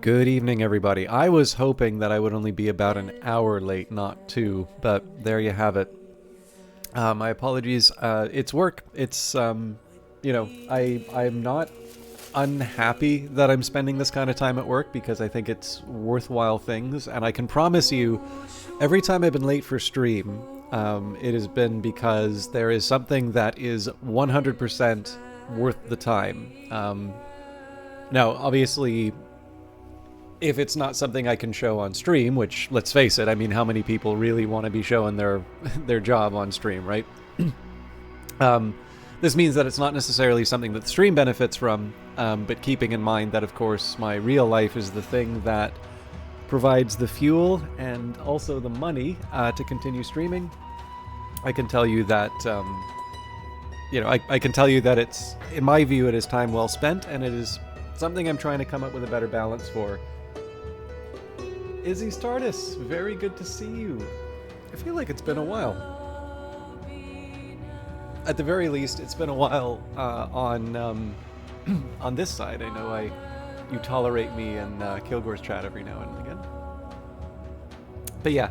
Good evening, everybody. I was hoping that I would only be about an hour late, not two, but there you have it. My apologies. It's work. I'm not unhappy that I'm spending this kind of time at work because I think it's worthwhile things, and I can promise you, every time I've been late for stream, it has been because there is something that is 100% worth the time. Now, obviously, if it's not something I can show on stream, which, let's face it, I mean, how many people really want to be showing their job on stream, right? This means that it's not necessarily something that the stream benefits from, but keeping in mind that, of course, my real life is the thing that provides the fuel and also the money to continue streaming. I can tell you that, I can tell you that it's, in my view, it is time well spent, and it is something I'm trying to come up with a better balance for. Izzy Stardust, very good to see you. I feel like it's been a while. At the very least, it's been a while on this side. I know you tolerate me in Kilgore's chat every now and again. But yeah,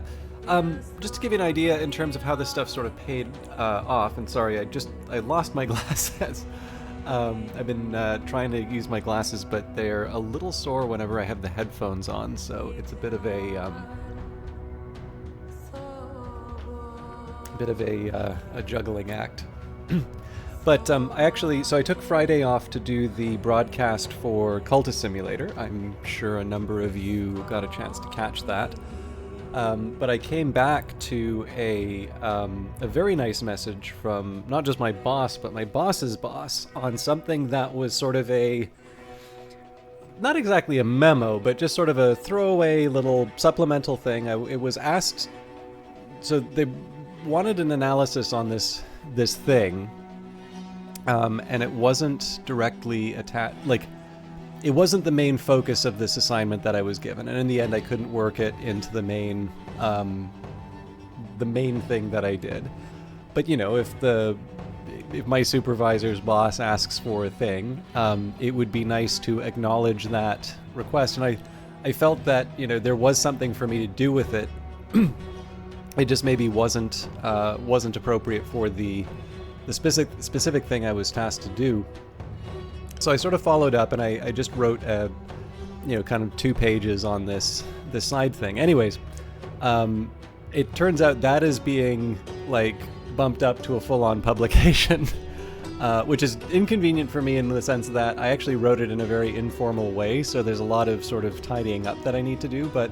just to give you an idea in terms of how this stuff sort of paid off, and sorry, I lost my glasses. I've been trying to use my glasses, but they're a little sore whenever I have the headphones on, so it's a bit of a juggling act. But I took Friday off to do the broadcast for Cultist Simulator. I'm sure a number of you got a chance to catch that. But I came back to a very nice message from not just my boss, but my boss's boss on something that was sort of not exactly a memo, but just sort of a throwaway little supplemental thing. It was asked, so they wanted an analysis on this thing, and it wasn't directly attached, it wasn't the main focus of this assignment that I was given, and in the end I couldn't work it into the main thing that I did. But if my supervisor's boss asks for a thing, it would be nice to acknowledge that request, and I felt that there was something for me to do with it. It just maybe wasn't appropriate for the specific thing I was tasked to do. So I sort of followed up, and I just wrote kind of 2 pages on this side thing. Anyways, it turns out that is being bumped up to a full-on publication, which is inconvenient for me in the sense that I actually wrote it in a very informal way. So there's a lot of sort of tidying up that I need to do, but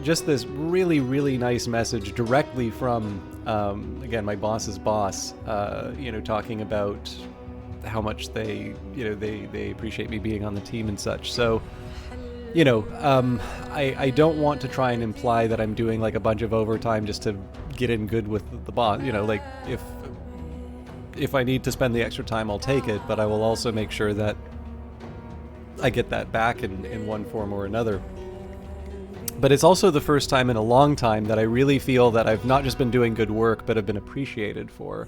just this really, really nice message directly from again, my boss's boss, talking about how much they appreciate me being on the team and such. So, I don't want to try and imply that I'm doing a bunch of overtime just to get in good with the boss. If I need to spend the extra time, I'll take it, but I will also make sure that I get that back in one form or another. But it's also the first time in a long time that I really feel that I've not just been doing good work, but have been appreciated for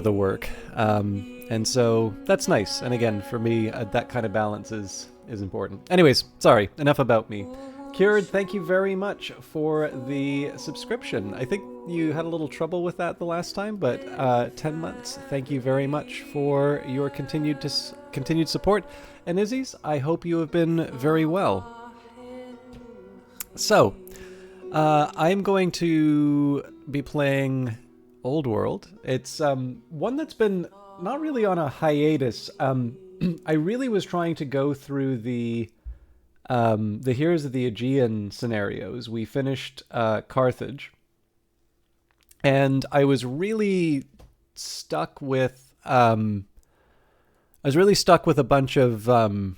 the work, and so that's nice. And again, for me, that kind of balance is important. Anyways, sorry, enough about me. Cured, thank you very much for the subscription. I think you had a little trouble with that the last time, but 10 months. Thank you very much for your continued support. And Izzy's, I hope you have been very well. So, I'm going to be playing Old World. It's one that's been not really on a hiatus. I really was trying to go through the Heroes of the Aegean scenarios. We finished Carthage, and I was really stuck with a bunch of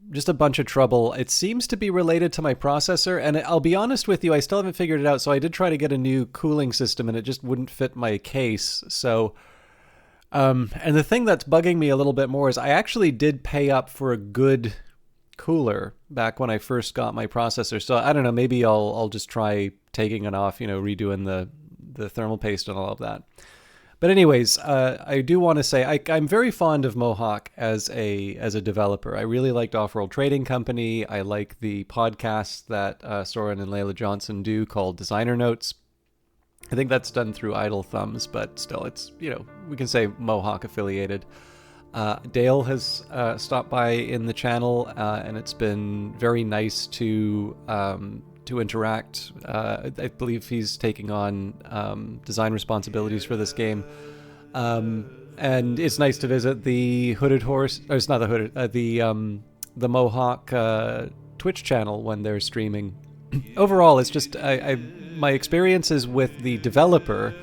just a bunch of trouble. It seems to be related to my processor, and I'll be honest with you, I still haven't figured it out. So I did try to get a new cooling system, and it just wouldn't fit my case. So, and the thing that's bugging me a little bit more is I actually did pay up for a good cooler back when I first got my processor. So I don't know, maybe I'll just try taking it off, redoing the thermal paste and all of that. But anyways, I do want to say I'm very fond of Mohawk as a developer. I really liked Off-World Trading Company. I like the podcast that Soren and Layla Johnson do called Designer Notes. I think that's done through Idle Thumbs, but still, it's, we can say Mohawk affiliated. Dale has stopped by in the channel, and it's been very nice to interact. I believe he's taking on design responsibilities for this game, and it's nice to visit the Hooded Horse. Or it's not the Hooded, the Mohawk Twitch channel when they're streaming. Overall, it's just my experiences with the developer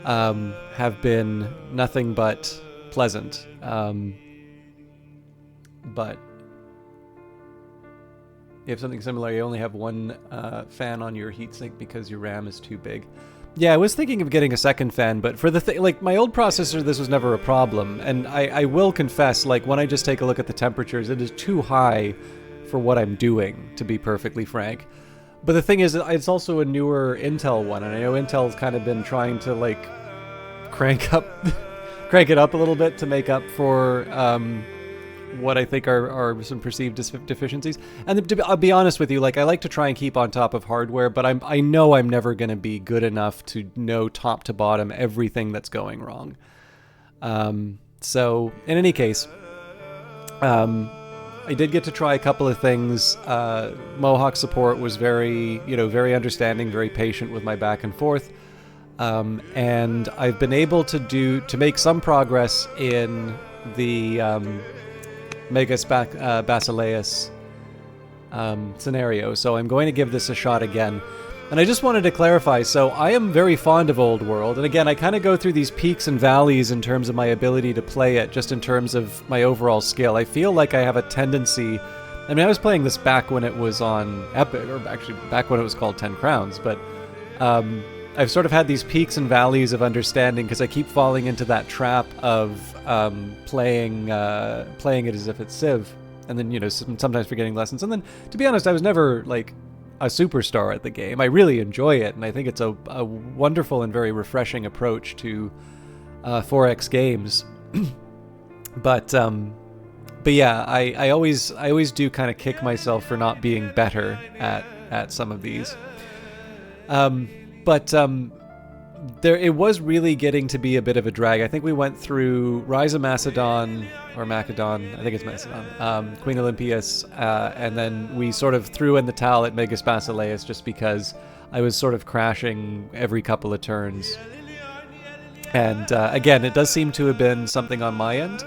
have been nothing but pleasant. But you have something similar. You only have one fan on your heatsink because your RAM is too big. Yeah, I was thinking of getting a second fan, but for the like my old processor, this was never a problem. And I will confess, like when I just take a look at the temperatures, it is too high for what I'm doing, to be perfectly frank. But the thing is, it's also a newer Intel one, and I know Intel's kind of been trying to like crank it up a little bit to make up for what I think are some perceived deficiencies. And I'll be honest with you, like I like to try and keep on top of hardware, but I know I'm never going to be good enough to know top to bottom everything that's going wrong. So in any case, I did get to try a couple of things. Mohawk support was very understanding, very patient with my back and forth. And I've been able to make some progress in the Megas Basileus scenario. So I'm going to give this a shot again. And I just wanted to clarify, so I am very fond of Old World, and again, I kind of go through these peaks and valleys in terms of my ability to play it, just in terms of my overall skill. I feel like I have a tendency, I mean, I was playing this back when it was on Epic, or actually back when it was called 10 Crowns, but I've sort of had these peaks and valleys of understanding, because I keep falling into that trap of playing it as if it's Civ, and then, sometimes forgetting lessons. And then, to be honest, I was never, like, a superstar at the game. I really enjoy it, and I think it's a wonderful and very refreshing approach to 4X games. but yeah, I always do kind of kick myself for not being better at some of these. It was really getting to be a bit of a drag. I think we went through Rise of Macedon, or Macedon, I think it's Macedon, Queen Olympias, and then we sort of threw in the towel at Megas Basileus just because I was sort of crashing every couple of turns. And again, it does seem to have been something on my end,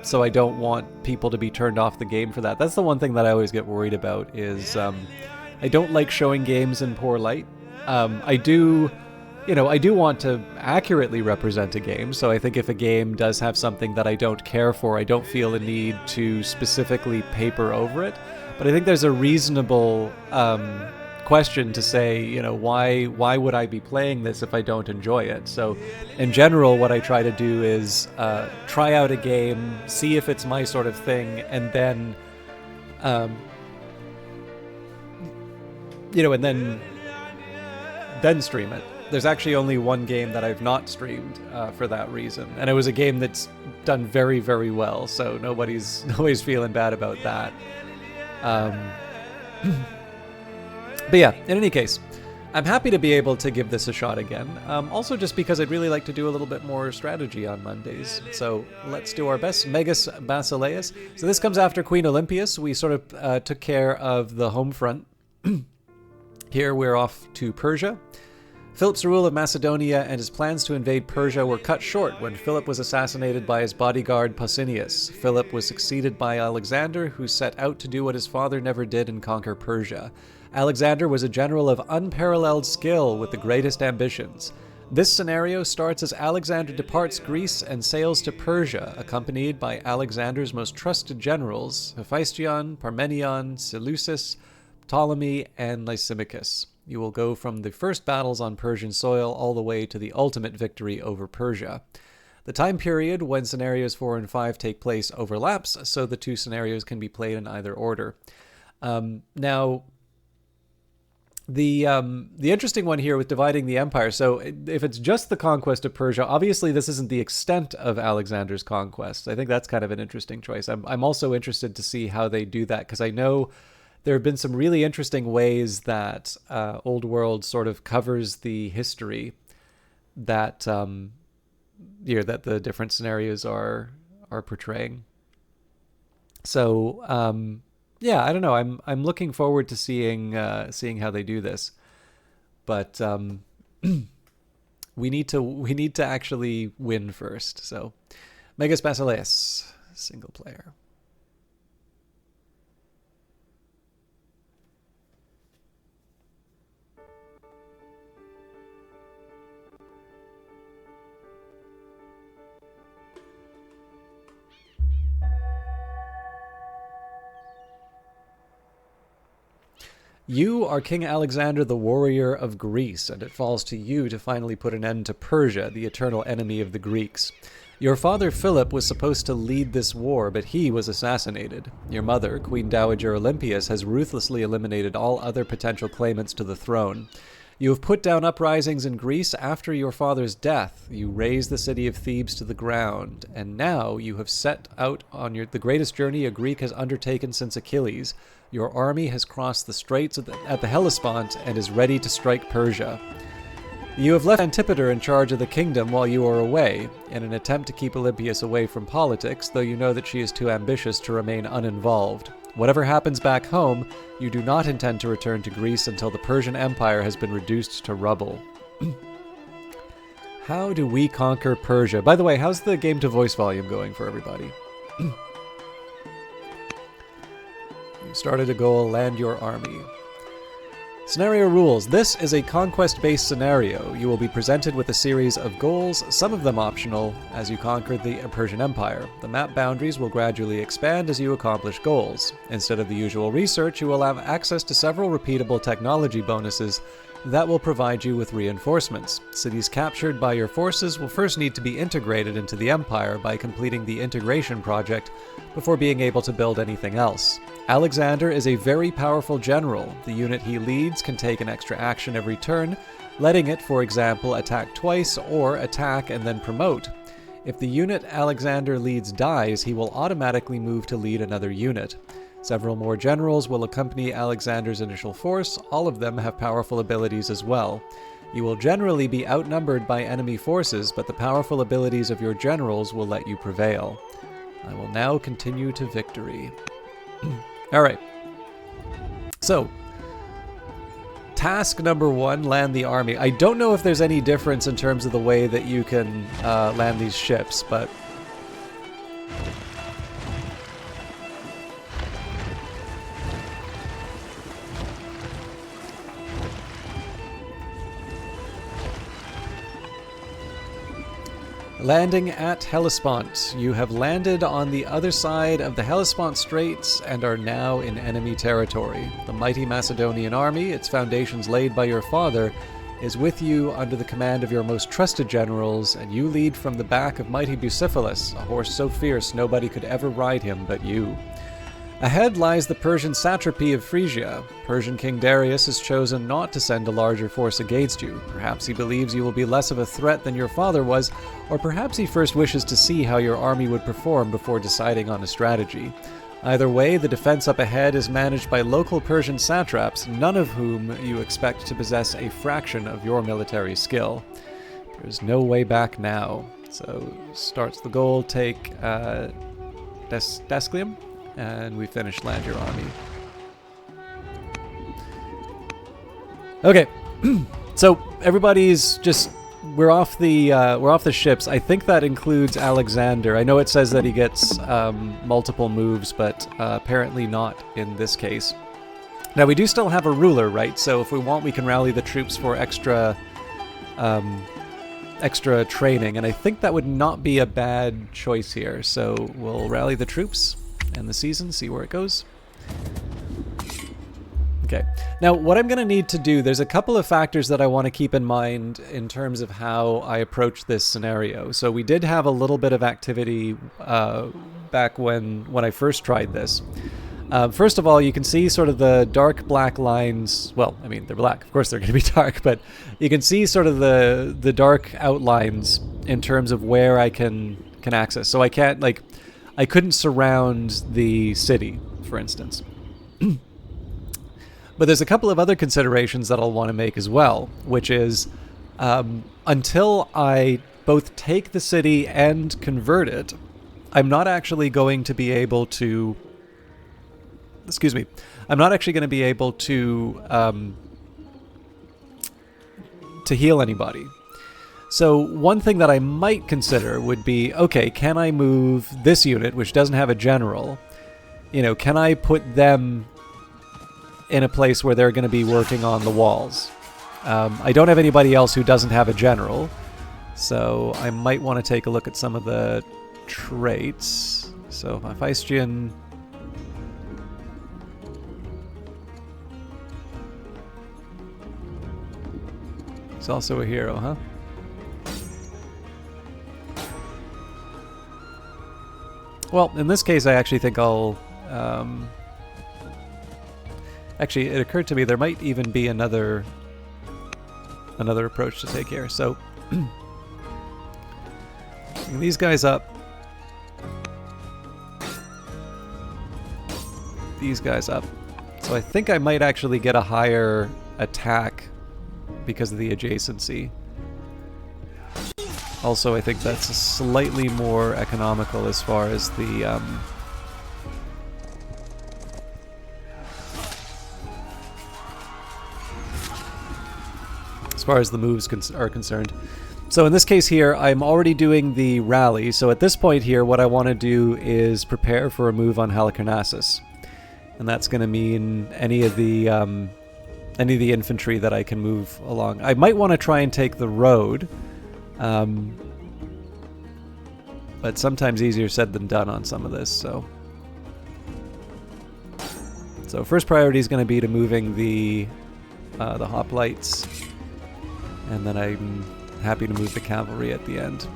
so I don't want people to be turned off the game for that. That's the one thing that I always get worried about is I don't like showing games in poor light. I do want to accurately represent a game, so I think if a game does have something that I don't care for, I don't feel a need to specifically paper over it. But I think there's a reasonable question to say, why would I be playing this if I don't enjoy it? So in general, what I try to do is try out a game, see if it's my sort of thing, and then, and then stream it. There's actually only one game that I've not streamed for that reason, and it was a game that's done very, very well, so nobody's feeling bad about that. But yeah, in any case, I'm happy to be able to give this a shot again. Also just because I'd really like to do a little bit more strategy on Mondays, so let's do our best. Megas Basileus. So this comes after Queen Olympias. We sort of took care of the home front. Here we're off to Persia. Philip's rule of Macedonia and his plans to invade Persia were cut short when Philip was assassinated by his bodyguard Pausanias. Philip was succeeded by Alexander, who set out to do what his father never did and conquer Persia. Alexander was a general of unparalleled skill with the greatest ambitions. This scenario starts as Alexander departs Greece and sails to Persia, accompanied by Alexander's most trusted generals, Hephaestion, Parmenion, Seleucus, Ptolemy, and Lysimachus. You will go from the first battles on Persian soil all the way to the ultimate victory over Persia. The time period when scenarios 4 and 5 take place overlaps, so the two scenarios can be played in either order. Now, The interesting one here with dividing the empire. So if it's just the conquest of Persia, obviously this isn't the extent of Alexander's conquest. I think that's kind of an interesting choice. I'm also interested to see how they do that, because I know there have been some really interesting ways that Old World sort of covers the history that that the different scenarios are portraying. So yeah, I don't know. I'm looking forward to seeing how they do this, but we need to actually win first. So, Megas Basileus, single player. You are King Alexander, the warrior of Greece, and it falls to you to finally put an end to Persia, the eternal enemy of the Greeks. Your father Philip was supposed to lead this war, but he was assassinated. Your mother, Queen Dowager Olympias, has ruthlessly eliminated all other potential claimants to the throne. You have put down uprisings in Greece after your father's death. You razed the city of Thebes to the ground, and now you have set out on the greatest journey a Greek has undertaken since Achilles. Your army has crossed the straits at the Hellespont and is ready to strike Persia. You have left Antipater in charge of the kingdom while you are away, in an attempt to keep Olympias away from politics, though you know that she is too ambitious to remain uninvolved. Whatever happens back home, you do not intend to return to Greece until the Persian Empire has been reduced to rubble. How do we conquer Persia? By the way, how's the game to voice volume going for everybody? You started a goal, land your army. Scenario rules. This is a conquest-based scenario. You will be presented with a series of goals, some of them optional, as you conquer the Persian Empire. The map boundaries will gradually expand as you accomplish goals. Instead of the usual research, you will have access to several repeatable technology bonuses that will provide you with reinforcements. Cities captured by your forces will first need to be integrated into the Empire by completing the integration project before being able to build anything else. Alexander is a very powerful general. The unit he leads can take an extra action every turn, letting it, for example, attack twice or attack and then promote. If the unit Alexander leads dies, he will automatically move to lead another unit. Several more generals will accompany Alexander's initial force. All of them have powerful abilities as well. You will generally be outnumbered by enemy forces, but the powerful abilities of your generals will let you prevail. I will now continue to victory. Alright. So, task number 1, land the army. I don't know if there's any difference in terms of the way that you can land these ships, but... Landing at Hellespont. You have landed on the other side of the Hellespont Straits and are now in enemy territory. The mighty Macedonian army, its foundations laid by your father, is with you under the command of your most trusted generals, and you lead from the back of mighty Bucephalus, a horse so fierce nobody could ever ride him but you. Ahead lies the Persian satrapy of Phrygia. Persian King Darius has chosen not to send a larger force against you. Perhaps he believes you will be less of a threat than your father was, or perhaps he first wishes to see how your army would perform before deciding on a strategy. Either way, the defense up ahead is managed by local Persian satraps, none of whom you expect to possess a fraction of your military skill. There's no way back now. So, starts the goal, take Dasclium. And we finished land your army. Okay, so everybody's just we're off the ships. I think that includes Alexander. I know it says that he gets multiple moves, but apparently not in this case. Now we do still have a ruler, right? So if we want, we can rally the troops for extra training, and I think that would not be a bad choice here. So we'll rally the troops. And the season, see where it goes. Okay, now what I'm going to need to do, there's a couple of factors that I want to keep in mind in terms of how I approach this scenario. So we did have a little bit of activity back when I first tried this. First of all, you can see sort of the dark black lines. Well, I mean, they're black. Of course they're going to be dark, but you can see sort of the dark outlines in terms of where I can access. So I can't, like, I couldn't surround the city, for instance. But there's a couple of other considerations that I'll want to make as well, which is until I both take the city and convert it, I'm not actually going to be able to... Excuse me. I'm not actually going to be able to heal anybody. So one thing that I might consider would be, okay, can I move this unit, which doesn't have a general? You know, can I put them in a place where they're going to be working on the walls? I don't have anybody else who doesn't have a general, so I might want to take a look at some of the traits. So Hephaestion... He's also a hero, huh? Well, in this case, I actually think I'll... Actually, it occurred to me there might even be another approach to take here. So, bring these guys up. These guys up. So I think I might actually get a higher attack because of the adjacency. Also, I think that's slightly more economical as far as the... as far as the moves are concerned. So in this case here, I'm already doing the rally. So at this point here, what I want to do is prepare for a move on Halicarnassus. And that's going to mean any of the infantry that I can move along. I might want to try and take the road. But sometimes easier said than done on some of this, so first priority is going to be to moving the hoplites, and then I'm happy to move the cavalry at the end.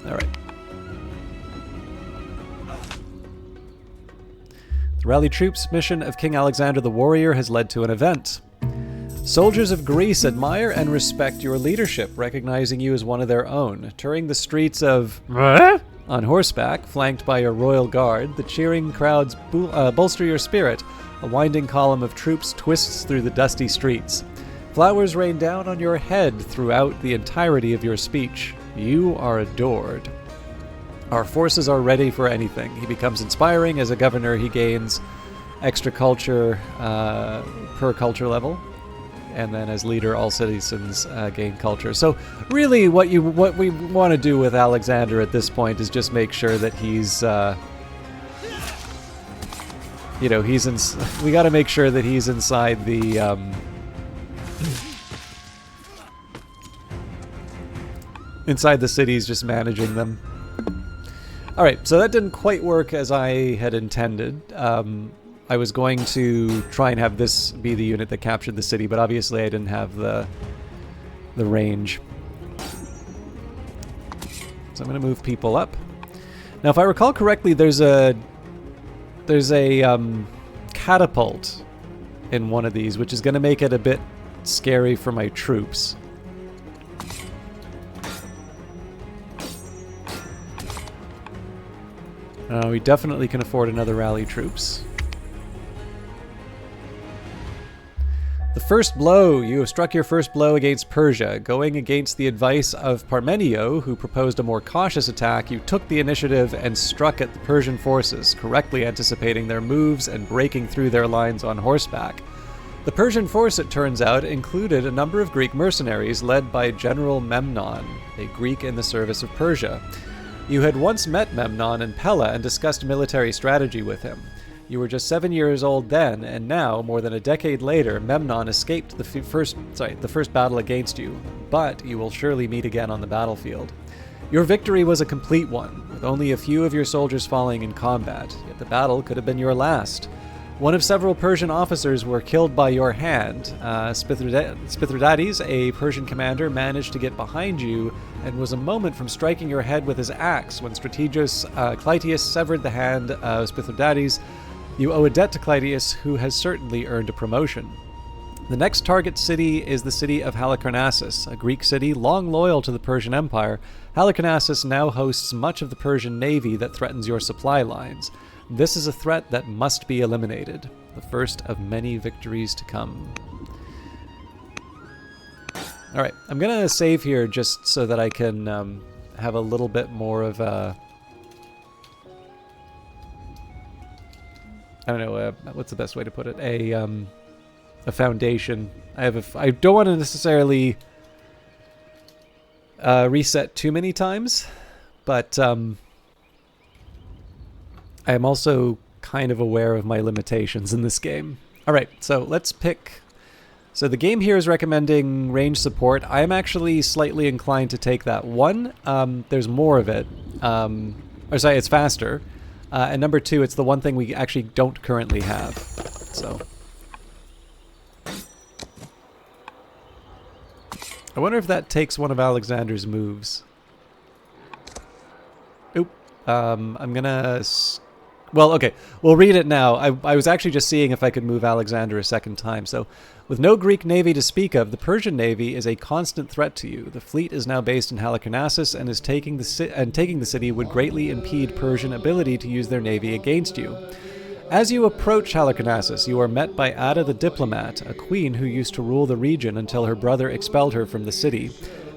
Alright. The Rally Troops mission of King Alexander the Warrior has led to an event. Soldiers of Greece admire and respect your leadership, recognizing you as one of their own. Touring the streets of... on horseback, flanked by your royal guard, the cheering crowds bolster your spirit. A winding column of troops twists through the dusty streets. Flowers rain down on your head throughout the entirety of your speech. You are adored. Our forces are ready for anything. He becomes inspiring. As a governor, he gains extra culture per culture level. And then as leader, all citizens gain culture. So really what we want to do with Alexander at this point is just make sure that he's, you know, we got to make sure that he's inside the, inside the cities, just managing them. Alright, so that didn't quite work as I had intended. I was going to try and have this be the unit that captured the city, but obviously I didn't have the range. So I'm going to move people up. Now, if I recall correctly, there's a catapult in one of these, which is going to make it a bit scary for my troops. We definitely can afford another rally troops. The first blow. You have struck your first blow against Persia. Going against the advice of Parmenio, who proposed a more cautious attack, you took the initiative and struck at the Persian forces, correctly anticipating their moves and breaking through their lines on horseback. The Persian force, it turns out, included a number of Greek mercenaries led by General Memnon, a Greek in the service of Persia. You had once met Memnon in Pella and discussed military strategy with him. You were just 7 years old then, and now, more than a decade later, Memnon escaped the first battle against you, but you will surely meet again on the battlefield. Your victory was a complete one, with only a few of your soldiers falling in combat, yet the battle could have been your last. One of several Persian officers were killed by your hand. Spithridates, a Persian commander, managed to get behind you and was a moment from striking your head with his axe when Strategus Clytius severed the hand of Spithridates. You owe a debt to Clydius, who has certainly earned a promotion. The next target city is the city of Halicarnassus, a Greek city long loyal to the Persian Empire. Halicarnassus now hosts much of the Persian navy that threatens your supply lines. This is a threat that must be eliminated, the first of many victories to come. Alright, I'm going to save here just so that I can have a little bit more of a... I don't know, what's the best way to put it? A foundation. I don't want to necessarily reset too many times, but I am also kind of aware of my limitations in this game. Alright, so let's pick... So the game here is recommending range support. I am actually slightly inclined to take that. One, there's more of it. Or sorry, it's faster. And number two, it's the one thing we actually don't currently have. So... I wonder if that takes one of Alexander's moves. Oop. I'm gonna... Well, okay. We'll read it now. I was actually just seeing if I could move Alexander a second time. So, with no Greek navy to speak of, the Persian navy is a constant threat to you. The fleet is now based in Halicarnassus, and taking the city would greatly impede Persian ability to use their navy against you. As you approach Halicarnassus, you are met by Ada the Diplomat, a queen who used to rule the region until her brother expelled her from the city.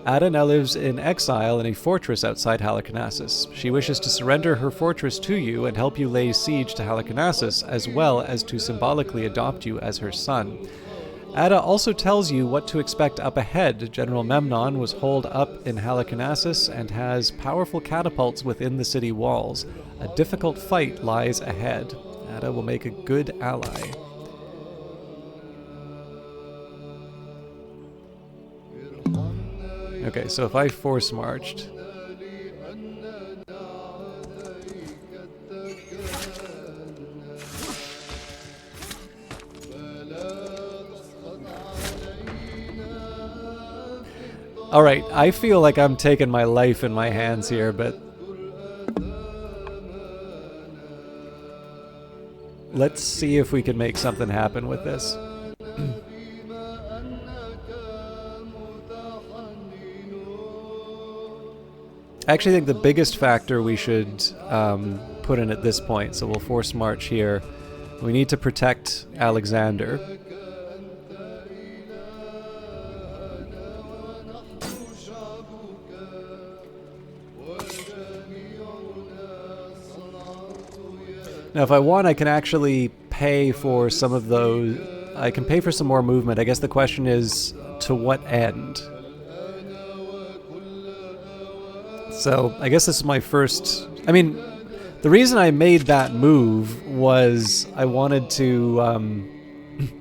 Ada now lives in exile in a fortress outside Halicarnassus. She wishes to surrender her fortress to you and help you lay siege to Halicarnassus, as well as to symbolically adopt you as her son. Ada also tells you what to expect up ahead. General Memnon was holed up in Halicarnassus and has powerful catapults within the city walls. A difficult fight lies ahead. Ada will make a good ally. Okay, so if I force marched... Alright, I feel like I'm taking my life in my hands here, but... let's see if we can make something happen with this. I actually think the biggest factor we should put in at this point, so we'll force march here. We need to protect Alexander. Now, if I want, I can actually pay for some of those. I can pay for some more movement. I guess the question is, to what end? So, I guess this is my first... I mean, the reason I made that move was I wanted to...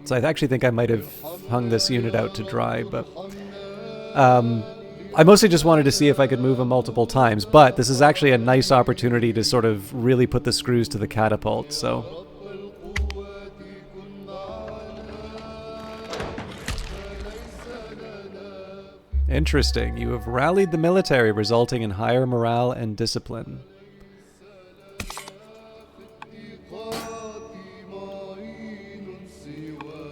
so I actually think I might have hung this unit out to dry, but... I mostly just wanted to see if I could move him multiple times, but this is actually a nice opportunity to sort of really put the screws to the catapult, so... Interesting. You have rallied the military, resulting in higher morale and discipline.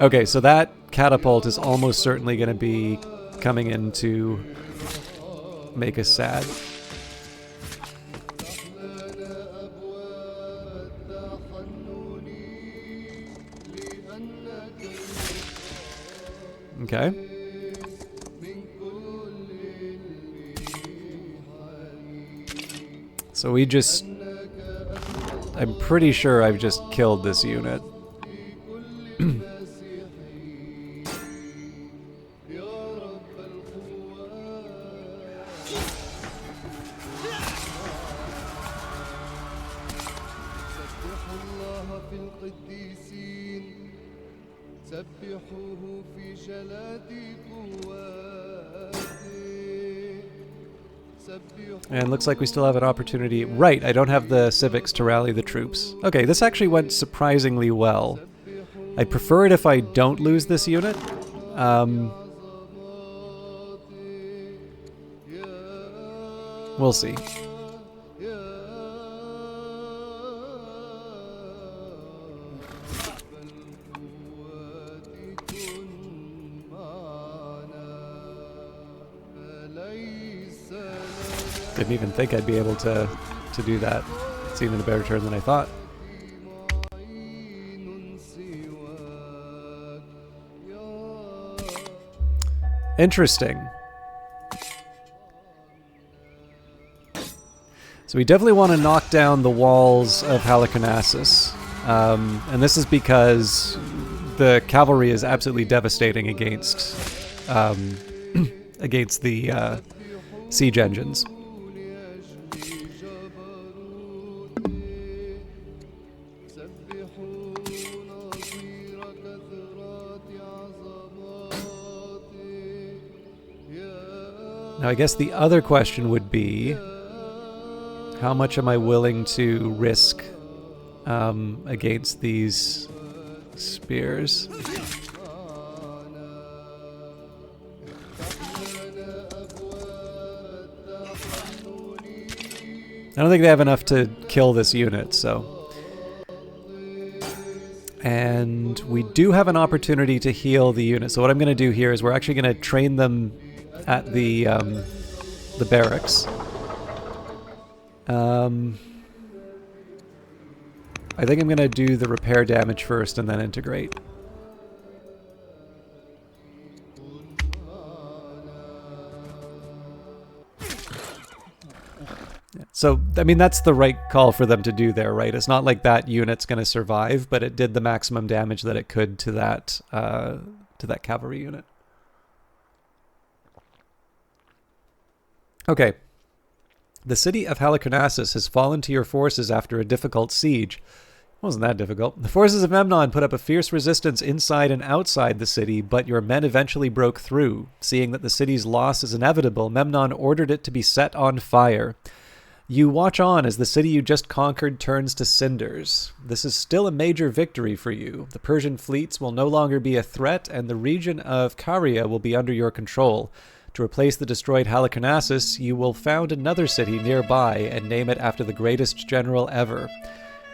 Okay, so that catapult is almost certainly going to be coming in to make us sad. Okay. So we just... I'm pretty sure I've just killed this unit. And looks like we still have an opportunity. Right, I don't have the civics to rally the troops. Okay, this actually went surprisingly well. I'd prefer it if I don't lose this unit. We'll see. Didn't even think I'd be able to do that. It's even a better turn than I thought. Interesting. So we definitely want to knock down the walls of Halicarnassus. And this is because the cavalry is absolutely devastating against against the siege engines. Now I guess the other question would be, how much am I willing to risk against these spears? I don't think they have enough to kill this unit, so... And we do have an opportunity to heal the unit, so what I'm going to do here is we're actually going to train them at the barracks. I think I'm going to do the repair damage first and then integrate. Yeah. So, I mean, that's the right call for them to do there, right? It's not like that unit's going to survive, but it did the maximum damage that it could to that cavalry unit. Okay. The city of Halicarnassus has fallen to your forces after a difficult siege. It wasn't that difficult. The forces of Memnon put up a fierce resistance inside and outside the city, but your men eventually broke through. Seeing that the city's loss is inevitable, Memnon ordered it to be set on fire. You watch on as the city you just conquered turns to cinders. This is still a major victory for you. The Persian fleets will no longer be a threat, and the region of Caria will be under your control. To replace the destroyed Halicarnassus, you will found another city nearby and name it after the greatest general ever.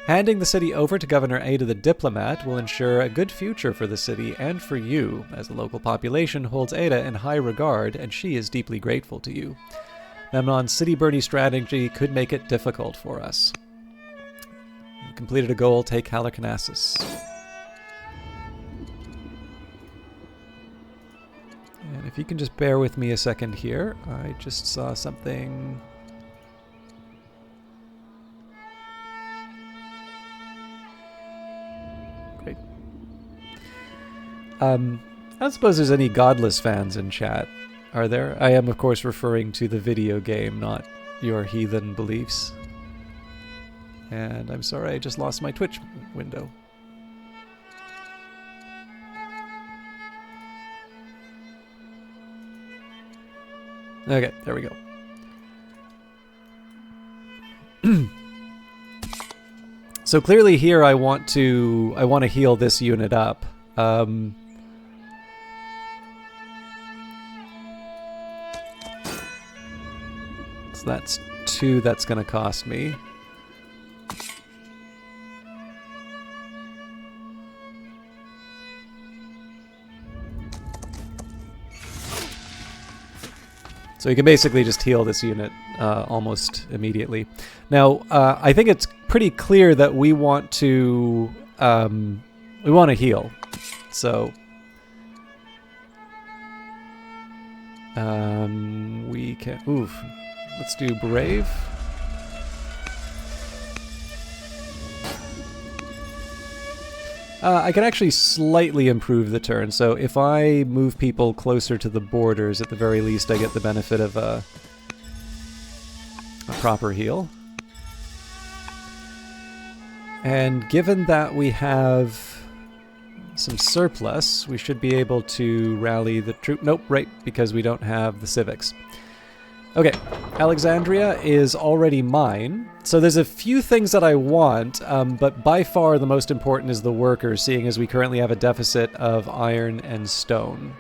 Handing the city over to Governor Ada the Diplomat will ensure a good future for the city and for you, as the local population holds Ada in high regard, and she is deeply grateful to you. Memnon's city-burning strategy could make it difficult for us. You completed a goal, take Halicarnassus. And if you can just bear with me a second here, I just saw something. Great. I don't suppose there's any Godless fans in chat, are there? I am, of course, referring to the video game, not your heathen beliefs. And I'm sorry, I just lost my Twitch window. Okay, there we go. So clearly here I want to heal this unit up. So that's 2 that's going to cost me. So you can basically just heal this unit almost immediately. Now, I think it's pretty clear that we want to heal. So we can. Oof. Let's do Brave. I can actually slightly improve the turn, so if I move people closer to the borders, at the very least I get the benefit of a proper heal. And given that we have some surplus, we should be able to rally the troop. Nope, right, because we don't have the civics. Okay, Alexandria is already mine. So there's a few things that I want, but by far the most important is the workers, seeing as we currently have a deficit of iron and stone.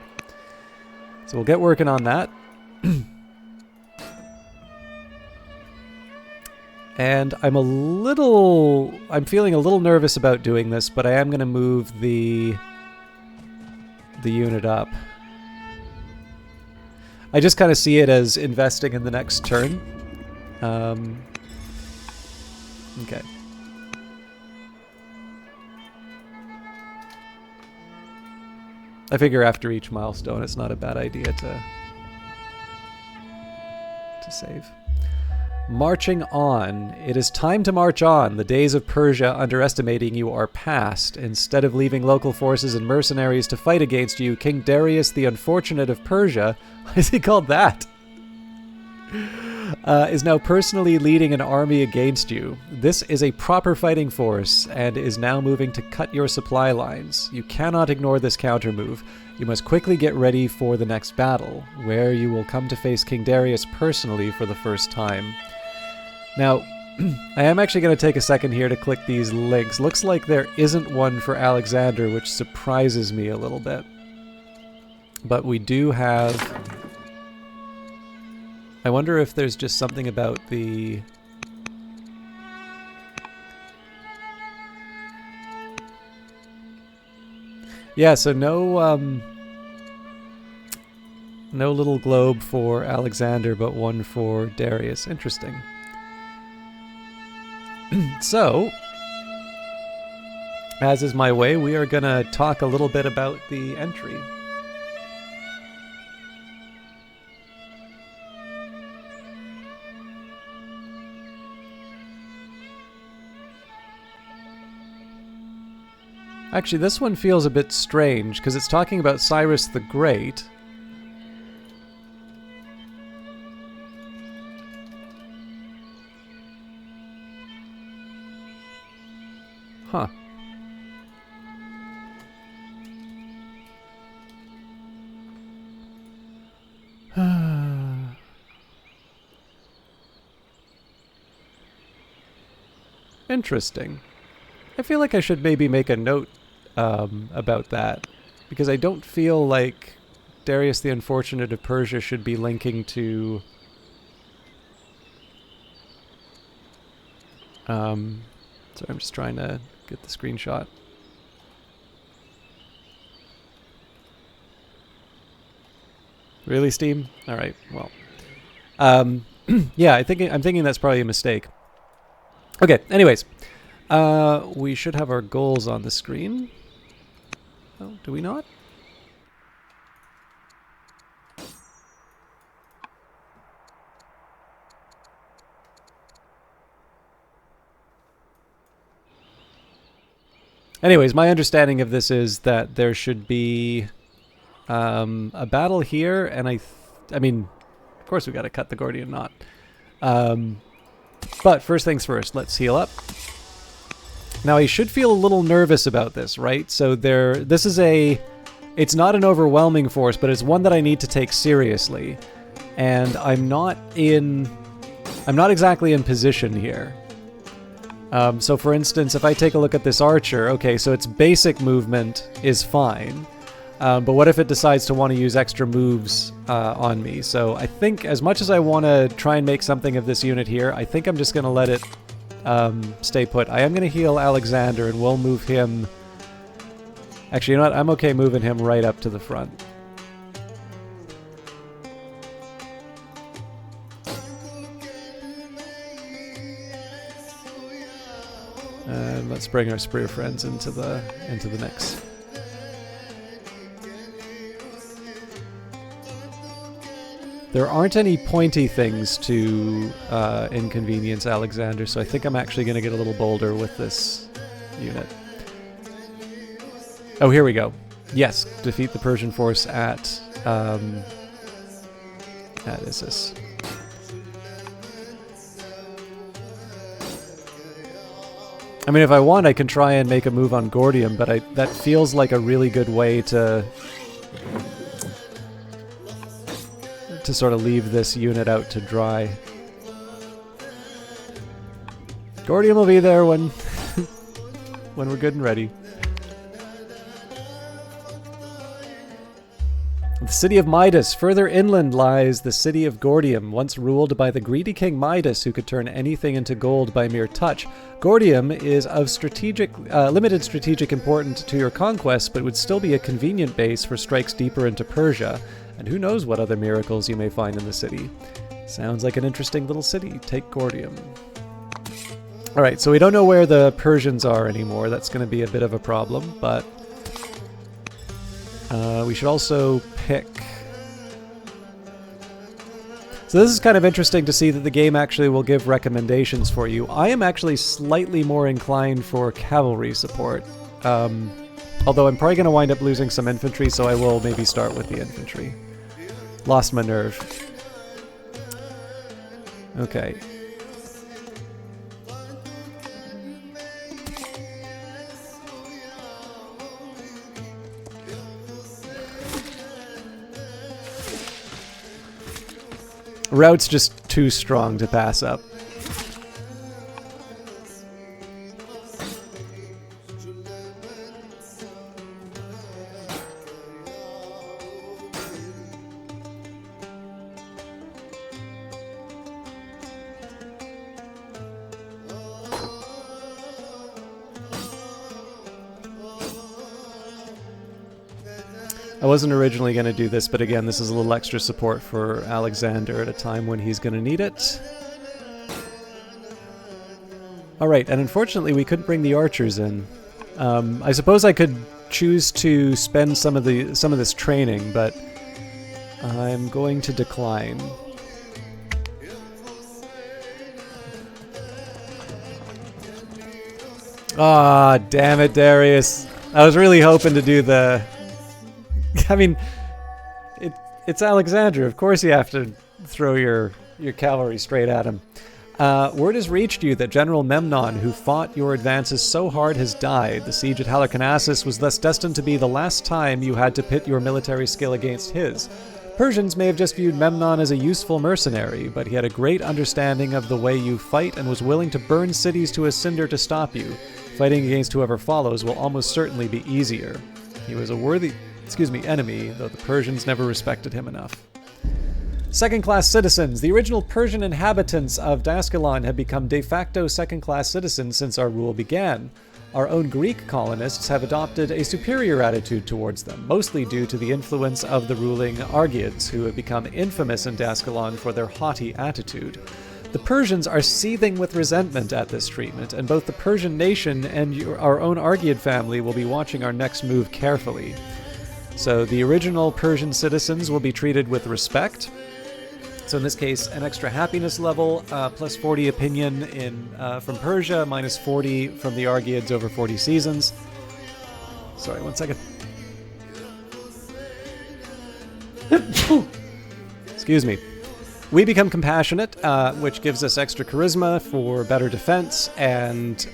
So we'll get working on that. And I'm feeling a little nervous about doing this, but I am going to move the unit up. I just kind of see it as investing in the next turn. Okay. I figure after each milestone, it's not a bad idea to save. Marching on. It is time to march on. The days of Persia underestimating you are past. Instead of leaving local forces and mercenaries to fight against you, King Darius the Unfortunate of Persia, what is he called that? Is now personally leading an army against you. This is a proper fighting force and is now moving to cut your supply lines. You cannot ignore this counter move. You must quickly get ready for the next battle, where you will come to face King Darius personally for the first time. Now, I am actually going to take a second here to click these links. Looks like there isn't one for Alexander, which surprises me a little bit. But we do have... I wonder if there's just something about the... Yeah, so no little globe for Alexander, but one for Darius. Interesting. So, as is my way, we are going to talk a little bit about the entry. Actually, this one feels a bit strange, because it's talking about Cyrus the Great. Huh. Interesting. I feel like I should maybe make a note about that, because I don't feel like Darius the Unfortunate of Persia should be linking to so I'm just trying to get the screenshot. Really, Steam? All right, well, yeah, I'm thinking that's probably a mistake. Okay, anyways, we should have our goals on the screen. Oh, do we not? Anyways, my understanding of this is that there should be a battle here, and I mean, of course we got to cut the Gordian knot. But first things first, let's heal up. Now I should feel a little nervous about this, right? So it's not an overwhelming force, but it's one that I need to take seriously. And I'm not exactly in position here. So for instance, if I take a look at this archer, okay, so its basic movement is fine. But what if it decides to want to use extra moves on me? So I think as much as I want to try and make something of this unit here, I think I'm just going to let it stay put. I am going to heal Alexander, and we'll move him... Actually, you know what? I'm okay moving him right up to the front. And let's bring our Spear friends into the mix. There aren't any pointy things to inconvenience Alexander, so I think I'm actually going to get a little bolder with this unit. Oh, here we go. Yes, defeat the Persian force at Issus. I mean, if I want, I can try and make a move on Gordium, but that feels like a really good way to sort of leave this unit out to dry. Gordium will be there when when we're good and ready. The city of Midas. Further inland lies the city of Gordium, once ruled by the greedy king Midas, who could turn anything into gold by mere touch. Gordium is of limited strategic importance to your conquests, but would still be a convenient base for strikes deeper into Persia. And who knows what other miracles you may find in the city. Sounds like an interesting little city. Take Gordium. Alright, so we don't know where the Persians are anymore. That's going to be a bit of a problem, but we should also pick... So this is kind of interesting to see that the game actually will give recommendations for you. I am actually slightly more inclined for cavalry support. Although I'm probably going to wind up losing some infantry, so I will maybe start with the infantry. Lost my nerve. Okay. Route's just too strong to pass up. I wasn't originally going to do this, but again, this is a little extra support for Alexander at a time when he's going to need it. Alright, and unfortunately we couldn't bring the archers in. I suppose I could choose to spend some of this training, but I'm going to decline. Ah, damn it, Darius. I was really hoping to do the... I mean, it's Alexander. Of course you have to throw your cavalry straight at him. Word has reached you that General Memnon, who fought your advances so hard, has died. The siege at Halicarnassus was thus destined to be the last time you had to pit your military skill against his. Persians may have just viewed Memnon as a useful mercenary, but he had a great understanding of the way you fight and was willing to burn cities to a cinder to stop you. Fighting against whoever follows will almost certainly be easier. He was a worthy... enemy, though the Persians never respected him enough. Second-class citizens. The original Persian inhabitants of Daskalon have become de facto second-class citizens since our rule began. Our own Greek colonists have adopted a superior attitude towards them, mostly due to the influence of the ruling Argiads, who have become infamous in Daskalon for their haughty attitude. The Persians are seething with resentment at this treatment, and both the Persian nation and our own Argiad family will be watching our next move carefully. So the original Persian citizens will be treated with respect. So in this case, an extra happiness level, plus 40 opinion from Persia, minus 40 from the Argiads over 40 seasons. Sorry, 1 second. Excuse me. We become compassionate, which gives us extra charisma for better defense, and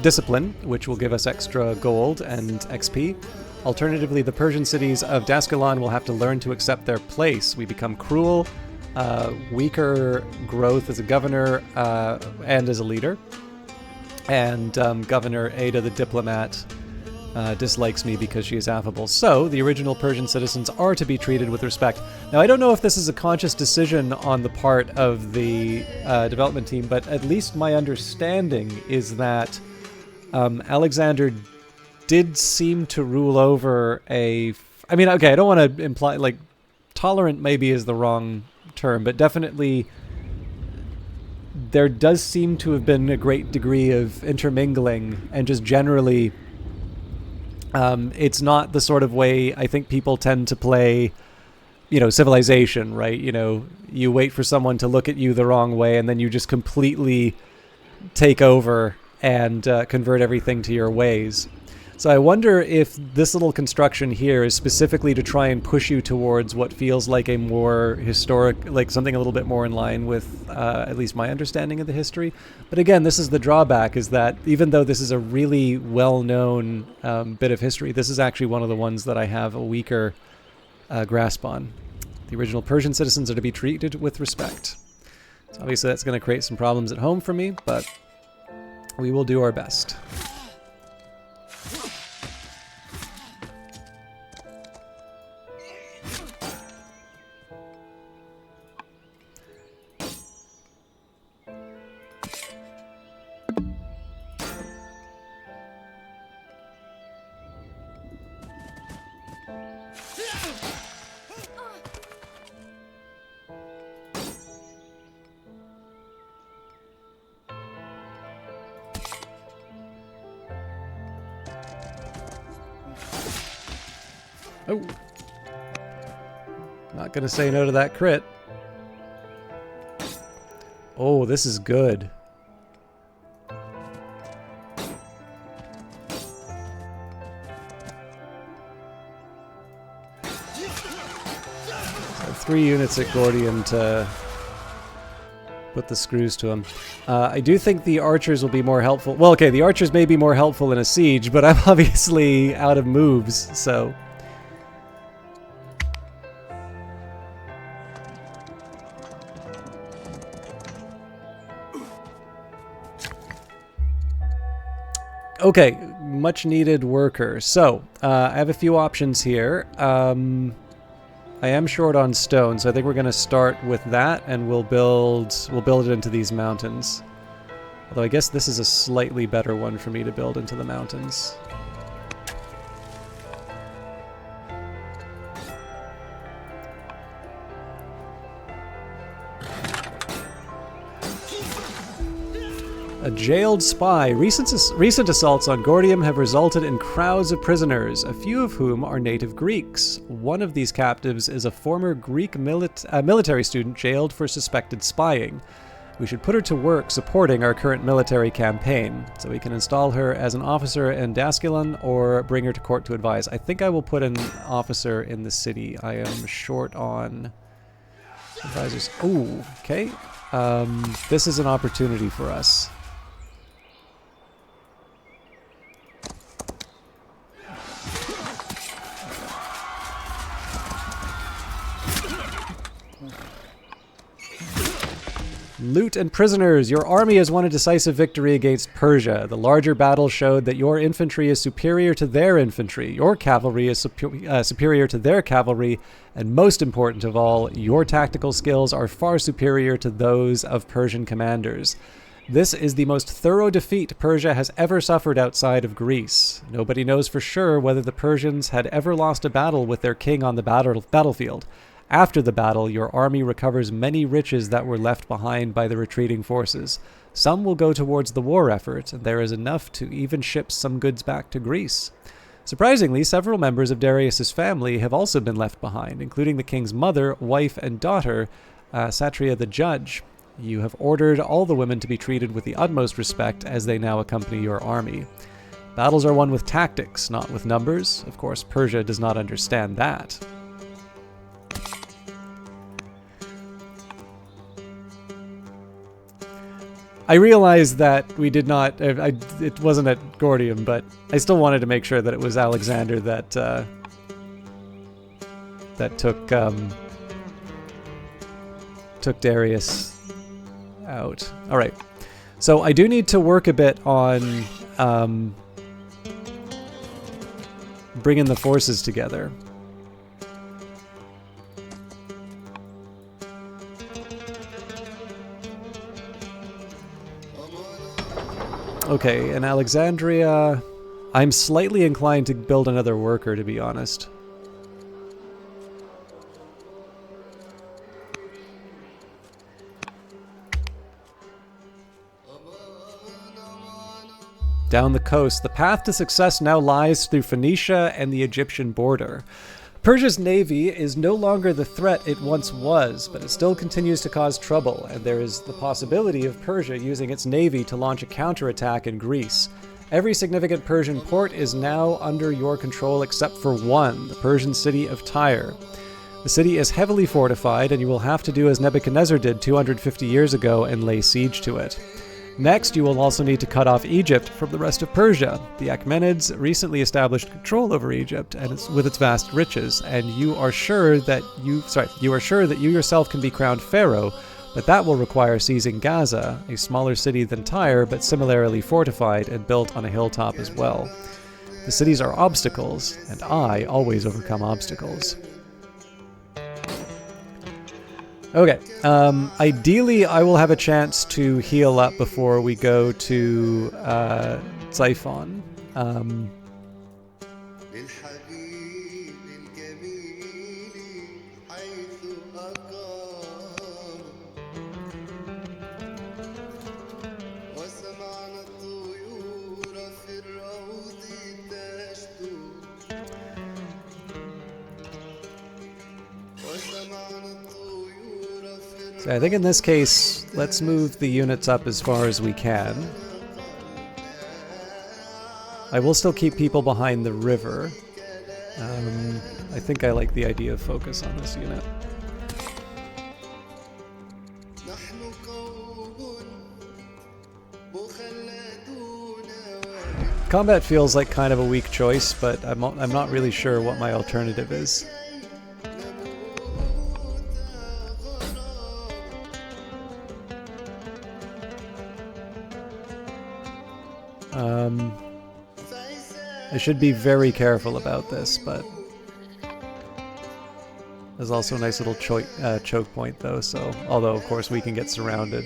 discipline, which will give us extra gold and XP. Alternatively, the Persian cities of Daskalon will have to learn to accept their place. We become cruel, weaker growth as a governor and as a leader. And Governor Ada the diplomat dislikes me because she is affable. So, the original Persian citizens are to be treated with respect. Now, I don't know if this is a conscious decision on the part of the development team, but at least my understanding is that Alexander did seem to rule over I mean, okay, I don't want to imply, like, tolerant maybe is the wrong term, but definitely there does seem to have been a great degree of intermingling, and just generally, it's not the sort of way I think people tend to play, Civilization, right? You wait for someone to look at you the wrong way, and then you just completely take over and convert everything to your ways. So I wonder if this little construction here is specifically to try and push you towards what feels like a more historic, like something a little bit more in line with at least my understanding of the history. But again, this is the drawback, is that even though this is a really well-known bit of history, this is actually one of the ones that I have a weaker grasp on. The original Persian citizens are to be treated with respect. So obviously that's going to create some problems at home for me, but we will do our best. Oh. Not gonna say no to that crit. Oh, this is good. So 3 units at Gordium to put the screws to him. I do think the archers will be more helpful. Well, okay, the archers may be more helpful in a siege, but I'm obviously out of moves, so... Okay, much needed worker. So, I have a few options here. I am short on stone, so I think we're going to start with that, and we'll build it into these mountains. Although I guess this is a slightly better one for me to build into the mountains. A jailed spy. Recent assaults on Gordium have resulted in crowds of prisoners, a few of whom are native Greeks. One of these captives is a former Greek military student jailed for suspected spying. We should put her to work supporting our current military campaign, so we can install her as an officer in Daskyllon or bring her to court to advise. I think I will put an officer in the city. I am short on advisors. Ooh, okay. This is an opportunity for us. Loot and prisoners. Your army has won a decisive victory against Persia. The larger battle showed that your infantry is superior to their infantry. Your cavalry is superior to their cavalry. And most important of all, your tactical skills are far superior to those of Persian commanders. This is the most thorough defeat Persia has ever suffered outside of Greece. Nobody knows for sure whether the Persians had ever lost a battle with their king on the battlefield. After the battle, your army recovers many riches that were left behind by the retreating forces. Some will go towards the war effort, and there is enough to even ship some goods back to Greece. Surprisingly, several members of Darius's family have also been left behind, including the king's mother, wife, and daughter, Satria the judge. You have ordered all the women to be treated with the utmost respect as they now accompany your army. Battles are won with tactics, not with numbers. Of course, Persia does not understand that. I realized that we did not... it wasn't at Gordium, but I still wanted to make sure that it was Alexander that took Darius out. All right. So I do need to work a bit on bringing the forces together. Okay, in Alexandria, I'm slightly inclined to build another worker, to be honest. Down the coast, the path to success now lies through Phoenicia and the Egyptian border. Persia's navy is no longer the threat it once was, but it still continues to cause trouble, and there is the possibility of Persia using its navy to launch a counterattack in Greece. Every significant Persian port is now under your control except for one, the Persian city of Tyre. The city is heavily fortified, and you will have to do as Nebuchadnezzar did 250 years ago and lay siege to it. Next, you will also need to cut off Egypt from the rest of Persia. The Achaemenids recently established control over Egypt and with its vast riches, and you are sure that you yourself can be crowned pharaoh, but that will require seizing Gaza, a smaller city than Tyre, but similarly fortified and built on a hilltop as well. The cities are obstacles, and I always overcome obstacles. Okay, ideally I will have a chance to heal up before we go to Xiphon. So I think in this case, let's move the units up as far as we can. I will still keep people behind the river. I think I like the idea of focus on this unit. Combat feels like kind of a weak choice, but I'm not really sure what my alternative is. I should be very careful about this, but there's also a nice little choke point though, so although of course we can get surrounded.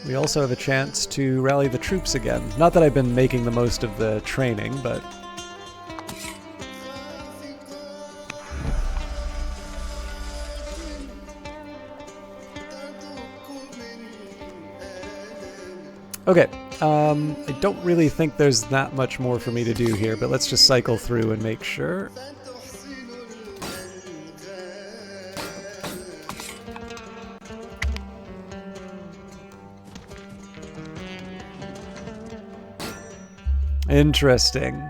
We also have a chance to rally the troops again. Not that I've been making the most of the training, but okay, I don't really think there's that much more for me to do here, but let's just cycle through and make sure. Interesting.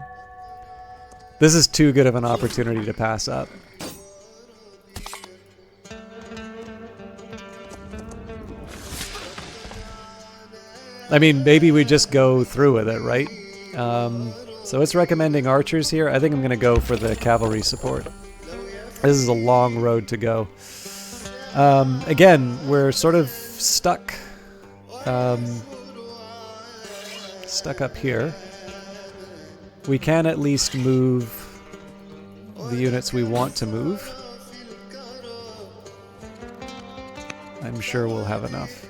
This is too good of an opportunity to pass up. I mean, maybe we just go through with it, right? So it's recommending archers here. I think I'm going to go for the cavalry support. This is a long road to go. Again, we're sort of stuck. Stuck up here. We can at least move the units we want to move. I'm sure we'll have enough.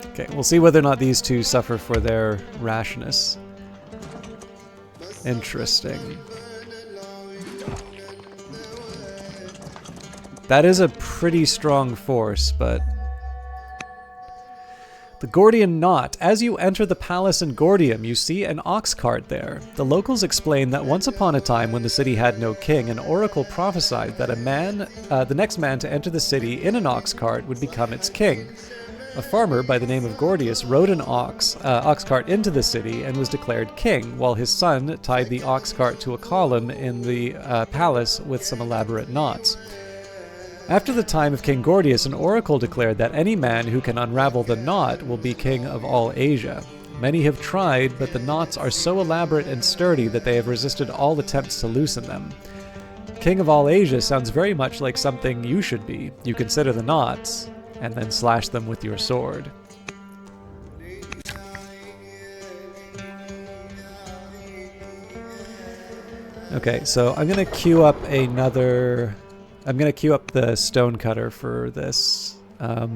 Okay, we'll see whether or not these two suffer for their rashness. Interesting. That is a pretty strong force, but... The Gordian Knot. As you enter the palace in Gordium, you see an ox cart there. The locals explain that once upon a time when the city had no king, an oracle prophesied that the next man to enter the city in an ox cart would become its king. A farmer by the name of Gordius rode an ox cart into the city and was declared king, while his son tied the ox cart to a column in the palace with some elaborate knots. After the time of King Gordius, an oracle declared that any man who can unravel the knot will be king of all Asia. Many have tried, but the knots are so elaborate and sturdy that they have resisted all attempts to loosen them. King of all Asia sounds very much like something you should be. You consider the knots, and then slash them with your sword. Okay, so I'm going to queue up another... I'm going to queue up the stonecutter for this. I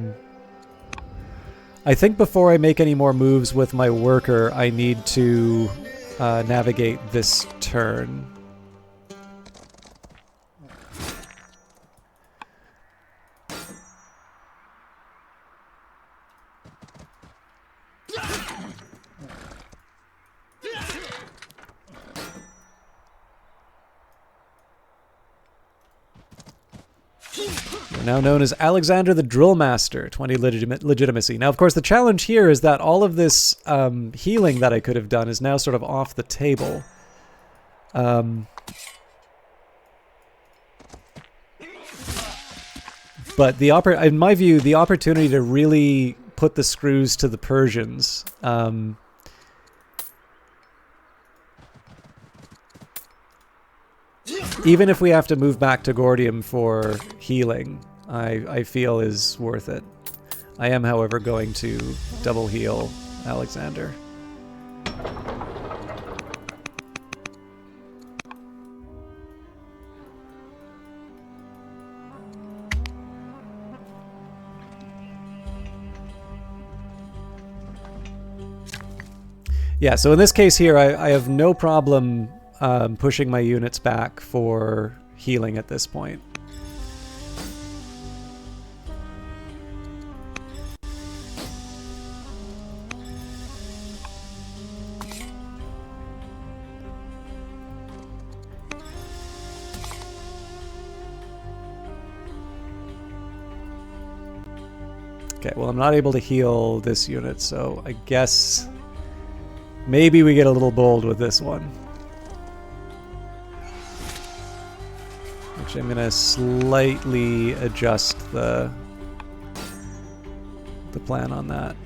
think before I make any more moves with my worker, I need to navigate this turn. Now known as Alexander the Drill Master, 20 legitimacy. Now, of course, the challenge here is that all of this healing that I could have done is now sort of off the table. But in my view, the opportunity to really put the screws to the Persians, even if we have to move back to Gordium for healing, I feel is worth it. I am, however, going to double heal Alexander. Yeah, so in this case here, I have no problem pushing my units back for healing at this point. Okay, well, I'm not able to heal this unit, so I guess maybe we get a little bold with this one. Actually, I'm going to slightly adjust the plan on that.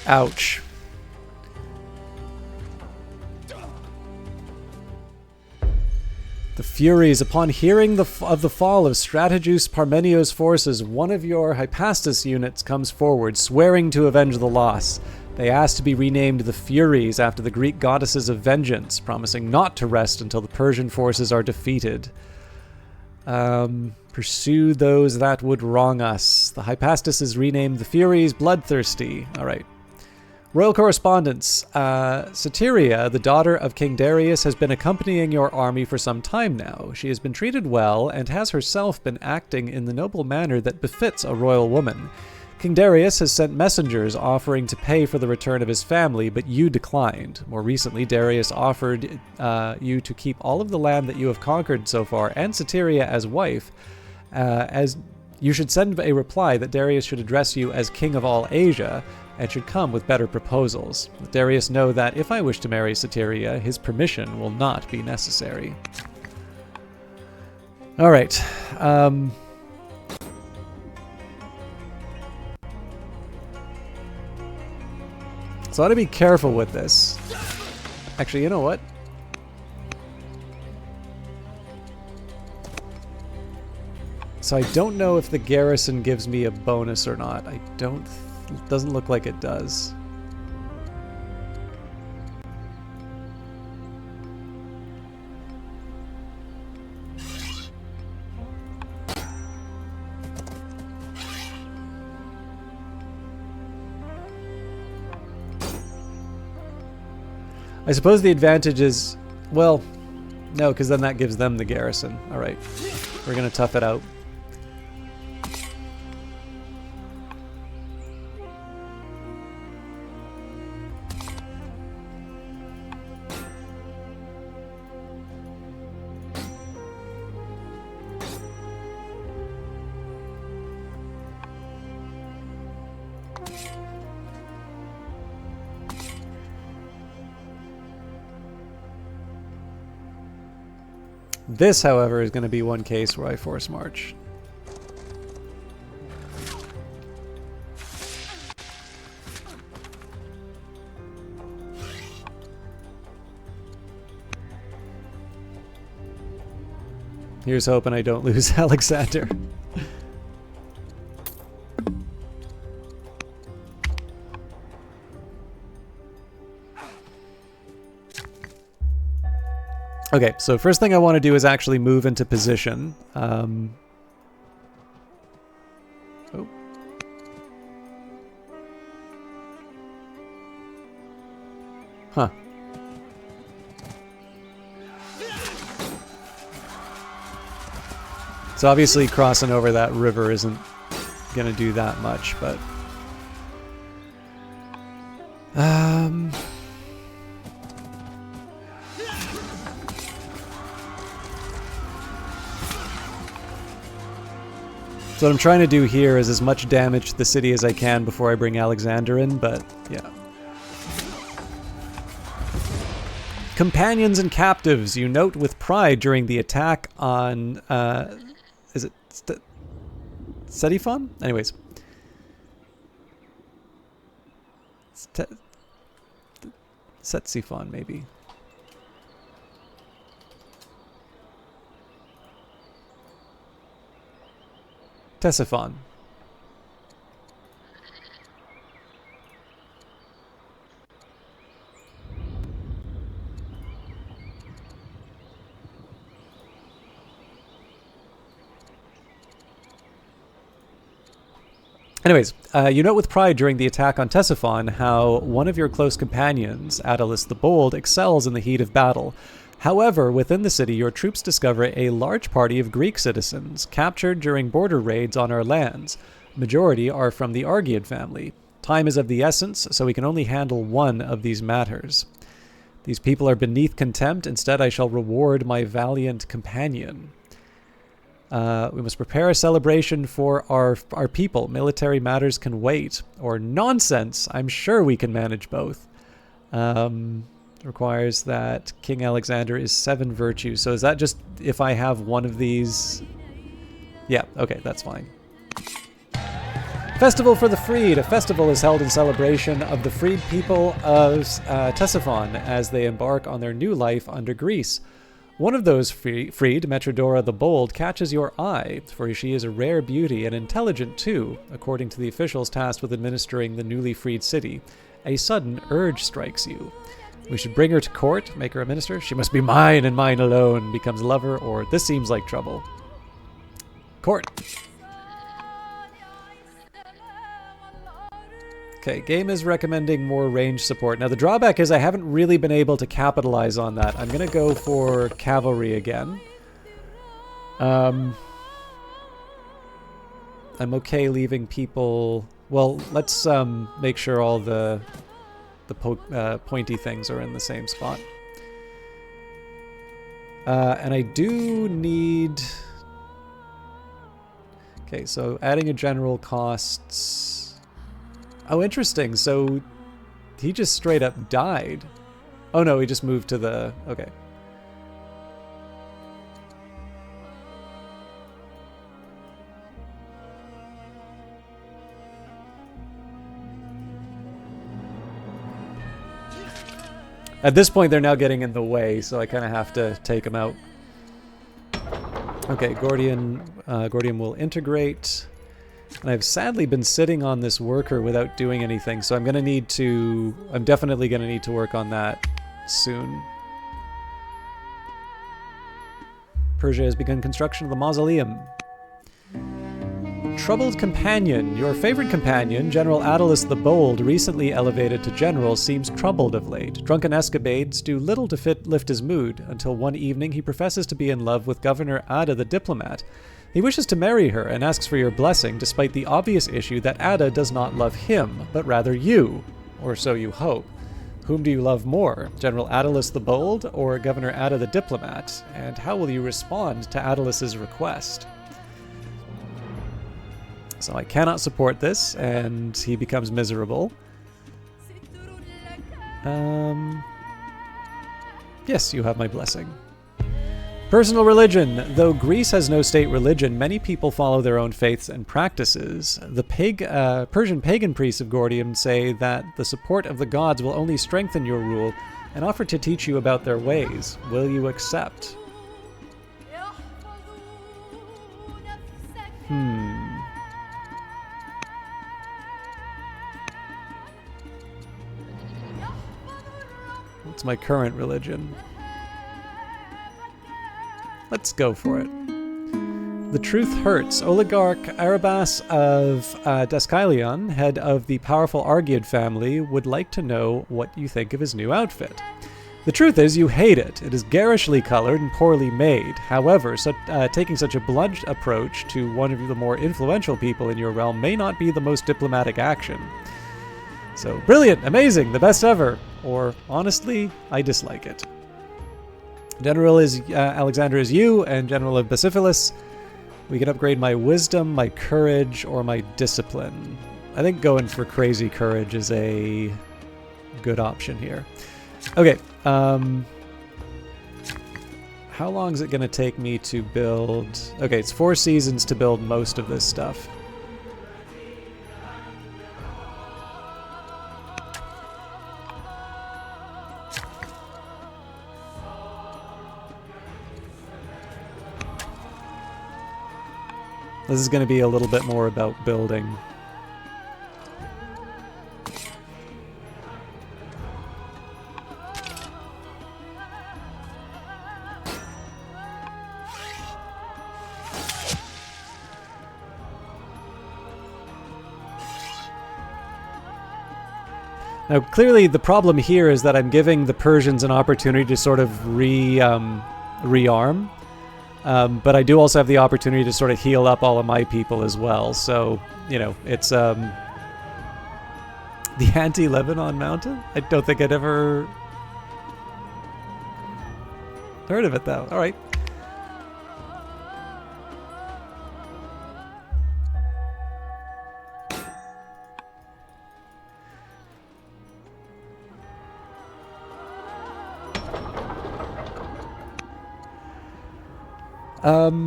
Ouch. The Furies, upon hearing of the fall of Strategos Parmenio's forces, one of your Hypastus units comes forward, swearing to avenge the loss. They ask to be renamed the Furies after the Greek goddesses of vengeance, promising not to rest until the Persian forces are defeated. Pursue those that would wrong us. The Hypastus is renamed the Furies Bloodthirsty. Alright. Royal correspondence. Soteria, the daughter of King Darius, has been accompanying your army for some time now. She has been treated well and has herself been acting in the noble manner that befits a royal woman. King Darius has sent messengers offering to pay for the return of his family, but you declined. More recently, Darius offered you to keep all of the land that you have conquered so far, and Soteria as wife, as you should send a reply that Darius should address you as King of all Asia, and should come with better proposals. Let Darius know that if I wish to marry Soteria, his permission will not be necessary. Alright. So I ought to be careful with this. Actually, you know what? So I don't know if the garrison gives me a bonus or not. I don't... It doesn't look like it does. I suppose the advantage is... Well, no, because then that gives them the garrison. Alright. We're going to tough it out. This, however, is going to be one case where I force march. Here's hoping I don't lose Alexander. Okay, so first thing I want to do is actually move into position. Oh. Huh. So obviously crossing over that river isn't going to do that much, but... So what I'm trying to do here is as much damage to the city as I can before I bring Alexander in, but yeah. Companions and captives, you note with pride during the attack on, is it Ctesiphon? Anyways. Ctesiphon, maybe. Ctesiphon. Anyways, you note with pride during the attack on Ctesiphon how one of your close companions, Attalus the Bold, excels in the heat of battle. However, within the city, your troops discover a large party of Greek citizens captured during border raids on our lands. Majority are from the Argead family. Time is of the essence, so we can only handle one of these matters. These people are beneath contempt. Instead, I shall reward my valiant companion. We must prepare a celebration for our people. Military matters can wait. Or nonsense. I'm sure we can manage both. Requires that King Alexander is 7 virtues. So is that just if I have one of these? Yeah, okay, that's fine. Festival for the Freed. A festival is held in celebration of the freed people of Ctesiphon as they embark on their new life under Greece. One of those freed, Metrodora the Bold, catches your eye, for she is a rare beauty and intelligent too, according to the officials tasked with administering the newly freed city. A sudden urge strikes you. We should bring her to court, make her a minister. She must be mine and mine alone, becomes lover, or this seems like trouble. Court. Okay, game is recommending more range support. Now the drawback is I haven't really been able to capitalize on that. I'm gonna go for cavalry again. I'm okay leaving people... Well, let's make sure all the pointy things are in the same spot. And I do need... Okay, so adding a general costs... Oh, interesting. So he just straight up died. Oh no, he just moved to the... Okay. At this point, they're now getting in the way, so I kind of have to take them out. Okay, Gordian will integrate. And I've sadly been sitting on this worker without doing anything, so I'm definitely going to need to work on that soon. Persia has begun construction of the mausoleum. Troubled companion. Your favorite companion, General Attalus the Bold, recently elevated to general, seems troubled of late. Drunken escapades do little to lift his mood, until one evening he professes to be in love with Governor Ada the diplomat. He wishes to marry her and asks for your blessing, despite the obvious issue that Ada does not love him, but rather you. Or so you hope. Whom do you love more, General Attalus the Bold or Governor Ada the diplomat? And how will you respond to Attalus's request? So I cannot support this, and he becomes miserable. Yes, you have my blessing. Personal religion. Though Greece has no state religion, many people follow their own faiths and practices. The Persian pagan priests of Gordium say that the support of the gods will only strengthen your rule and offer to teach you about their ways. Will you accept? What's my current religion? Let's go for it. The truth hurts. Oligarch Arabas of Daskylion, head of the powerful Argead family, would like to know what you think of his new outfit. The truth is, you hate it. It is garishly colored and poorly made. However, taking such a blunt approach to one of the more influential people in your realm may not be the most diplomatic action. So, brilliant, amazing, the best ever. Or, honestly, I dislike it. General is Alexander is you, and General of Bucephalus. We can upgrade my wisdom, my courage, or my discipline. I think going for crazy courage is a good option here. Okay, how long is it going to take me to build... Okay, it's 4 seasons to build most of this stuff. This is going to be a little bit more about building. Now, clearly the problem here is that I'm giving the Persians an opportunity to sort of rearm. But I do also have the opportunity to sort of heal up all of my people as well. So, you know, it's the anti-Lebanon mountain? I don't think I'd ever heard of it, though. All right. I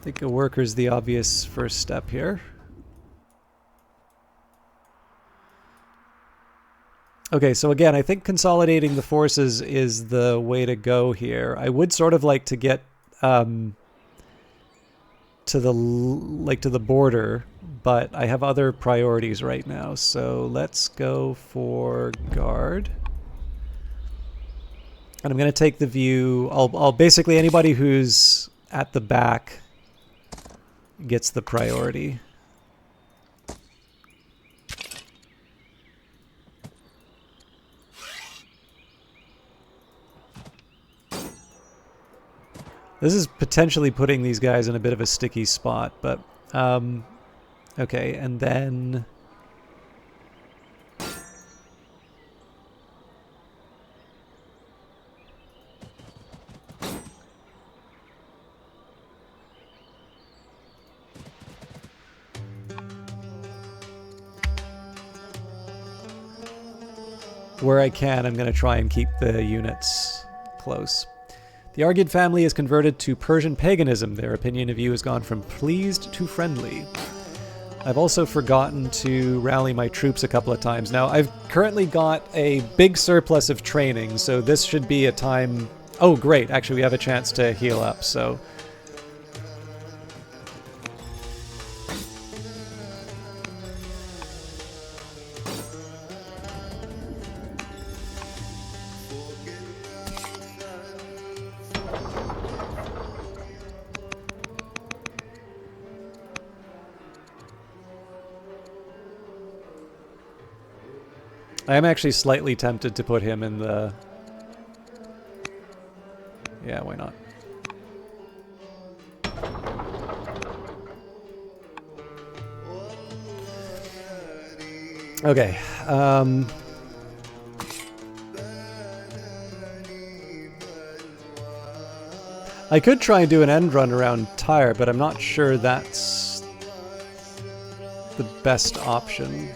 think a worker's the obvious first step here. Okay, so again, I think consolidating the forces is the way to go here. I would sort of like to get to the border, but I have other priorities right now. So let's go for guard. And I'm going to take the view. I'll basically anybody who's at the back gets the priority. This is potentially putting these guys in a bit of a sticky spot, but okay, and then where I can, I'm going to try and keep the units close. The Argid family is converted to Persian paganism. Their opinion of you has gone from pleased to friendly. I've also forgotten to rally my troops a couple of times. Now, I've currently got a big surplus of training, so this should be a time... Oh, great. Actually, we have a chance to heal up, so... I am actually slightly tempted to put him in the... Yeah, why not? Okay. I could try and do an end run around Tyre, but I'm not sure that's the best option.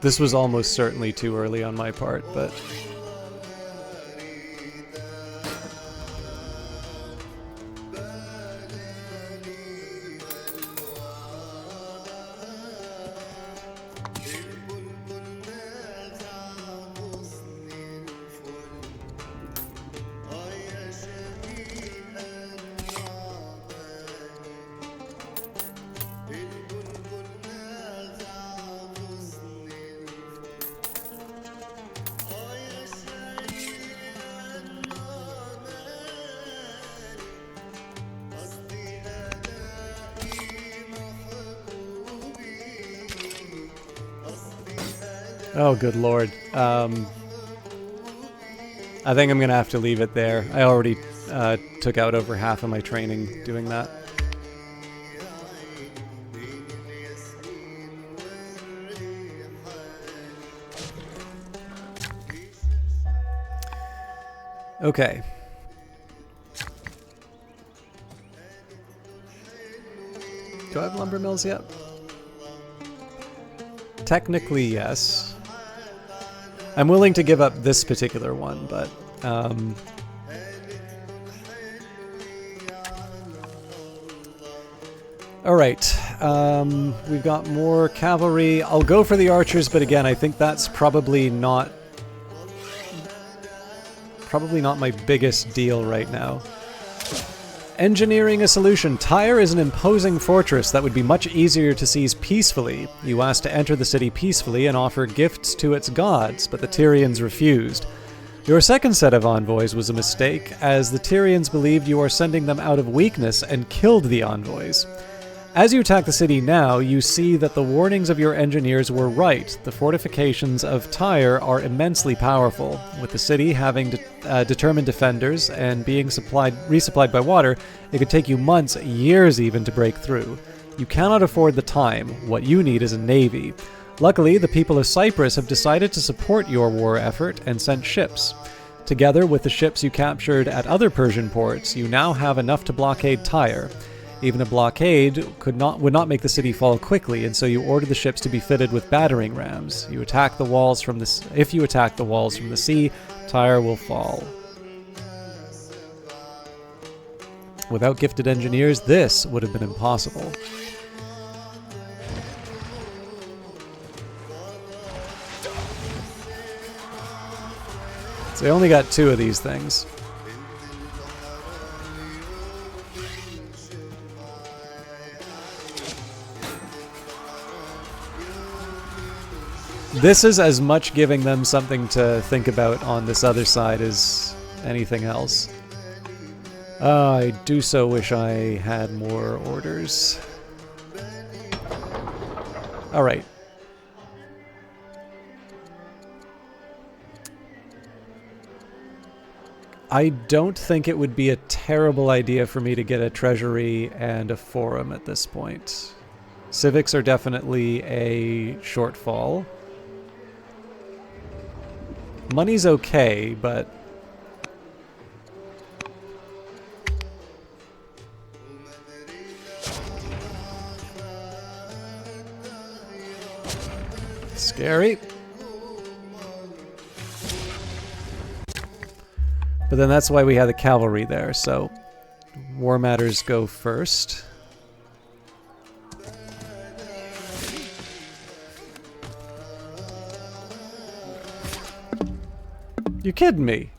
This was almost certainly too early on my part, but... Oh, good lord. I think I'm going to have to leave it there. I already took out over half of my training doing that. Okay. Do I have lumber mills yet? Technically, yes. I'm willing to give up this particular one, but... Alright, we've got more cavalry. I'll go for the archers, but again, I think that's probably not my biggest deal right now. Engineering a solution. Tyre is an imposing fortress that would be much easier to seize peacefully. You asked to enter the city peacefully and offer gifts to its gods, but the Tyrians refused. Your second set of envoys was a mistake, as the Tyrians believed you are sending them out of weakness and killed the envoys. As you attack the city now, you see that the warnings of your engineers were right. The fortifications of Tyre are immensely powerful. With the city having determined defenders and being resupplied by water, it could take you months, years even, to break through. You cannot afford the time. What you need is a navy. Luckily, the people of Cyprus have decided to support your war effort and sent ships. Together with the ships you captured at other Persian ports, you now have enough to blockade Tyre. Even a blockade would not make the city fall quickly, and so you order the ships to be fitted with battering rams. If you attack the walls from the sea, Tyre will fall. Without gifted engineers, this would have been impossible. So I only got 2 of these things. This is as much giving them something to think about on this other side as anything else. I do so wish I had more orders. Alright. I don't think it would be a terrible idea for me to get a treasury and a forum at this point. Civics are definitely a shortfall. Money's okay, but... scary. But then that's why we had the cavalry there, so... war matters go first. You kidding me?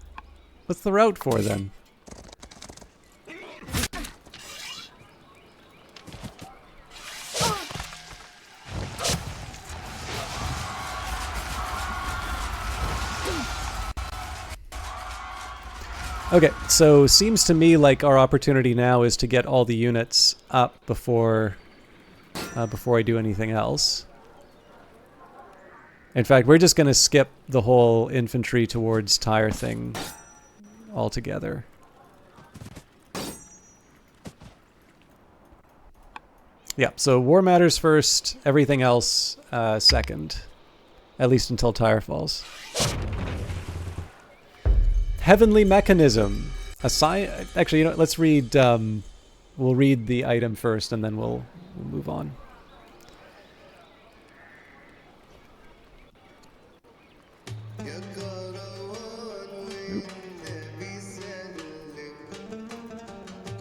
What's the route for then? Okay, so seems to me like our opportunity now is to get all the units up before I do anything else. In fact, we're just going to skip the whole infantry towards Tyre thing altogether. Yeah, so war matters first, everything else second. At least until Tyre falls. Heavenly Mechanism. Actually, you know, let's read... we'll read the item first and then we'll move on.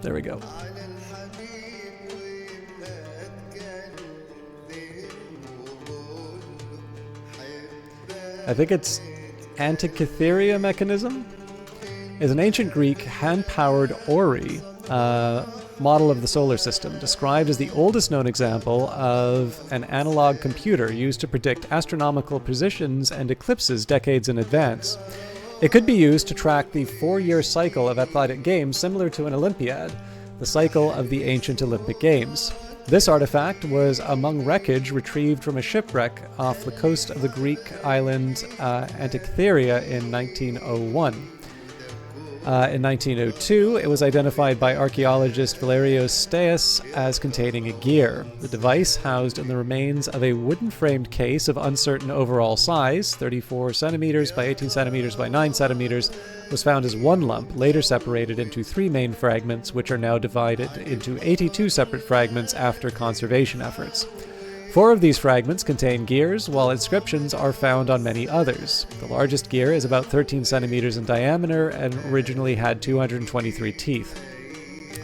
There we go. I think it's Antikythera Mechanism. Is an ancient Greek hand-powered orrery model of the solar system, described as the oldest known example of an analog computer used to predict astronomical positions and eclipses decades in advance. It could be used to track the 4-year cycle of athletic games similar to an Olympiad, the cycle of the ancient Olympic Games. This artifact was among wreckage retrieved from a shipwreck off the coast of the Greek island Antikythera in 1901. In 1902, it was identified by archaeologist Valerios Staeus as containing a gear. The device, housed in the remains of a wooden-framed case of uncertain overall size, 34 centimeters by 18 centimeters by 9 centimeters, was found as one lump, later separated into 3 main fragments, which are now divided into 82 separate fragments after conservation efforts. 4 of these fragments contain gears, while inscriptions are found on many others. The largest gear is about 13 centimeters in diameter and originally had 223 teeth.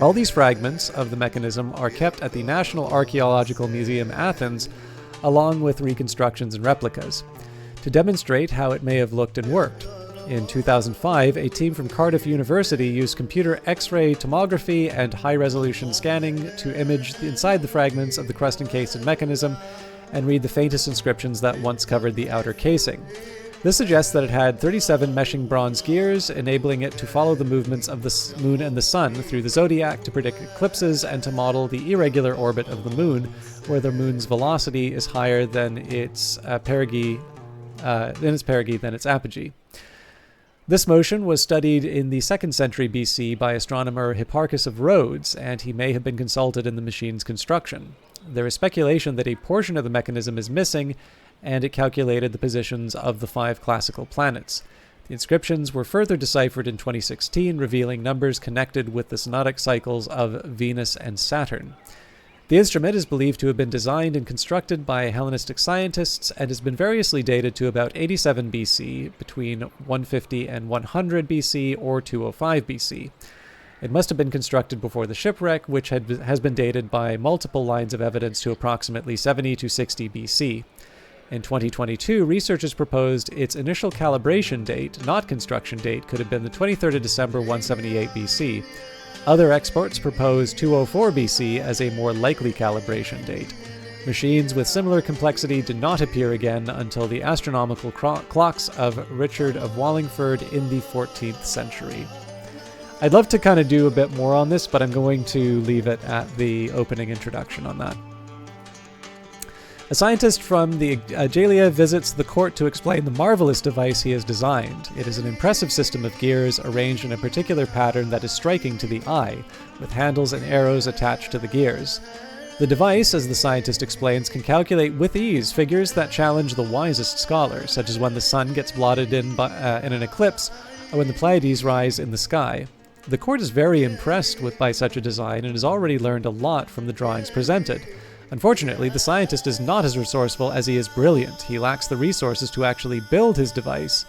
All these fragments of the mechanism are kept at the National Archaeological Museum Athens, along with reconstructions and replicas, to demonstrate how it may have looked and worked. In 2005, a team from Cardiff University used computer X-ray tomography and high-resolution scanning to image inside the fragments of the crust encased mechanism and read the faintest inscriptions that once covered the outer casing. This suggests that it had 37 meshing bronze gears, enabling it to follow the movements of the moon and the sun through the zodiac to predict eclipses and to model the irregular orbit of the moon, where the moon's velocity is higher than its perigee than its apogee. This motion was studied in the 2nd century BC by astronomer Hipparchus of Rhodes, and he may have been consulted in the machine's construction. There is speculation that a portion of the mechanism is missing, and it calculated the positions of the 5 classical planets. The inscriptions were further deciphered in 2016, revealing numbers connected with the synodic cycles of Venus and Saturn. The instrument is believed to have been designed and constructed by Hellenistic scientists and has been variously dated to about 87 BC, between 150 and 100 BC, or 205 BC. It must have been constructed before the shipwreck, which has been dated by multiple lines of evidence to approximately 70 to 60 BC. In 2022, researchers proposed its initial calibration date, not construction date, could have been the 23rd of December 178 BC. Other experts proposed 204 BC as a more likely calibration date. Machines with similar complexity did not appear again until the astronomical clocks of Richard of Wallingford in the 14th century. I'd love to kind of do a bit more on this, but I'm going to leave it at the opening introduction on that. A scientist from the Agelia visits the court to explain the marvelous device he has designed. It is an impressive system of gears arranged in a particular pattern that is striking to the eye, with handles and arrows attached to the gears. The device, as the scientist explains, can calculate with ease figures that challenge the wisest scholars, such as when the sun gets blotted in an eclipse, or when the Pleiades rise in the sky. The court is very impressed by such a design and has already learned a lot from the drawings presented. Unfortunately, the scientist is not as resourceful as he is brilliant. He lacks the resources to actually build his device,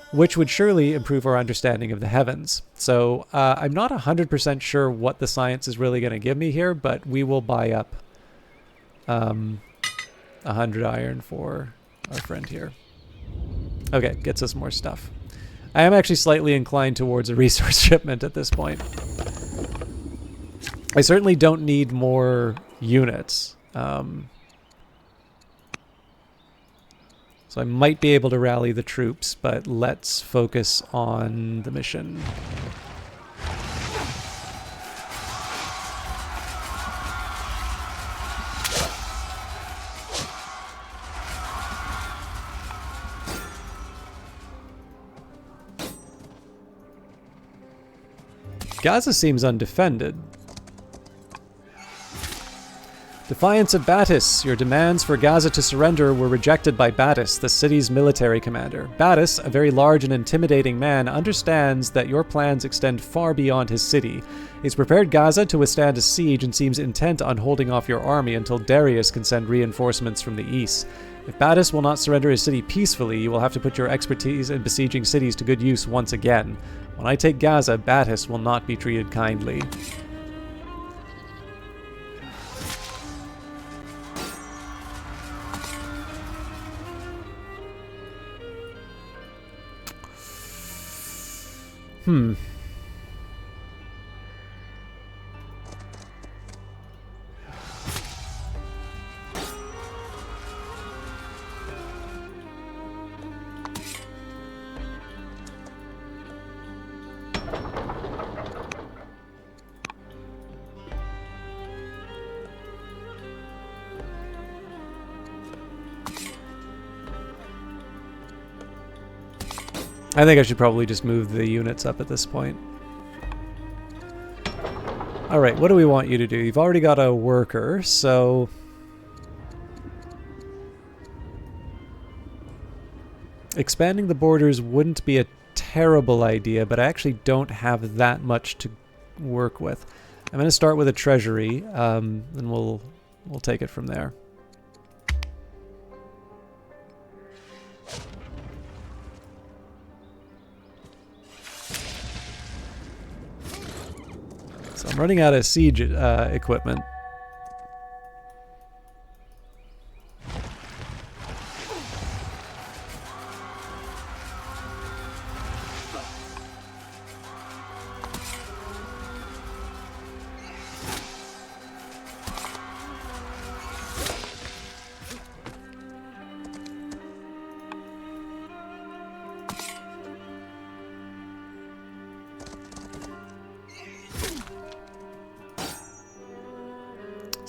which would surely improve our understanding of the heavens. So I'm not 100% sure what the science is really going to give me here, but we will buy up 100 iron for our friend here. Okay, gets us more stuff. I am actually slightly inclined towards a resource shipment at this point. I certainly don't need more units. So I might be able to rally the troops, but let's focus on the mission. Gaza seems undefended. Defiance of Battis. Your demands for Gaza to surrender were rejected by Battis, the city's military commander. Battis, a very large and intimidating man, understands that your plans extend far beyond his city. He's prepared Gaza to withstand a siege and seems intent on holding off your army until Darius can send reinforcements from the east. If Battis will not surrender his city peacefully, you will have to put your expertise in besieging cities to good use once again. When I take Gaza, Battis will not be treated kindly. I think I should probably just move the units up at this point. Alright, what do we want you to do? You've already got a worker, so... expanding the borders wouldn't be a terrible idea, but I actually don't have that much to work with. I'm going to start with a treasury, and we'll take it from there. So I'm running out of siege equipment.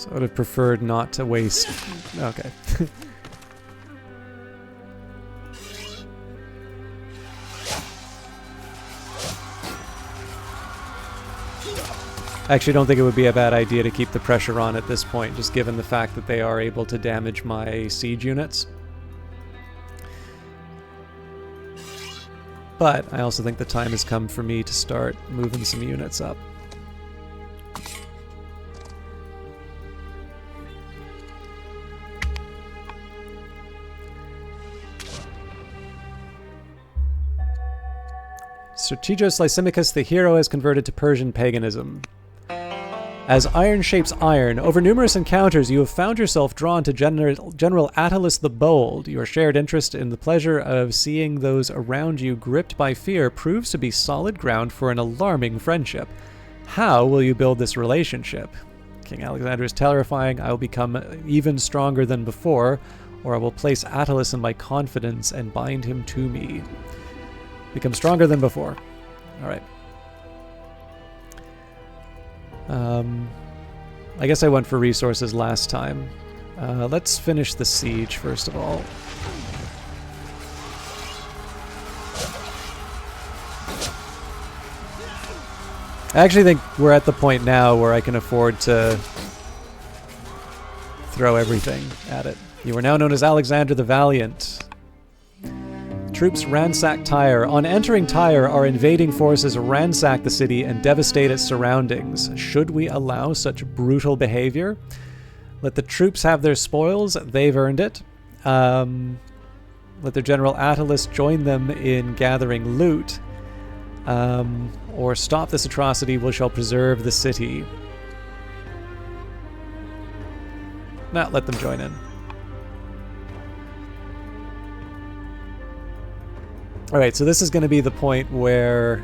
So I would have preferred not to waste... Okay. I actually don't think it would be a bad idea to keep the pressure on at this point, just given the fact that they are able to damage my siege units. But I also think the time has come for me to start moving some units up. Strategos Lysimachus the hero has converted to Persian paganism. As iron shapes iron, over numerous encounters you have found yourself drawn to General Attalus the Bold. Your shared interest in the pleasure of seeing those around you gripped by fear proves to be solid ground for an alarming friendship. How will you build this relationship? King Alexander is terrifying. I will become even stronger than before, or I will place Attalus in my confidence and bind him to me. Become stronger than before. Alright. I guess I went for resources last time. Let's finish the siege first of all. I actually think we're at the point now where I can afford to throw everything at it. You are now known as Alexander the Valiant. Troops ransack Tyre. On entering Tyre, our invading forces ransack the city and devastate its surroundings. Should we allow such brutal behavior? Let the troops have their spoils. They've earned it. Let their general Attalus join them in gathering loot. Or stop this atrocity, we shall preserve the city. Now let them join in. Alright, so this is going to be the point where,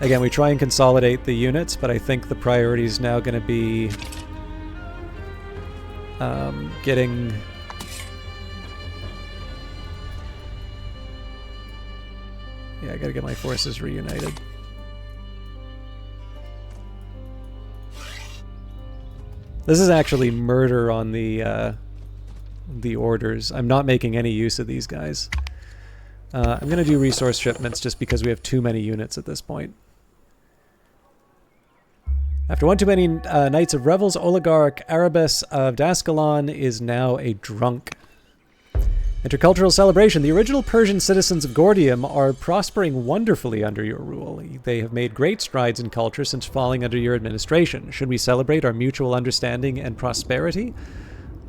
again, we try and consolidate the units, but I think the priority is now going to be getting... Yeah, I gotta get my forces reunited. This is actually murder on the orders. I'm not making any use of these guys. I'm going to do resource shipments just because we have too many units at this point. After one too many nights of revels, Oligarch Arabes of Daskalon is now a drunk. Intercultural celebration. The original Persian citizens of Gordium are prospering wonderfully under your rule. They have made great strides in culture since falling under your administration. Should we celebrate our mutual understanding and prosperity?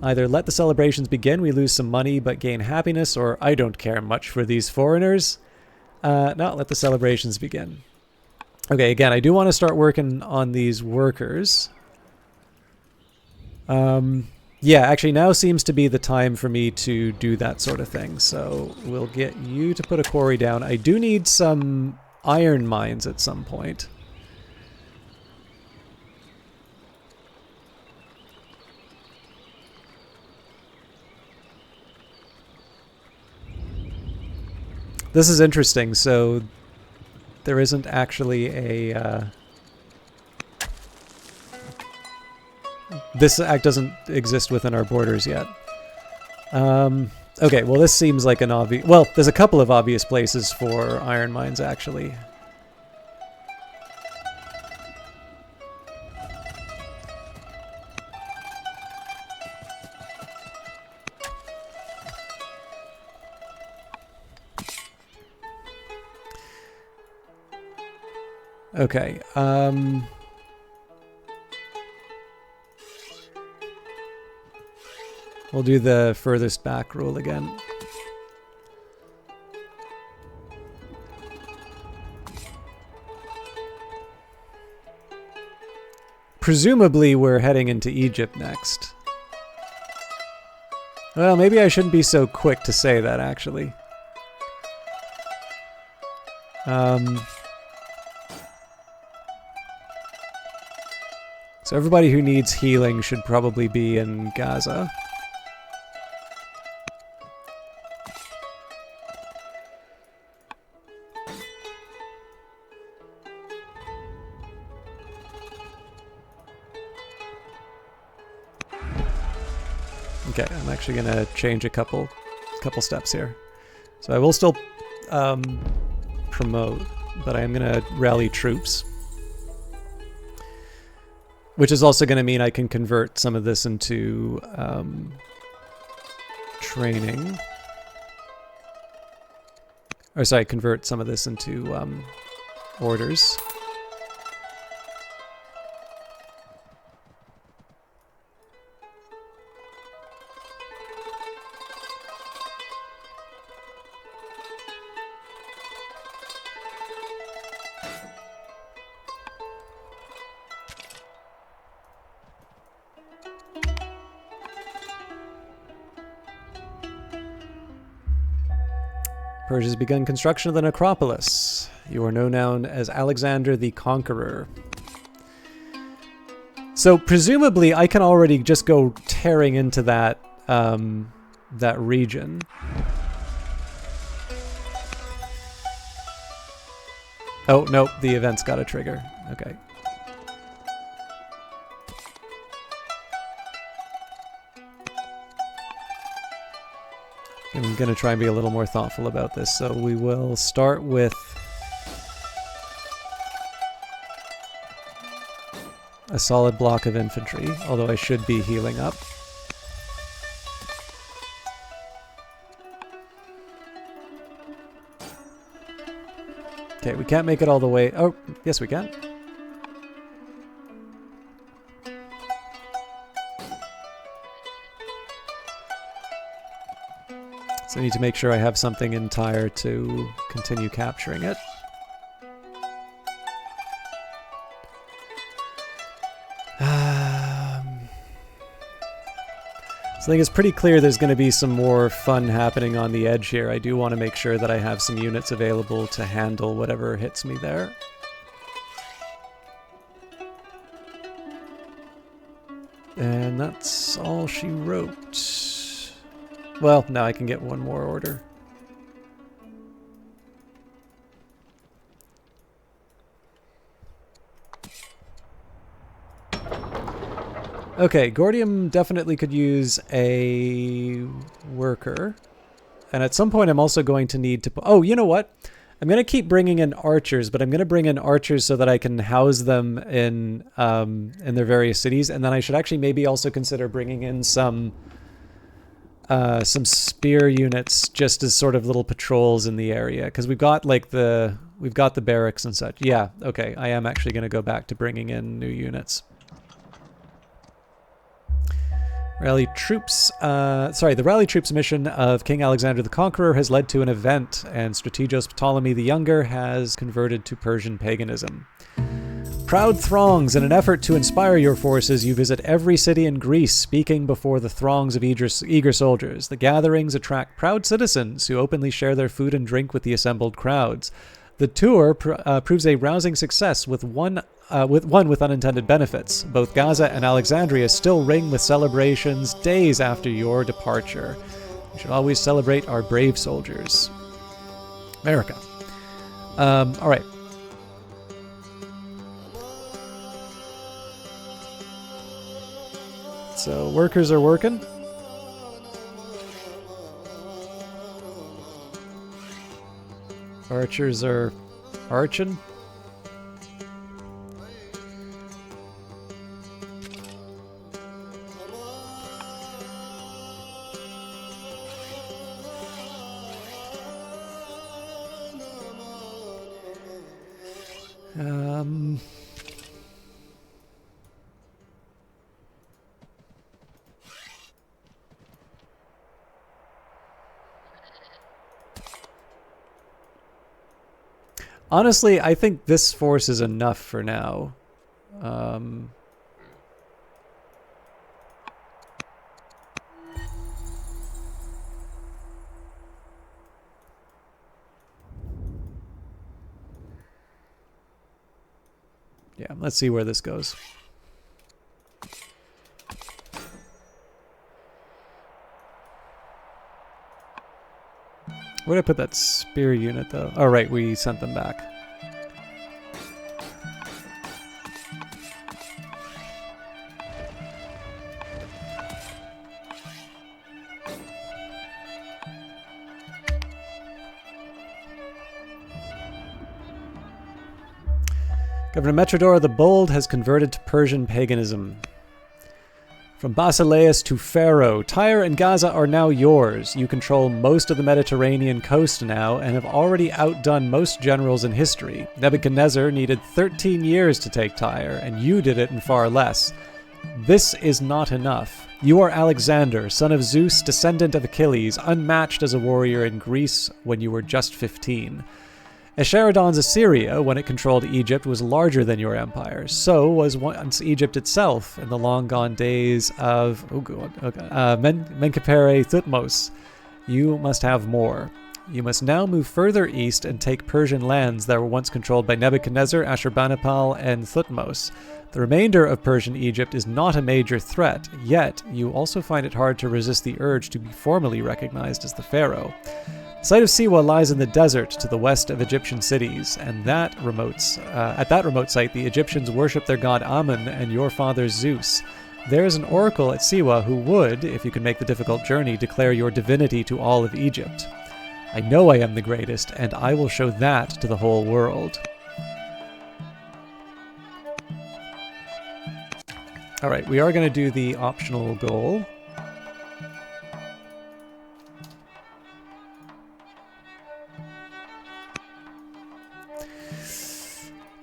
Either let the celebrations begin, we lose some money but gain happiness, or I don't care much for these foreigners. No, let the celebrations begin. Okay, again, I do want to start working on these workers. Yeah, actually now seems to be the time for me to do that sort of thing. So we'll get you to put a quarry down. I do need some iron mines at some point. This is interesting. So there isn't actually a... This act doesn't exist within our borders yet. Okay, well this seems like an obvious... Well, there's a couple of obvious places for iron mines, actually. Okay, we'll do the furthest back rule again. Presumably we're heading into Egypt next. Well, maybe I shouldn't be so quick to say that, actually. So everybody who needs healing should probably be in Gaza. Okay, I'm actually gonna change a couple steps here. So I will still promote, but I am gonna rally troops. Which is also gonna mean I can convert some of this into training. Or sorry, convert some of this into orders. Persia has begun construction of the necropolis. You are known as Alexander the Conqueror. So presumably I can already just go tearing into that that region. Oh, nope, the event's got a trigger. Okay. I'm going to try and be a little more thoughtful about this. So we will start with a solid block of infantry, although I should be healing up. Okay, we can't make it all the way. Oh, yes we can. So I need to make sure I have something in Tyre to continue capturing it. So I think it's pretty clear there's going to be some more fun happening on the edge here. I do want to make sure that I have some units available to handle whatever hits me there. And that's all she wrote. Well, now I can get one more order. Okay, Gordium definitely could use a worker. And at some point I'm also going to need to... Oh, you know what? I'm going to keep bringing in archers, but I'm going to bring in archers so that I can house them in their various cities. And then I should actually maybe also consider bringing in some spear units just as sort of little patrols in the area. Because we've got like we've got the barracks and such. Yeah, okay. I am actually going to go back to bringing in new units. Rally troops, the rally troops mission of King Alexander the Conqueror has led to an event, and Strategos Ptolemy the Younger has converted to Persian paganism. Proud throngs, in an effort to inspire your forces, you visit every city in Greece, speaking before the throngs of eager soldiers. The gatherings attract proud citizens who openly share their food and drink with the assembled crowds. The tour proves a rousing success with one with unintended benefits. Both Gaza and Alexandria still ring with celebrations days after your departure. We should always celebrate our brave soldiers. America. All right. So workers are working. Archers are arching. Honestly, I think this force is enough for now. Yeah, let's see where this goes. Where did I put that spear unit, though? Oh, right, we sent them back. Governor Metrodor the Bold has converted to Persian paganism. From Basileus to Pharaoh, Tyre and Gaza are now yours. You control most of the Mediterranean coast now and have already outdone most generals in history. Nebuchadnezzar needed 13 years to take Tyre, and you did it in far less. This is not enough. You are Alexander, son of Zeus, descendant of Achilles, unmatched as a warrior in Greece when you were just 15. Escharodon's Assyria, when it controlled Egypt, was larger than your empire. So was once Egypt itself in the long-gone days of Menkaperre Thutmose. You must have more. You must now move further east and take Persian lands that were once controlled by Nebuchadnezzar, Ashurbanipal, and Thutmose. The remainder of Persian Egypt is not a major threat, yet you also find it hard to resist the urge to be formally recognized as the pharaoh. The site of Siwa lies in the desert to the west of Egyptian cities, and at that remote site the Egyptians worship their god Amun and your father Zeus. There is an oracle at Siwa who would, if you can make the difficult journey, declare your divinity to all of Egypt. I know I am the greatest, and I will show that to the whole world. Alright, we are going to do the optional goal.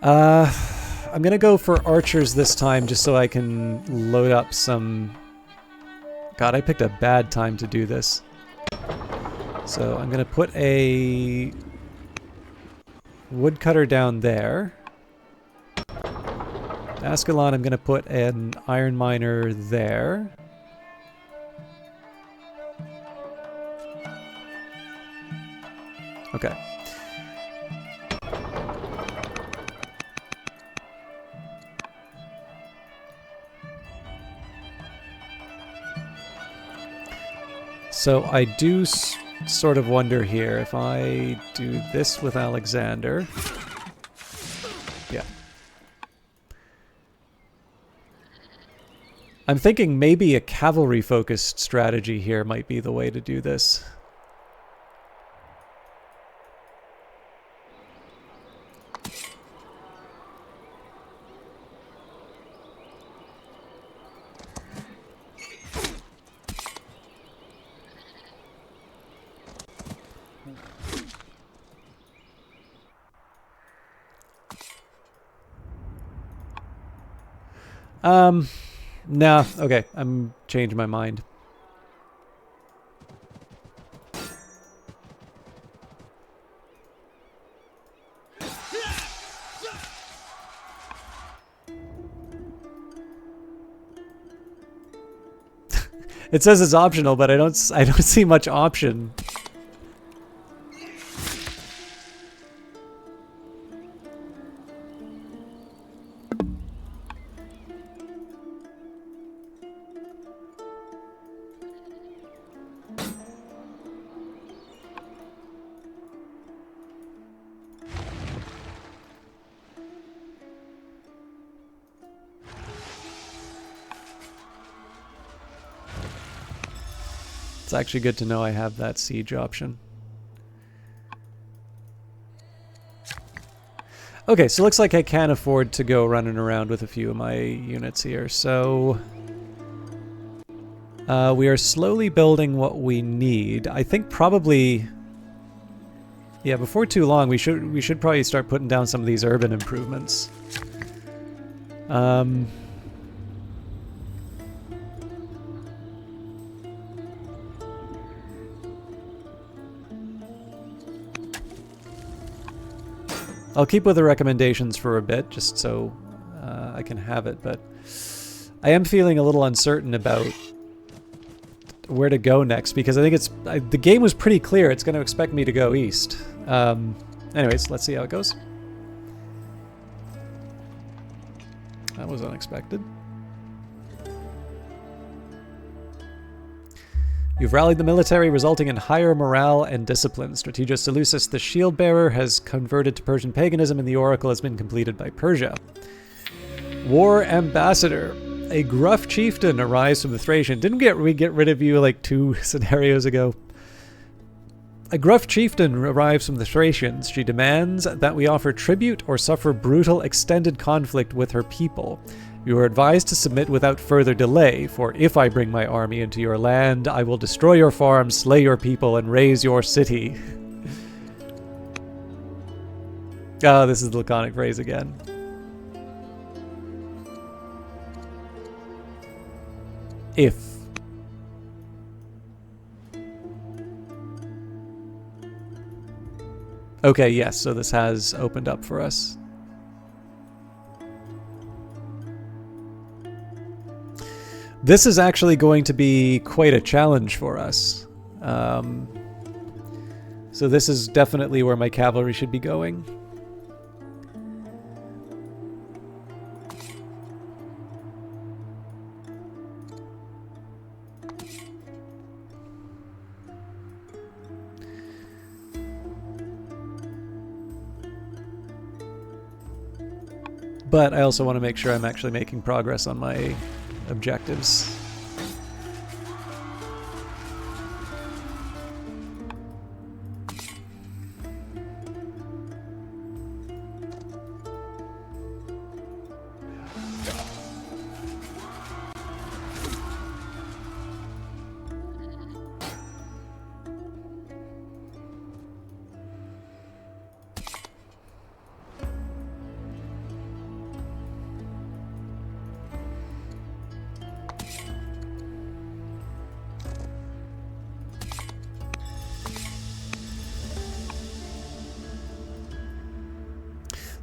I'm going to go for archers this time just so I can load up some... God, I picked a bad time to do this. So I'm going to put a woodcutter down there. Ascalon, I'm going to put an iron miner there. Okay. So I do sort of wonder here if I do this with Alexander. Yeah. I'm thinking maybe a cavalry-focused strategy here might be the way to do this. Nah, okay, I'm changing my mind. It says it's optional, but I don't see much option. It's actually good to know I have that siege option. Okay, so looks like I can afford to go running around with a few of my units here. So we are slowly building what we need. I think probably, yeah, before too long we should probably start putting down some of these urban improvements. I'll keep with the recommendations for a bit, just so I can have it, but I am feeling a little uncertain about where to go next, because I think the game was pretty clear. It's going to expect me to go east. Anyways, let's see how it goes. That was unexpected. You've rallied the military, resulting in higher morale and discipline. Strategos Seleucus, the shield bearer, has converted to Persian paganism, and the oracle has been completed by Persia. War ambassador. A gruff chieftain arrives from the Thracian. Didn't we get rid of you like 2 scenarios ago? A gruff chieftain arrives from the Thracians. She demands that we offer tribute or suffer brutal extended conflict with her people. You are advised to submit without further delay, for if I bring my army into your land, I will destroy your farms, slay your people, and raze your city. Oh, this is the laconic phrase again. If. Okay, yes, so this has opened up for us. This is actually going to be quite a challenge for us. So this is definitely where my cavalry should be going. But I also want to make sure I'm actually making progress on my objectives.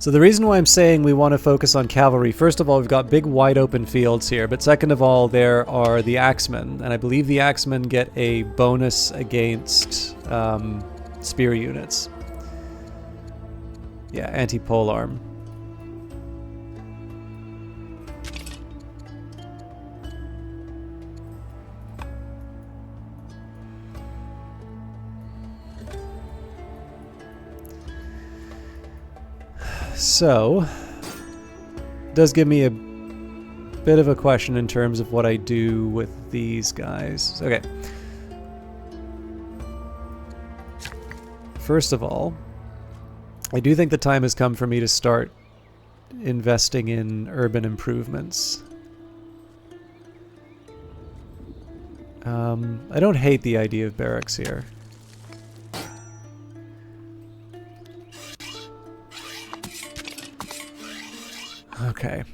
So the reason why I'm saying we want to focus on cavalry, first of all, we've got big wide open fields here, but second of all, there are the axemen, and I believe the axemen get a bonus against spear units. Yeah, anti-polearm. So, does give me a bit of a question in terms of what I do with these guys. Okay. First of all, I do think the time has come for me to start investing in urban improvements. I don't hate the idea of barracks here. Okay.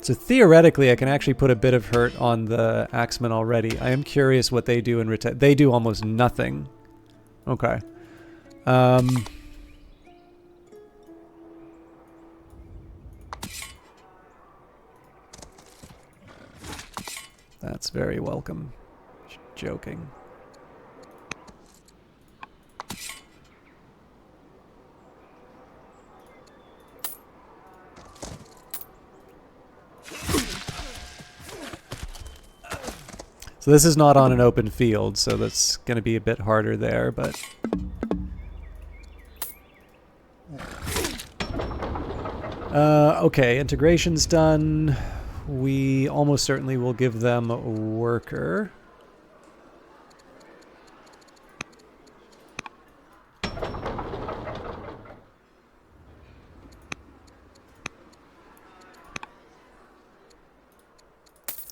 So theoretically, I can actually put a bit of hurt on the axemen already. I am curious what they do in return. They do almost nothing. Okay. That's very welcome. Joking. So this is not on an open field, so that's going to be a bit harder there, but... okay, integration's done. We almost certainly will give them a worker.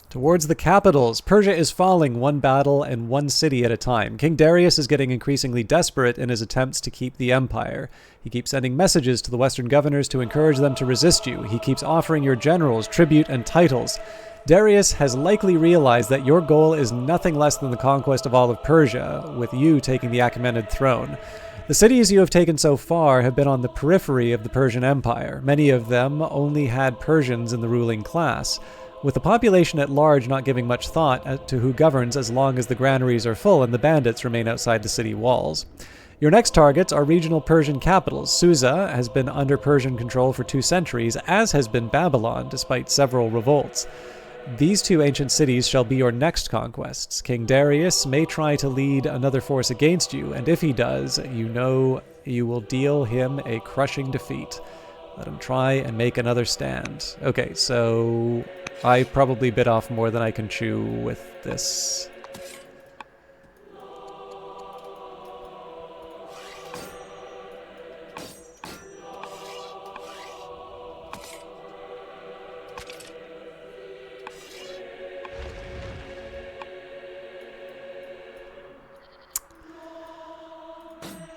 Towards the capitals, Persia is falling one battle and one city at a time. King Darius is getting increasingly desperate in his attempts to keep the empire. He keeps sending messages to the western governors to encourage them to resist you. He keeps offering your generals tribute and titles. Darius has likely realized that your goal is nothing less than the conquest of all of Persia, with you taking the Achaemenid throne. The cities you have taken so far have been on the periphery of the Persian Empire. Many of them only had Persians in the ruling class. With the population at large not giving much thought to who governs as long as the granaries are full and the bandits remain outside the city walls. Your next targets are regional Persian capitals. Susa has been under Persian control for 2 centuries, as has been Babylon, despite several revolts. These 2 ancient cities shall be your next conquests. King Darius may try to lead another force against you, and if he does, you know you will deal him a crushing defeat. Let him try and make another stand. Okay, so I probably bit off more than I can chew with this.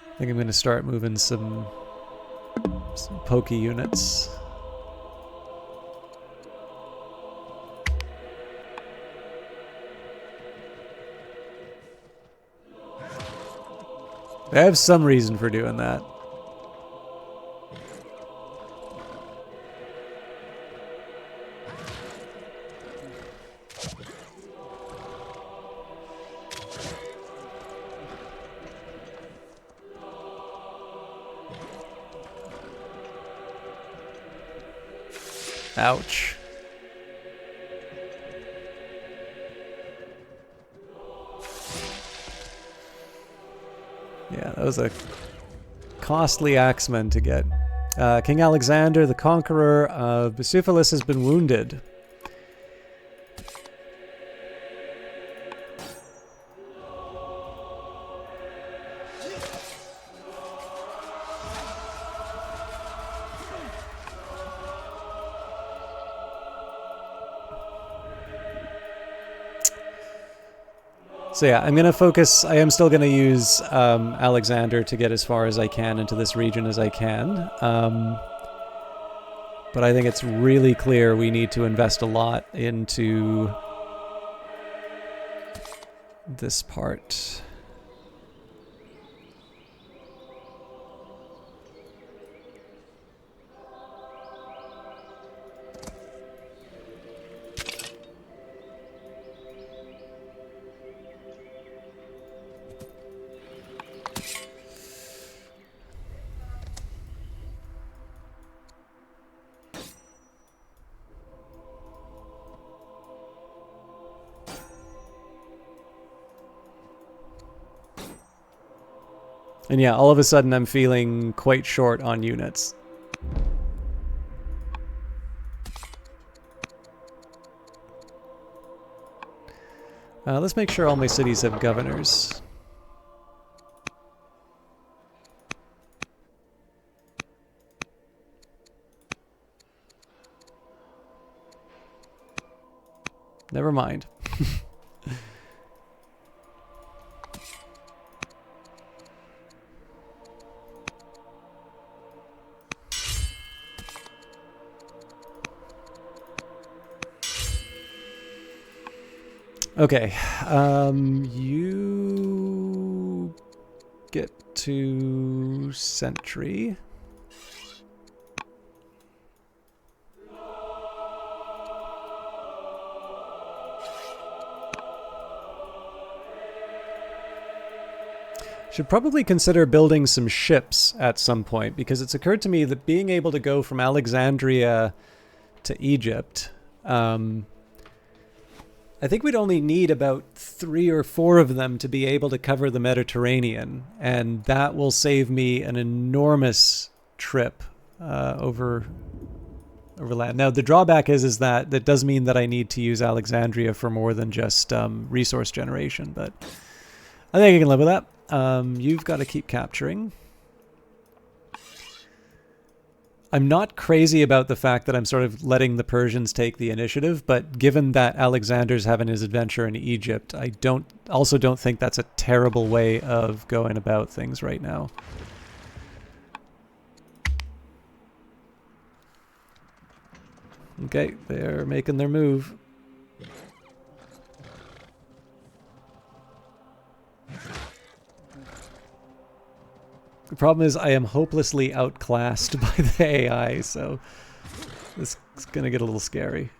I think I'm going to start moving some pokey units. I have some reason for doing that. Ouch. Yeah, that was a costly axeman to get. King Alexander the Conqueror of Bucephalus has been wounded. So yeah, I'm going to focus, I am still going to use Alexander to get as far as I can into this region as I can. But I think it's really clear we need to invest a lot into this part. And yeah, all of a sudden I'm feeling quite short on units. Let's make sure all my cities have governors. Never mind. Okay, you get to sentry. Should probably consider building some ships at some point, because it's occurred to me that being able to go from Alexandria to Egypt, I think we'd only need about 3 or 4 of them to be able to cover the Mediterranean, and that will save me an enormous trip over land. Now, the drawback is that does mean that I need to use Alexandria for more than just resource generation, but I think I can live with that. You've got to keep capturing. I'm not crazy about the fact that I'm sort of letting the Persians take the initiative, but given that Alexander's having his adventure in Egypt, I also don't think that's a terrible way of going about things right now. Okay, they're making their move. The problem is I am hopelessly outclassed by the AI, so this is going to get a little scary.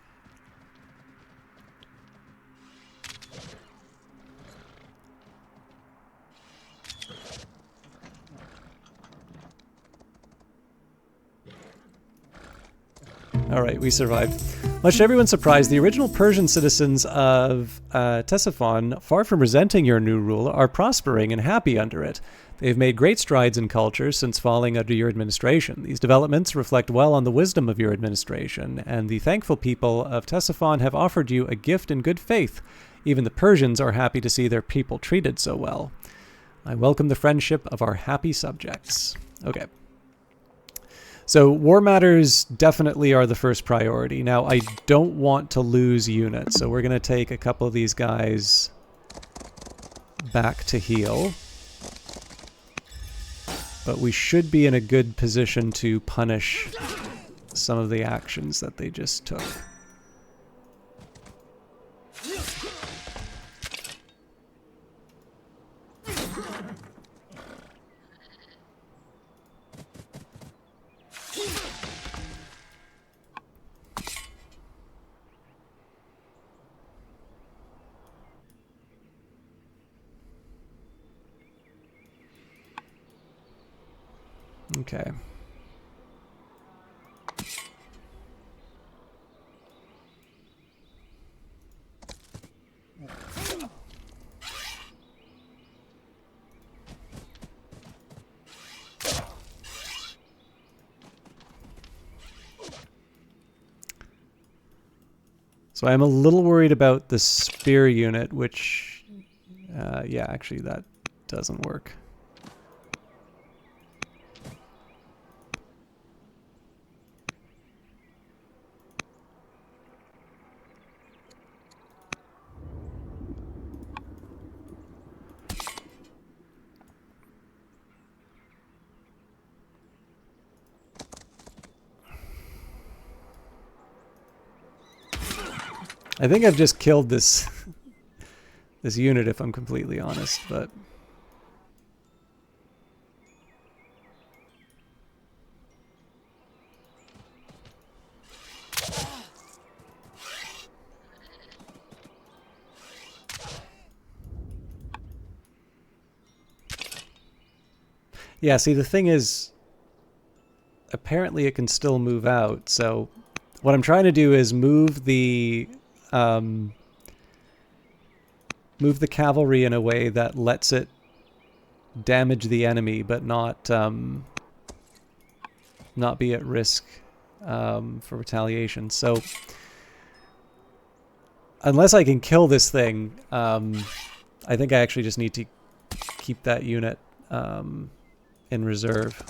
Alright, we survived. Much to everyone's surprise, the original Persian citizens of Ctesiphon, far from resenting your new rule, are prospering and happy under it. They have made great strides in culture since falling under your administration. These developments reflect well on the wisdom of your administration, and the thankful people of Ctesiphon have offered you a gift in good faith. Even the Persians are happy to see their people treated so well. I welcome the friendship of our happy subjects. Okay. So war matters definitely are the first priority. Now, I don't want to lose units, so we're going to take a couple of these guys back to heal. But we should be in a good position to punish some of the actions that they just took. Okay. So I'm a little worried about the spear unit, which, yeah, actually that doesn't work. I think I've just killed this this unit, if I'm completely honest, but yeah, see, the thing is, apparently it can still move out, so what I'm trying to do is move the cavalry in a way that lets it damage the enemy, but not be at risk for retaliation. So unless I can kill this thing, I think I actually just need to keep that unit in reserve.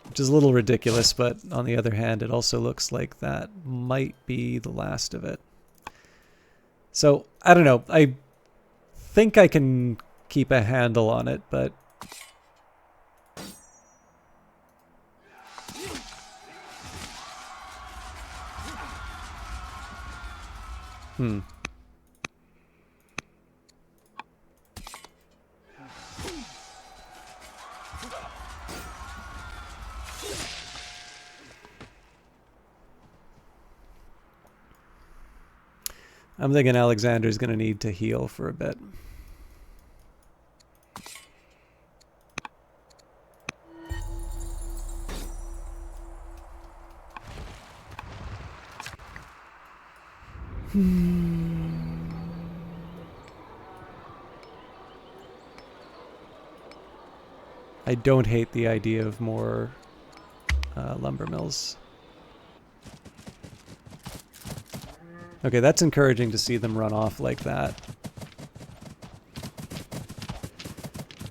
Which is a little ridiculous, but on the other hand, it also looks like that might be the last of it. So, I don't know. I think I can keep a handle on it, but I'm thinking Alexander's going to need to heal for a bit. I don't hate the idea of more lumber mills. Okay, that's encouraging to see them run off like that.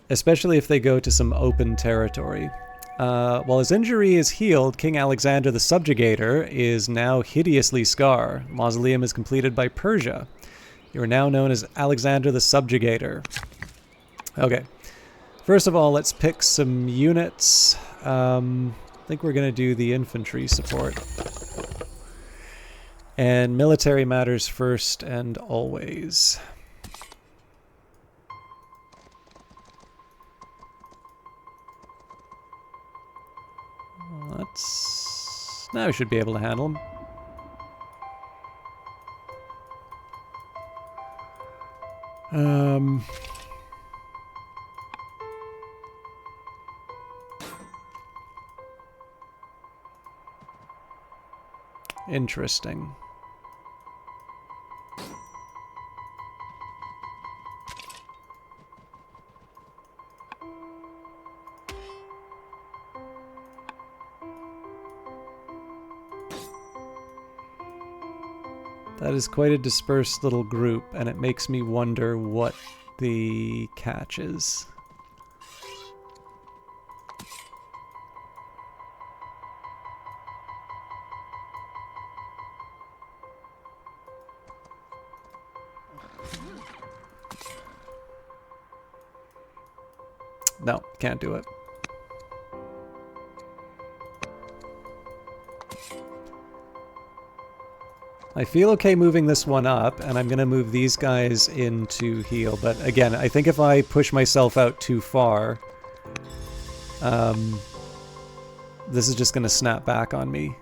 Especially if they go to some open territory. While his injury is healed, King Alexander the Subjugator is now hideously scarred. Mausoleum is completed by Persia. You are now known as Alexander the Subjugator. Okay. First of all, let's pick some units. I think we're going to do the infantry support. And military matters first and always. Now we should be able to handle them. Interesting. That is quite a dispersed little group, and it makes me wonder what the catch is. No, can't do it. I feel okay moving this one up, and I'm going to move these guys in to heal. But again, I think if I push myself out too far, this is just going to snap back on me.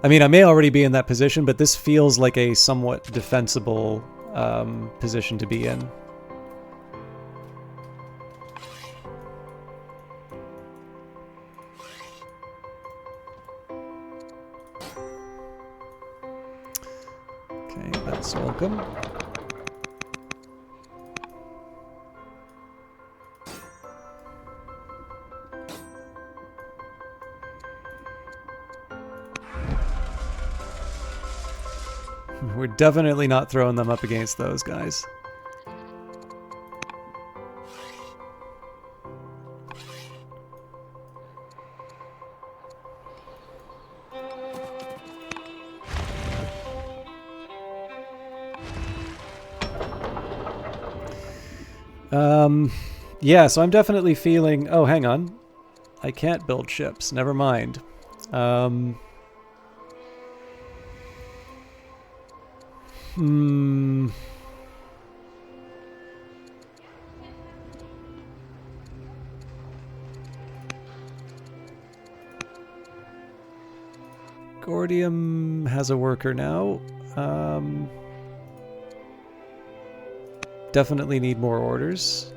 I mean, I may already be in that position, but this feels like a somewhat defensible position to be in. Okay, that's welcome. We're definitely not throwing them up against those guys. Yeah, so I'm definitely feeling... Oh, hang on. I can't build ships. Never mind. Gordium has a worker now. Definitely need more orders.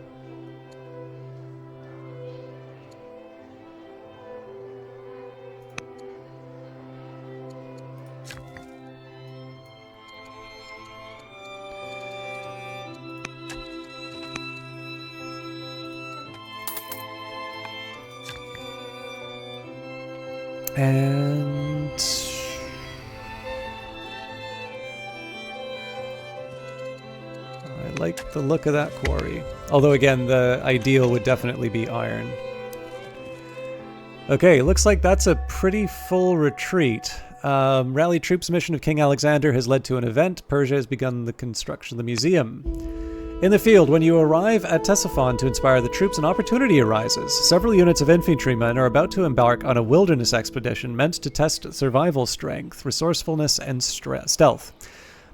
And I like the look of that quarry. Although again, the ideal would definitely be iron. Okay, looks like that's a pretty full retreat. Rally troops mission of King Alexander has led to an event. Persia has begun the construction of the museum. In the field, when you arrive at Ctesiphon to inspire the troops, an opportunity arises. Several units of infantrymen are about to embark on a wilderness expedition meant to test survival strength, resourcefulness, and stealth.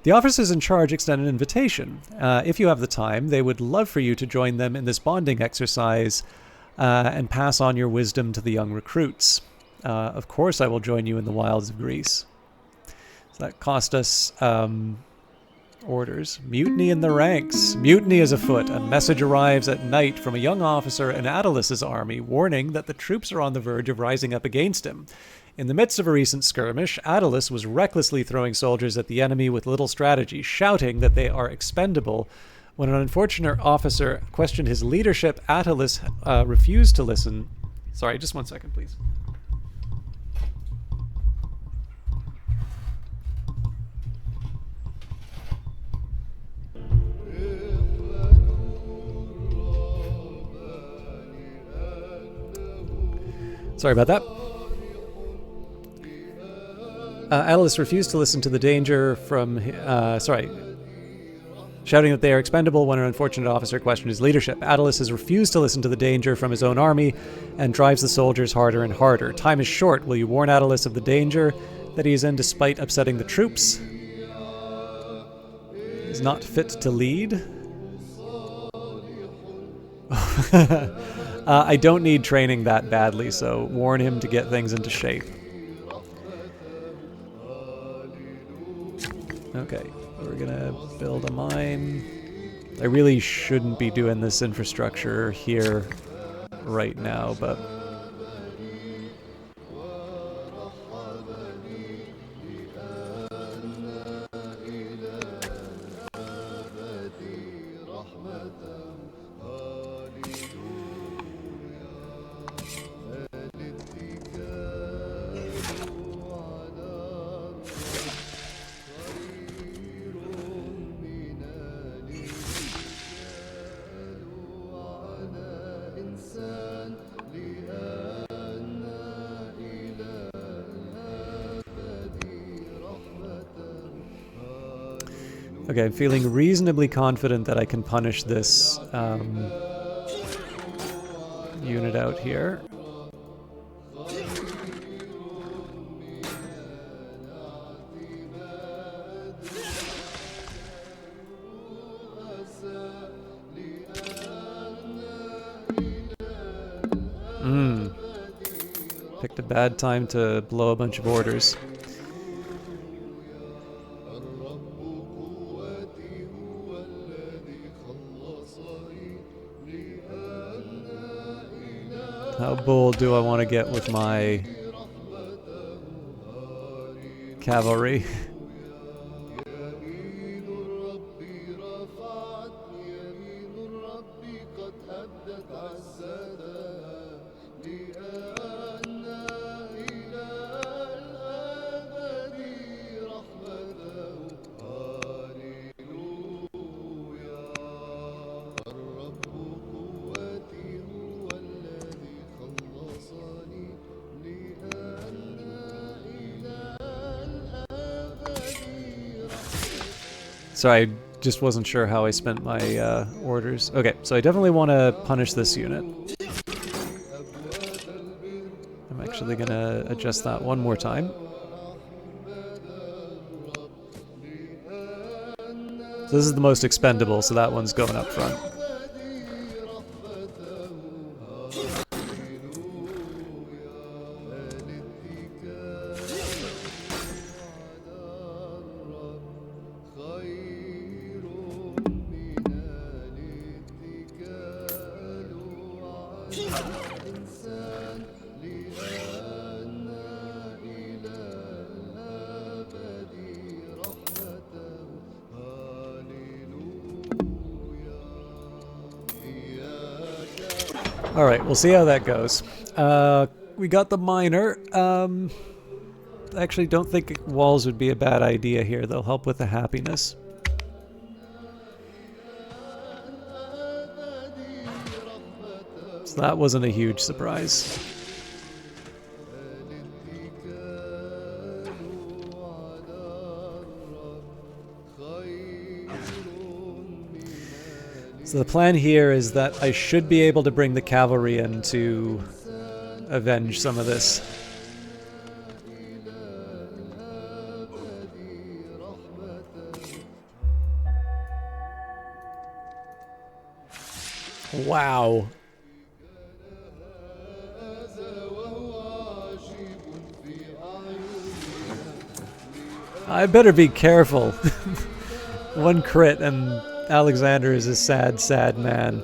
The officers in charge extend an invitation. If you have the time, they would love for you to join them in this bonding exercise and pass on your wisdom to the young recruits. Of course, I will join you in the wilds of Greece. So that cost us... orders. Mutiny in the ranks. Mutiny is afoot. A message arrives at night from a young officer in Attalus' army, warning that the troops are on the verge of rising up against him. In the midst of a recent skirmish, Attalus was recklessly throwing soldiers at the enemy with little strategy, shouting that they are expendable. When an unfortunate officer questioned his leadership, Attalus refused to listen. Sorry, just 1 second, please. Sorry about that. Attalus refused to listen to the danger from... shouting that they are expendable when an unfortunate officer questioned his leadership. Attalus has refused to listen to the danger from his own army and drives the soldiers harder and harder. Time is short. Will you warn Attalus of the danger that he is in despite upsetting the troops? He's not fit to lead. I don't need training that badly, so warn him to get things into shape. Okay, we're gonna build a mine. I really shouldn't be doing this infrastructure here right now, but... Okay, I'm feeling reasonably confident that I can punish this unit out here. Picked a bad time to blow a bunch of orders. How bold do I want to get with my cavalry? Sorry, I just wasn't sure how I spent my orders. Okay, so I definitely want to punish this unit. I'm actually going to adjust that one more time. So this is the most expendable, so that one's going up front. Alright, we'll see how that goes. We got the miner. Actually, don't think walls would be a bad idea here. They'll help with the happiness. So that wasn't a huge surprise. So the plan here is that I should be able to bring the cavalry in to avenge some of this. Wow. I better be careful. One crit and Alexander is a sad, sad man.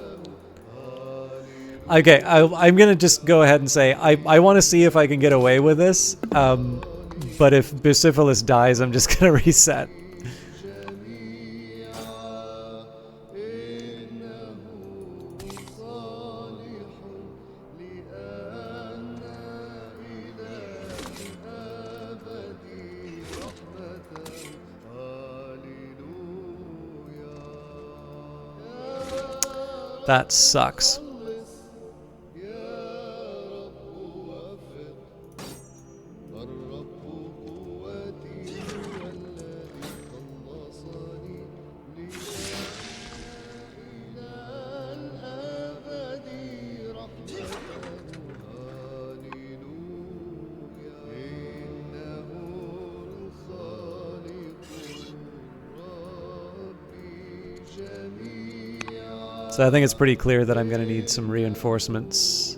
Okay, I'm gonna just go ahead and say I want to see if I can get away with this. But if Bucephalus dies, I'm just gonna reset. That sucks. So I think it's pretty clear that I'm going to need some reinforcements.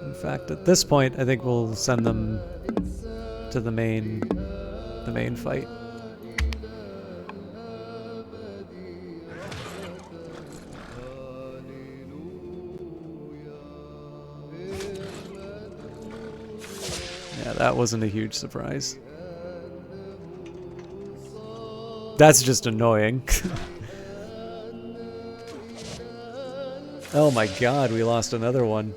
In fact, at this point, I think we'll send them to the main fight. Yeah, that wasn't a huge surprise. That's just annoying. Oh my god, we lost another one.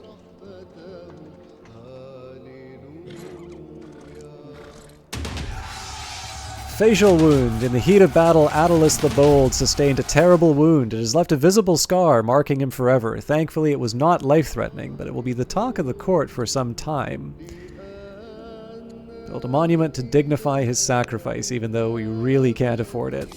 Facial wound. In the heat of battle, Attalus the Bold sustained a terrible wound. It has left a visible scar, marking him forever. Thankfully, it was not life-threatening, but it will be the talk of the court for some time. Build a monument to dignify his sacrifice, even though we really can't afford it.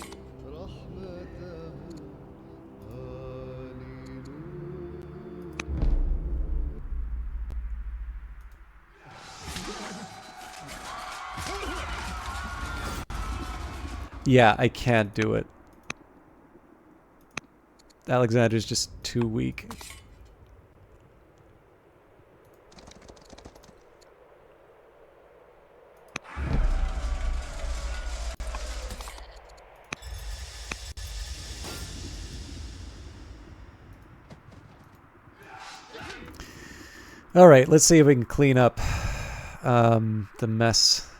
Yeah, I can't do it. Alexander's just too weak. All right, let's see if we can clean up the mess.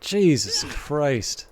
Jesus Christ.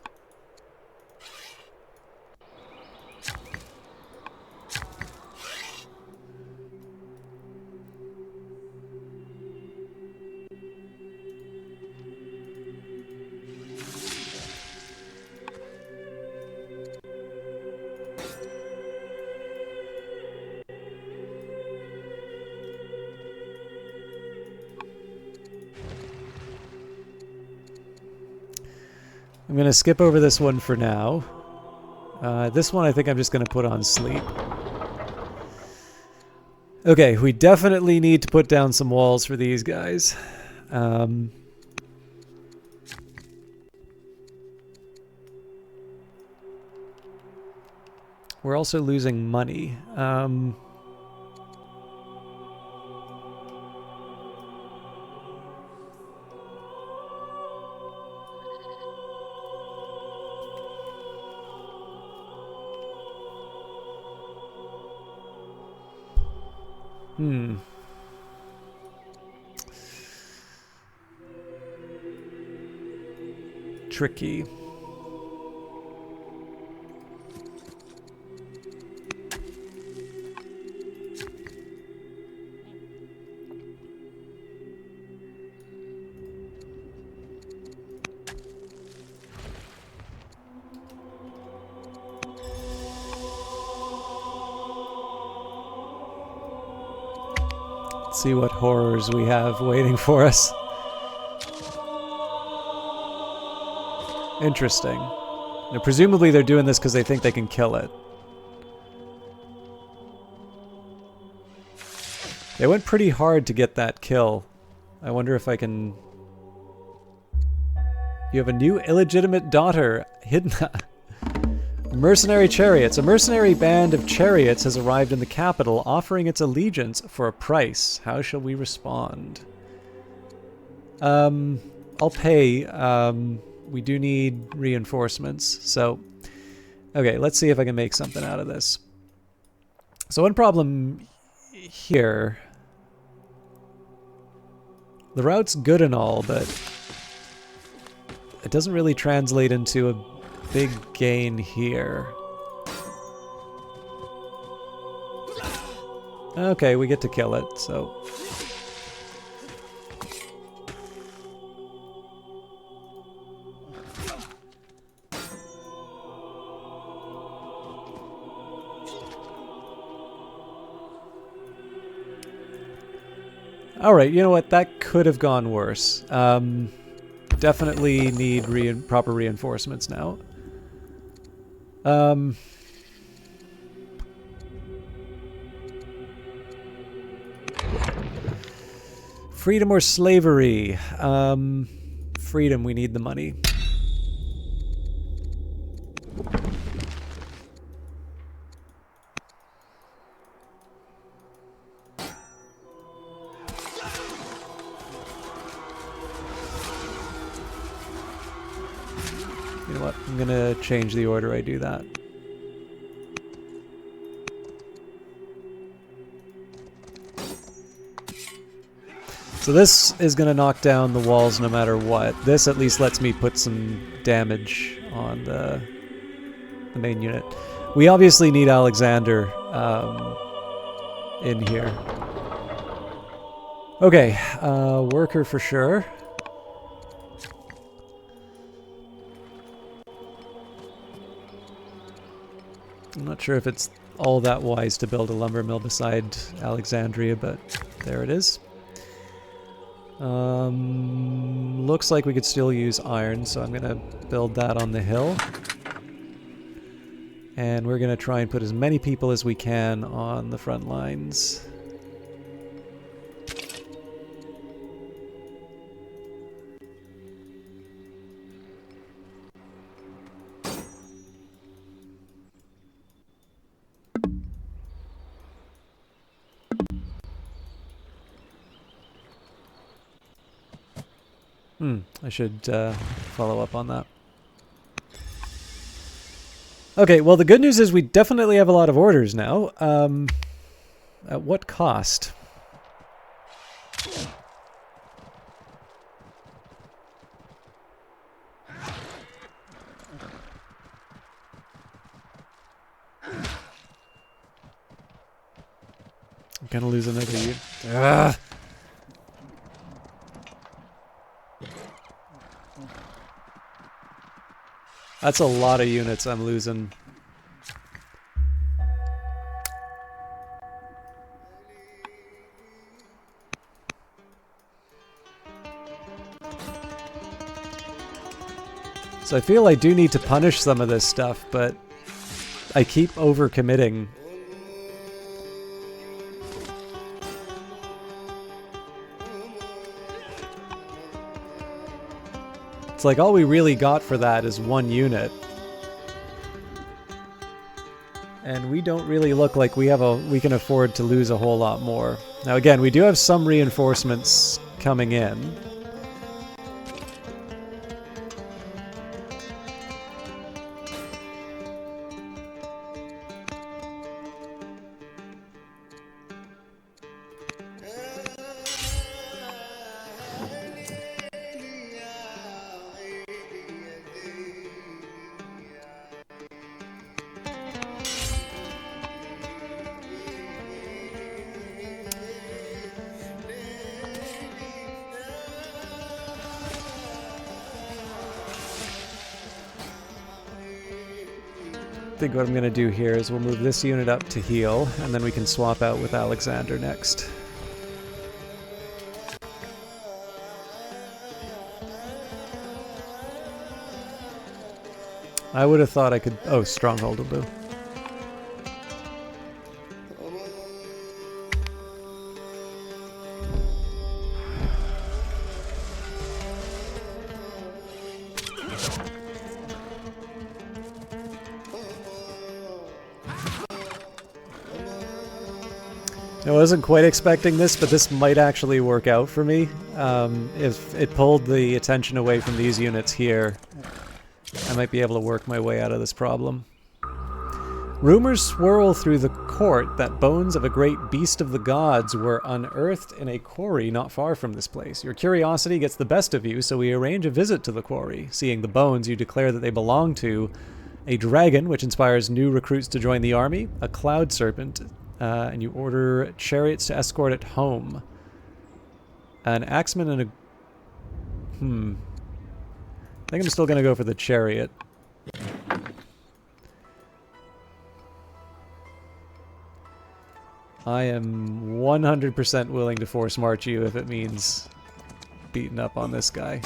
I'm going to skip over this one for now. This one I think I'm just going to put on sleep. Okay, we definitely need to put down some walls for these guys. We're also losing money. Tricky. Let's see what horrors we have waiting for us. Interesting. Now, presumably they're doing this because they think they can kill it. They went pretty hard to get that kill. I wonder if I can... You have a new illegitimate daughter, Hidna. Mercenary chariots. A mercenary band of chariots has arrived in the capital, offering its allegiance for a price. How shall we respond? I'll pay. We do need reinforcements, so... Okay, let's see if I can make something out of this. So one problem here... The route's good and all, but... It doesn't really translate into a big gain here. Okay, we get to kill it, so... Alright, you know what? That could have gone worse. Definitely need proper reinforcements now. Freedom or slavery? Freedom, we need the money. You know what? I'm gonna change the order I do that. So this is going to knock down the walls no matter what. This at least lets me put some damage on the main unit. We obviously need Alexander in here. Okay, worker for sure. I'm not sure if it's all that wise to build a lumber mill beside Alexandria, but there it is. Looks like we could still use iron, so I'm going to build that on the hill. And we're going to try and put as many people as we can on the front lines. I should follow up on that. Okay, well the good news is we definitely have a lot of orders now. At what cost? I'm gonna lose another unit. Ugh. That's a lot of units I'm losing. So I feel I do need to punish some of this stuff, but I keep overcommitting. It's like all we really got for that is one unit. And we don't really look like we can afford to lose a whole lot more. Now again, we do have some reinforcements coming in. I think what I'm going to do here is we'll move this unit up to heal, and then we can swap out with Alexander next. I would have thought I could... Oh, Stronghold will do. I wasn't quite expecting this, but this might actually work out for me. If it pulled the attention away from these units here, I might be able to work my way out of this problem. Rumors swirl through the court that bones of a great beast of the gods were unearthed in a quarry not far from this place. Your curiosity gets the best of you, so we arrange a visit to the quarry. Seeing the bones, you declare that they belong to a dragon, which inspires new recruits to join the army, a cloud serpent, and you order chariots to escort it home. An axeman and a... I think I'm still going to go for the chariot. I am 100% willing to force march you if it means beating up on this guy.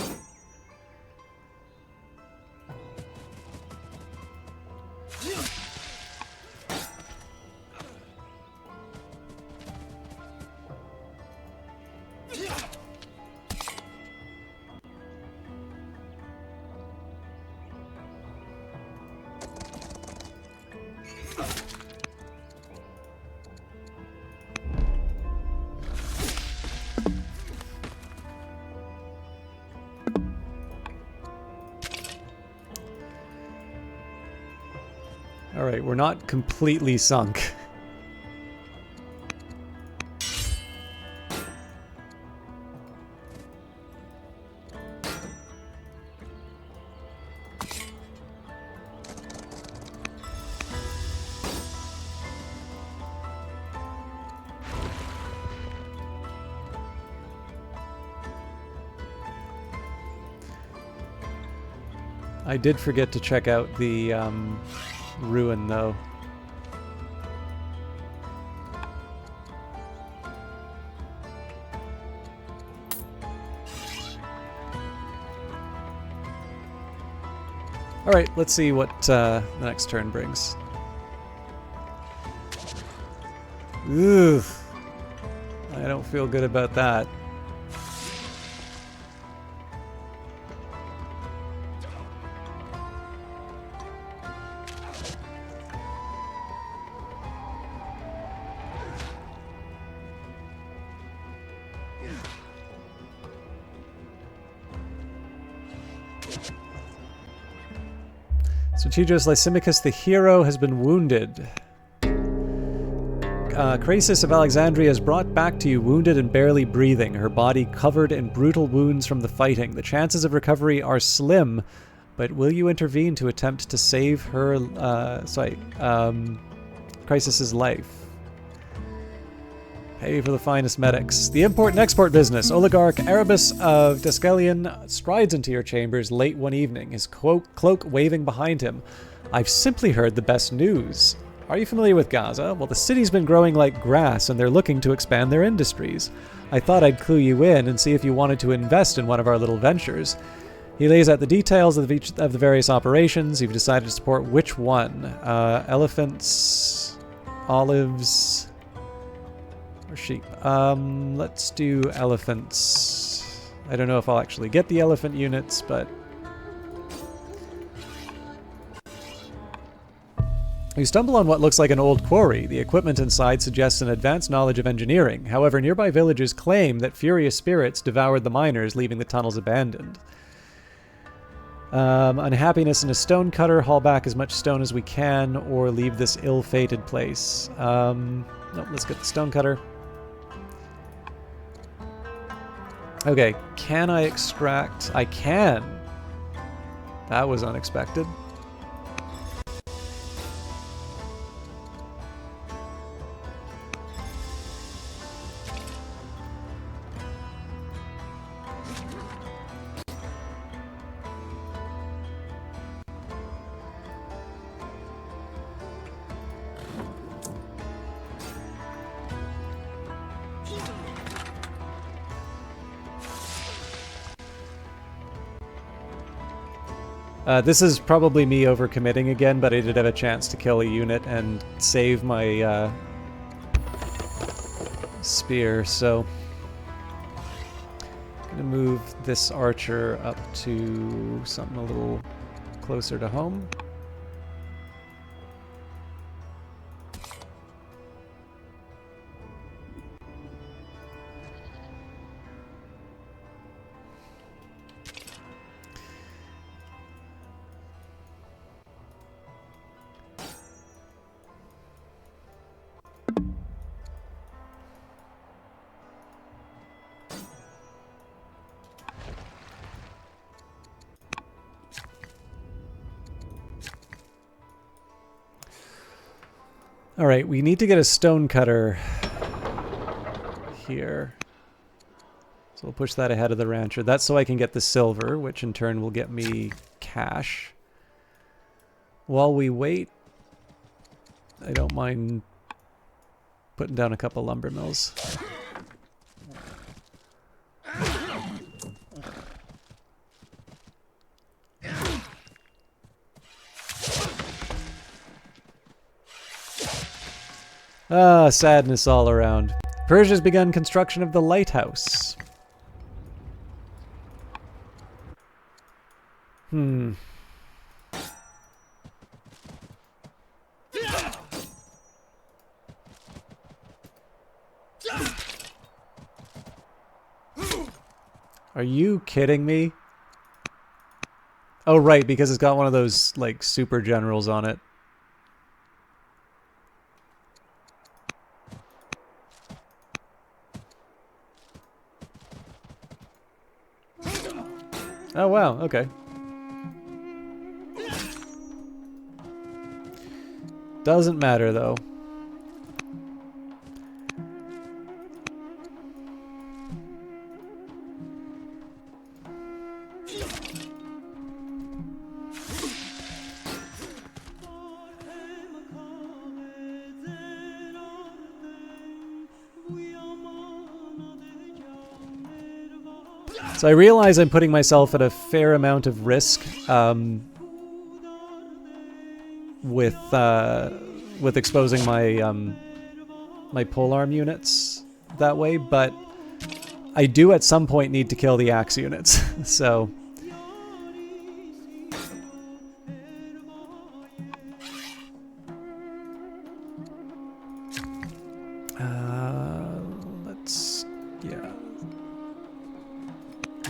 Alright, we're not completely sunk. I did forget to check out the ruin, though. Alright, let's see what the next turn brings. Ugh. I don't feel good about that. Strategos Lysimachus the hero has been wounded. Crasis of Alexandria is brought back to you wounded and barely breathing, her body covered in brutal wounds from the fighting. The chances of recovery are slim, but will you intervene to attempt to save her, Crisis's life? Pay for the finest medics. The import and export business. Oligarch Erebus of Deucalion strides into your chambers late one evening, his cloak waving behind him. I've simply heard the best news. Are you familiar with Gaza? Well, the city's been growing like grass, and they're looking to expand their industries. I thought I'd clue you in and see if you wanted to invest in one of our little ventures. He lays out the details of each of the various operations. You've decided to support which one. Elephants, olives, or sheep. Let's do elephants. I don't know if I'll actually get the elephant units, but... You stumble on what looks like an old quarry. The equipment inside suggests an advanced knowledge of engineering. However, nearby villagers claim that furious spirits devoured the miners, leaving the tunnels abandoned. Unhappiness in a stone cutter. Haul back as much stone as we can, or leave this ill-fated place. No, let's get the stone cutter. Okay, can I extract? I can. That was unexpected. This is probably me overcommitting again, but I did have a chance to kill a unit and save my spear, so I'm gonna move this archer up to something a little closer to home. Alright, we need to get a stone cutter here. So we'll push that ahead of the rancher. That's so I can get the silver, which in turn will get me cash. While we wait, I don't mind putting down a couple lumber mills. Ah, sadness all around. Persia's begun construction of the lighthouse. Are you kidding me? Oh, right, because it's got one of those, like, super generals on it. Oh, wow, okay. Doesn't matter, though. So I realize I'm putting myself at a fair amount of risk with exposing my my polearm units that way, but I do at some point need to kill the axe units. So yeah,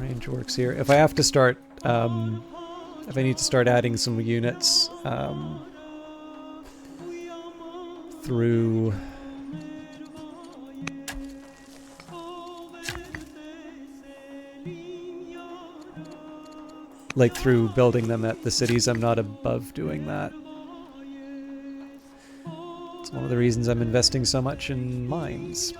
range works here. If I have to start, if I need to start adding some units through through building them at the cities, I'm not above doing that. It's one of the reasons I'm investing so much in mines.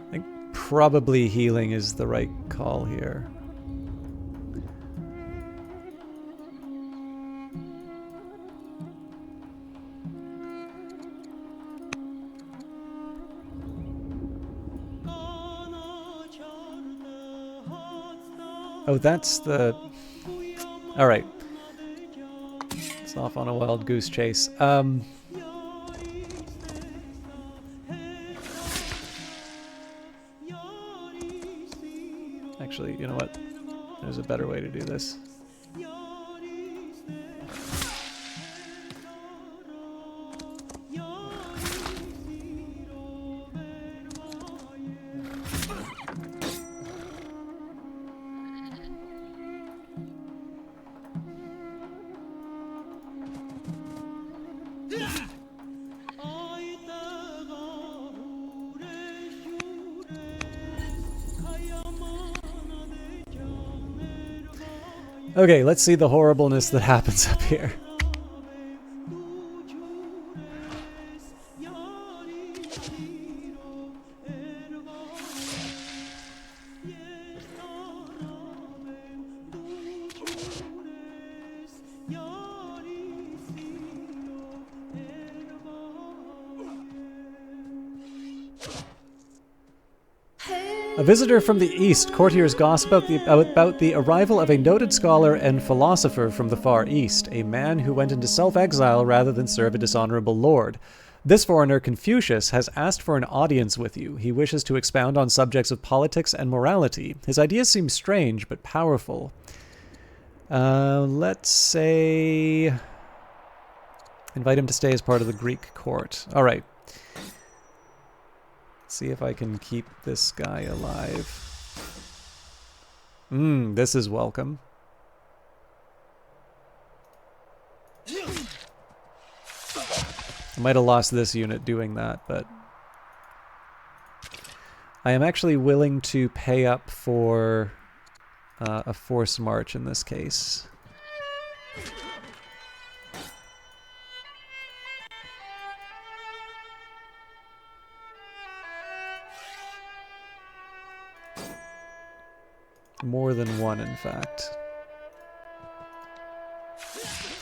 I think probably healing is the right call here. Oh, that's the... Alright. It's off on a wild goose chase. Actually, you know what? There's a better way to do this. Okay, let's see the horribleness that happens up here. A visitor from the East, courtiers gossip about the arrival of a noted scholar and philosopher from the Far East, a man who went into self-exile rather than serve a dishonorable lord. This foreigner, Confucius, has asked for an audience with you. He wishes to expound on subjects of politics and morality. His ideas seem strange, but powerful. Let's say... invite him to stay as part of the Greek court. All right. See if I can keep this guy alive. This is welcome. I might have lost this unit doing that, but I am actually willing to pay up for a force march in this case. More than one, in fact.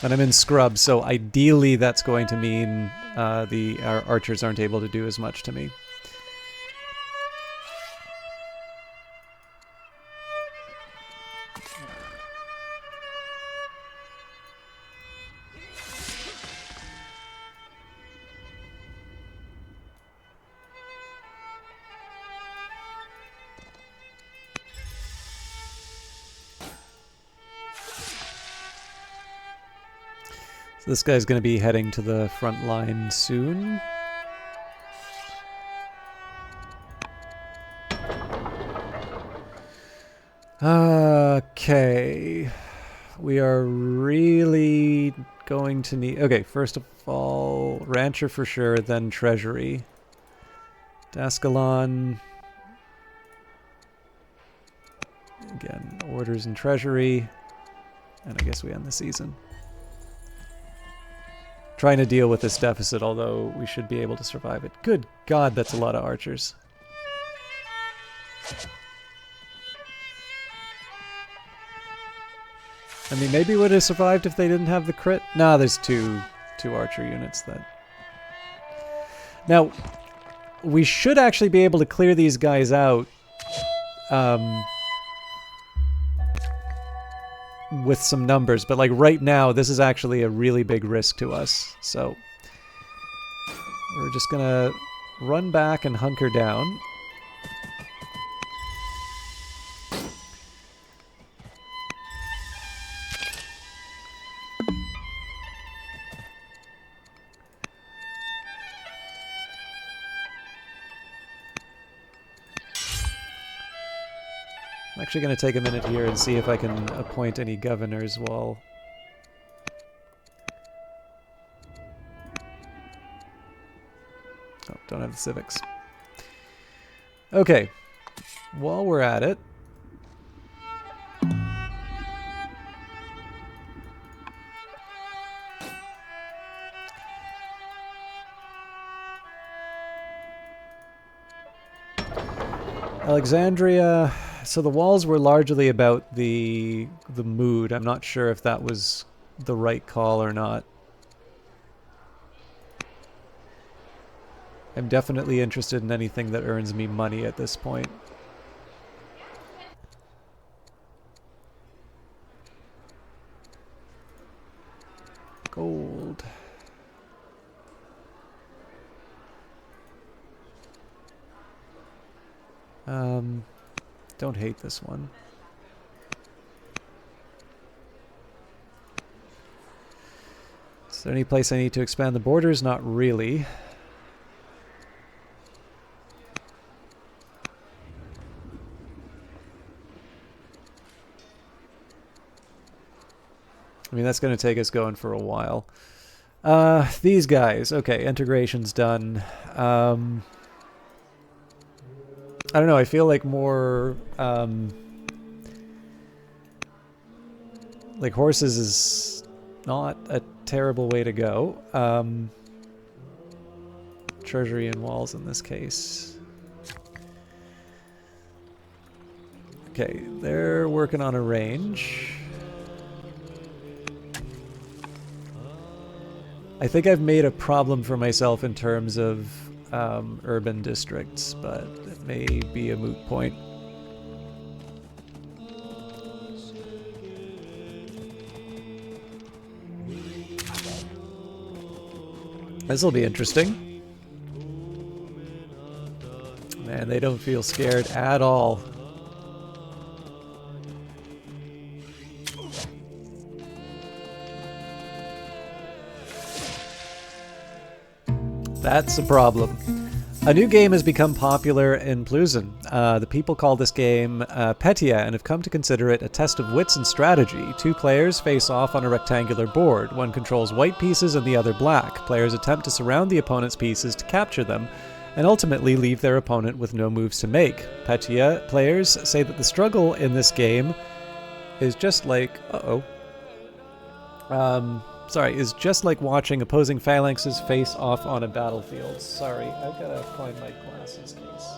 And I'm in scrub, so ideally that's going to mean our archers aren't able to do as much to me. This guy's going to be heading to the front line soon. Okay. We are really going to need... Okay, first of all, Rancher for sure, then Treasury. Dascalon. Again, orders and Treasury. And I guess we end the season. Trying to deal with this deficit, although we should be able to survive it. Good God, that's a lot of archers. I mean, maybe would have survived if they didn't have the crit. Nah, there's two archer units that... Now, we should actually be able to clear these guys out with some numbers, but like right now, this is actually a really big risk to us. So we're just gonna run back and hunker down. I'm actually going to take a minute here and see if I can appoint any governors while... Oh, don't have the civics. Okay, while we're at it... Alexandria... So the walls were largely about the mood. I'm not sure if that was the right call or not. I'm definitely interested in anything that earns me money at this point. Gold. Don't hate this one. Is there any place I need to expand the borders? Not really. I mean, that's going to take us going for a while. These guys. Okay, integration's done. I don't know, I feel like more, like horses is not a terrible way to go. Treasury and walls in this case. Okay, they're working on a range. I think I've made a problem for myself in terms of urban districts, but it may be a moot point. This will be interesting. Man, they don't feel scared at all. That's a problem. A new game has become popular in Plüsen. The people call this game Petya and have come to consider it a test of wits and strategy. Two players face off on a rectangular board. One controls white pieces and the other black. Players attempt to surround the opponent's pieces to capture them and ultimately leave their opponent with no moves to make. Petya players say that the struggle in this game is just like... is just like watching opposing phalanxes face off on a battlefield. Sorry, I've got to find my glasses case.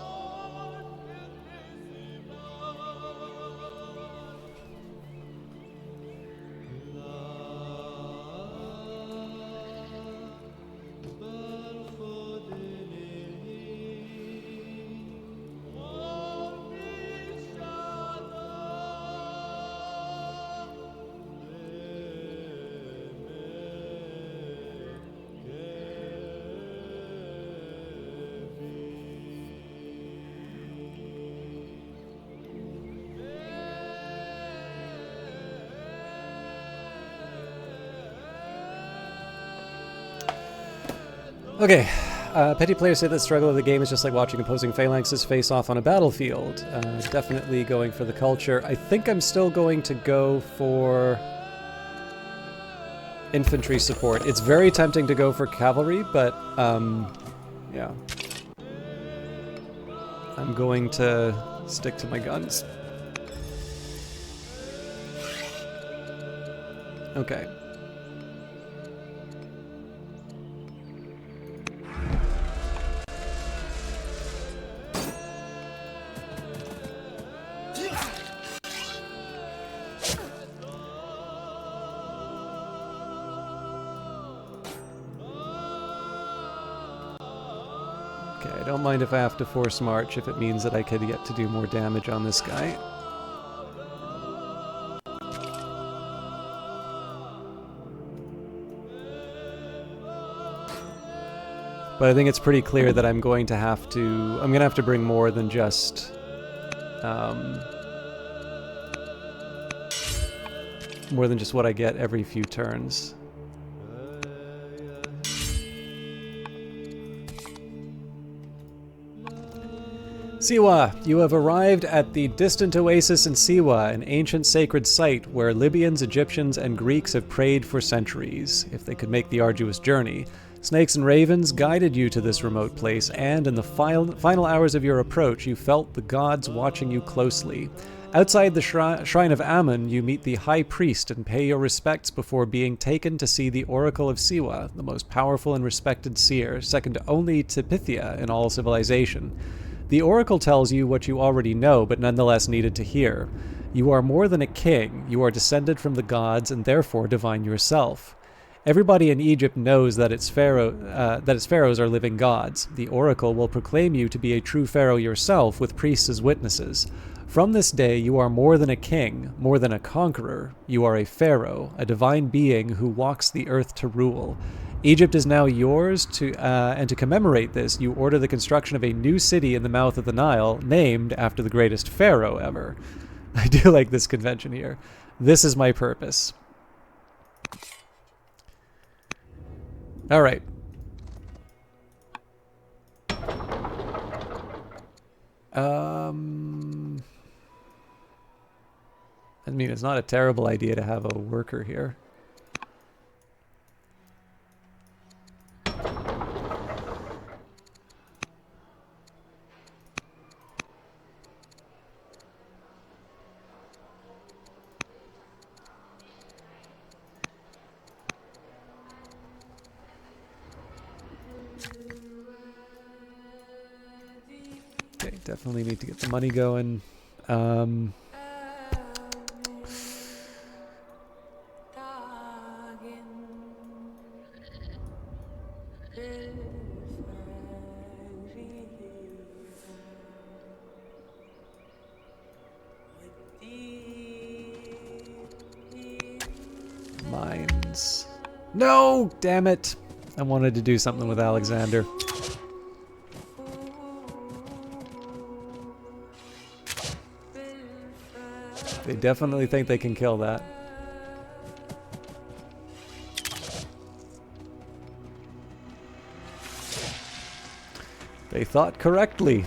Okay, petty players say that the struggle of the game is just like watching opposing phalanxes face off on a battlefield. Definitely going for the culture. I think I'm still going to go for infantry support. It's very tempting to go for cavalry, but yeah. I'm going to stick to my guns. Okay. Okay, I don't mind if I have to force march if it means that I could get to do more damage on this guy. But I think it's pretty clear that I'm going to have to bring more than just what I get every few turns. Siwa, you have arrived at the distant oasis in Siwa, an ancient sacred site where Libyans, Egyptians, and Greeks have prayed for centuries, if they could make the arduous journey. Snakes and ravens guided you to this remote place, and in the final hours of your approach, you felt the gods watching you closely. Outside the shrine of Ammon, you meet the high priest and pay your respects before being taken to see the Oracle of Siwa, the most powerful and respected seer, second only to Pythia in all civilization. The Oracle tells you what you already know, but nonetheless needed to hear. You are more than a king. You are descended from the gods and therefore divine yourself. Everybody in Egypt knows that its pharaohs are living gods. The oracle will proclaim you to be a true pharaoh yourself, with priests as witnesses. From this day, you are more than a king, more than a conqueror. You are a pharaoh, a divine being who walks the earth to rule. Egypt is now yours, and to commemorate this, you order the construction of a new city in the mouth of the Nile, named after the greatest pharaoh ever. I do like this convention here. This is my purpose. All right. I mean, it's not a terrible idea to have a worker here. Okay, definitely need to get the money going. Mines. No! Damn it! I wanted to do something with Alexander. They definitely think they can kill that. They thought correctly.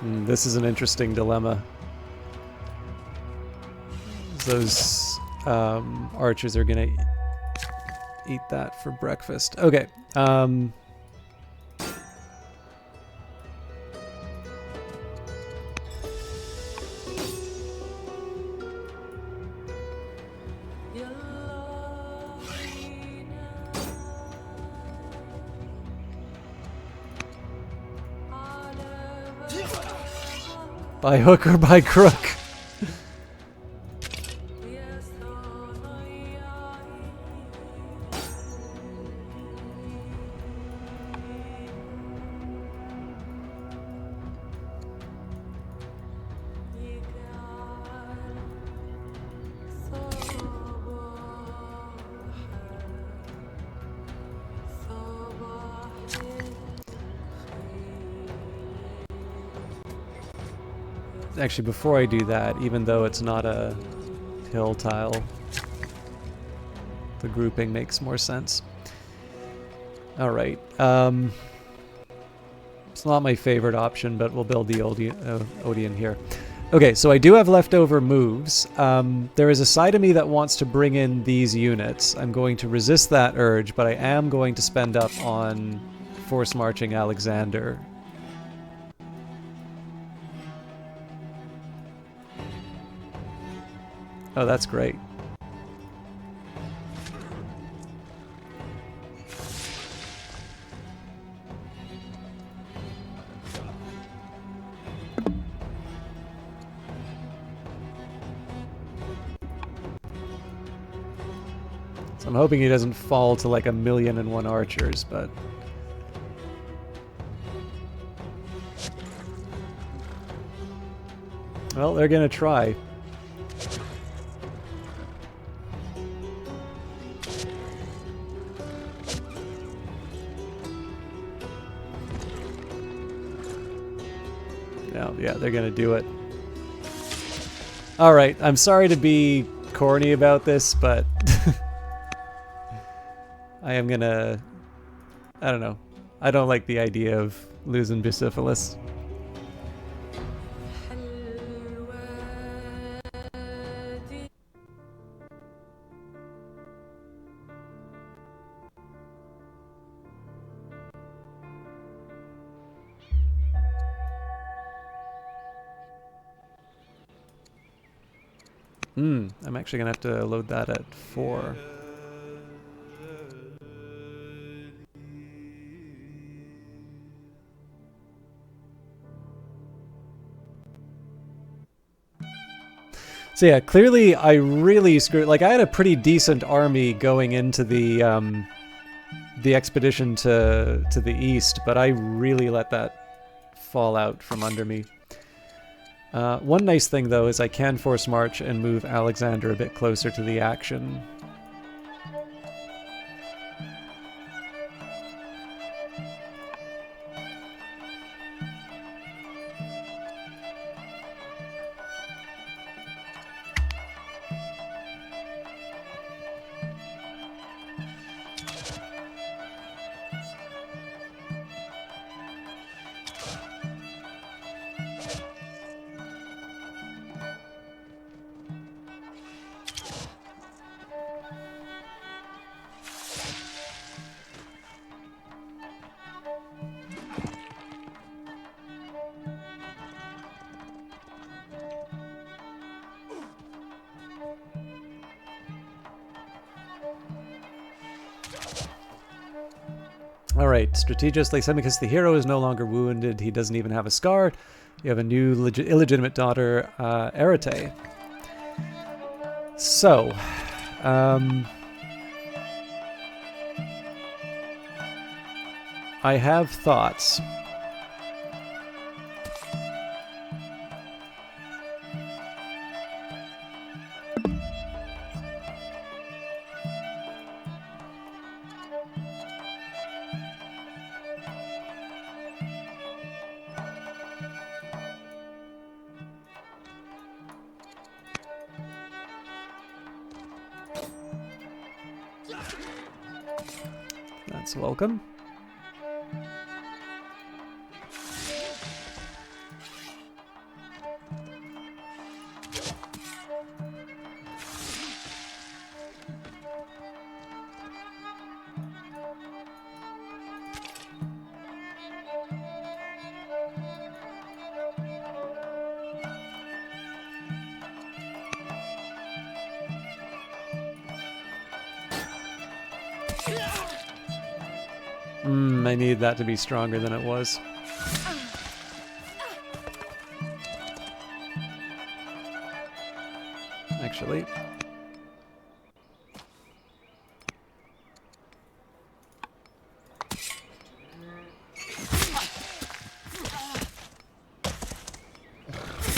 This is an interesting dilemma. Those archers are gonna eat that for breakfast. Okay. By hook or by crook. Actually, before I do that, even though it's not a hill tile, the grouping makes more sense. Alright. It's not my favorite option, but we'll build the Odeon here. Okay, so I do have leftover moves. There is a side of me that wants to bring in these units. I'm going to resist that urge, but I am going to spend up on force marching Alexander. Oh, that's great. So I'm hoping he doesn't fall to like 1,000,001 archers, but... Well, they're gonna try. No, yeah, they're gonna do it. Alright, I'm sorry to be corny about this, but... I am gonna... I don't know. I don't like the idea of losing Bucephalus. I'm actually gonna have to load that at 4. So yeah, clearly I really screwed. Like I had a pretty decent army going into the expedition to the east, but I really let that fall out from under me. One nice thing though is I can force march and move Alexander a bit closer to the action. Alright, Strategist Lysimachus the hero is no longer wounded. He doesn't even have a scar. You have a new illegitimate daughter, Arete. So, I have thoughts. That's welcome. I need that to be stronger than it was. Actually.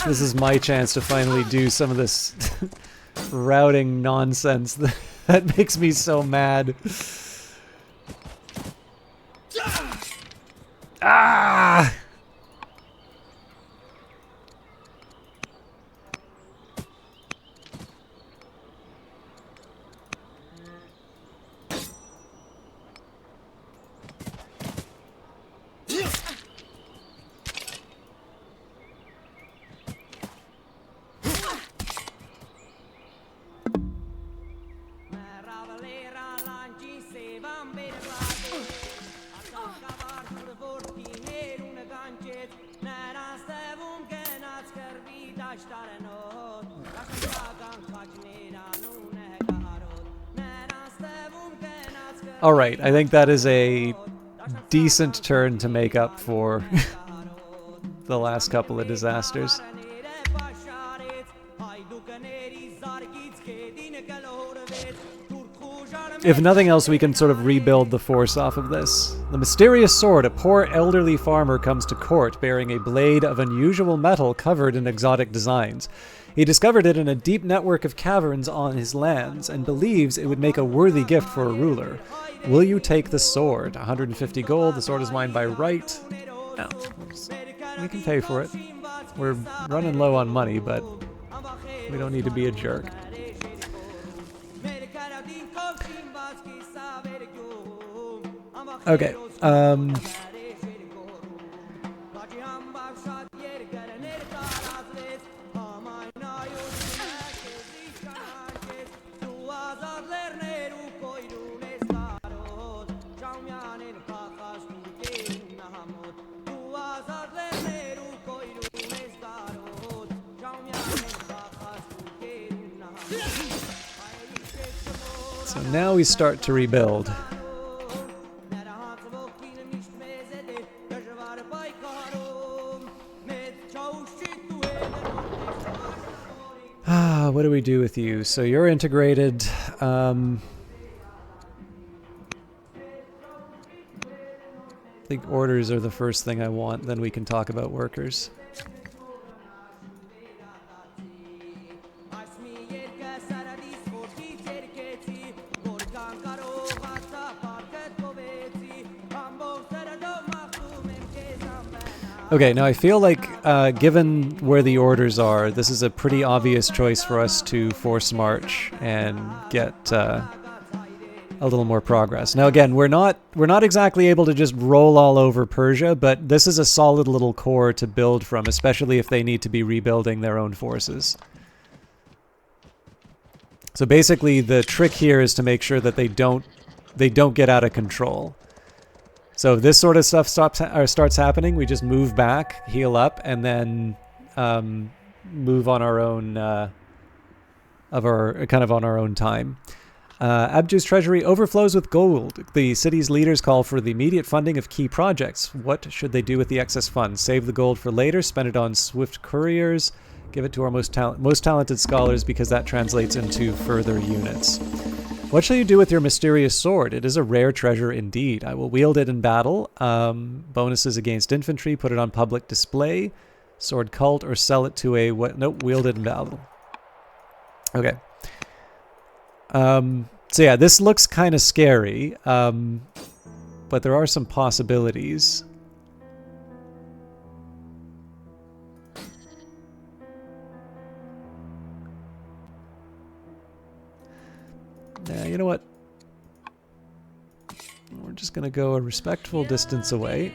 This is my chance to finally do some of this routing nonsense that makes me so mad. Ah! Alright, I think that is a decent turn to make up for the last couple of disasters. If nothing else, we can sort of rebuild the force off of this. The mysterious sword. A poor elderly farmer comes to court bearing a blade of unusual metal covered in exotic designs. He discovered it in a deep network of caverns on his lands and believes it would make a worthy gift for a ruler. Will you take the sword? 150 gold. The sword is mine by right. No, we can pay for it. We're running low on money, but we don't need to be a jerk. Okay. So now we start to rebuild. What do we do with you? So you're integrated. I think orders are the first thing I want, then we can talk about workers. Okay, now I feel like, given where the orders are, this is a pretty obvious choice for us to force march and get a little more progress. Now again, we're not exactly able to just roll all over Persia, but this is a solid little core to build from, especially if they need to be rebuilding their own forces. So basically, the trick here is to make sure that they don't get out of control. So if this sort of stuff starts happening, we just move back, heal up, and then move on our own on our own time. Abju's treasury overflows with gold. The city's leaders call for the immediate funding of key projects. What should they do with the excess funds? Save the gold for later, spend it on swift couriers, give it to our most talented scholars because that translates into further units. What shall you do with your mysterious sword? It is a rare treasure indeed. I will wield it in battle. Bonuses against infantry, put it on public display. Sword cult, or sell it to a... Nope, wield it in battle. Okay. So yeah, this looks kind of scary, but there are some possibilities. Yeah, you know what? We're just going to go a respectful distance away.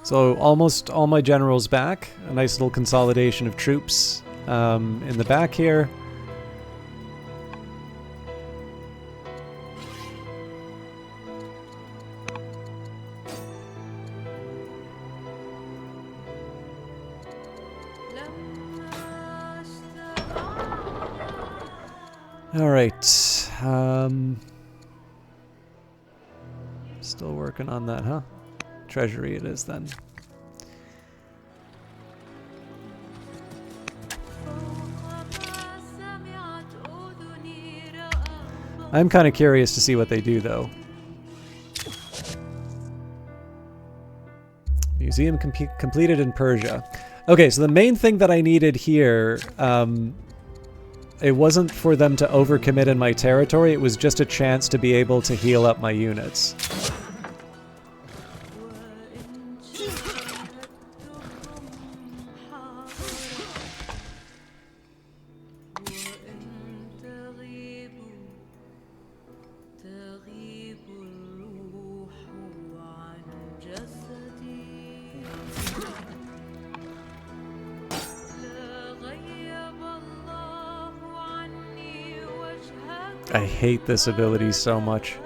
So almost all my generals back. A nice little consolidation of troops in the back here. All right. Still working on that, huh? Treasury it is then. I'm kind of curious to see what they do, though. Museum completed in Persia. Okay, so the main thing that I needed here, it wasn't for them to overcommit in my territory, it was just a chance to be able to heal up my units. I hate this ability so much.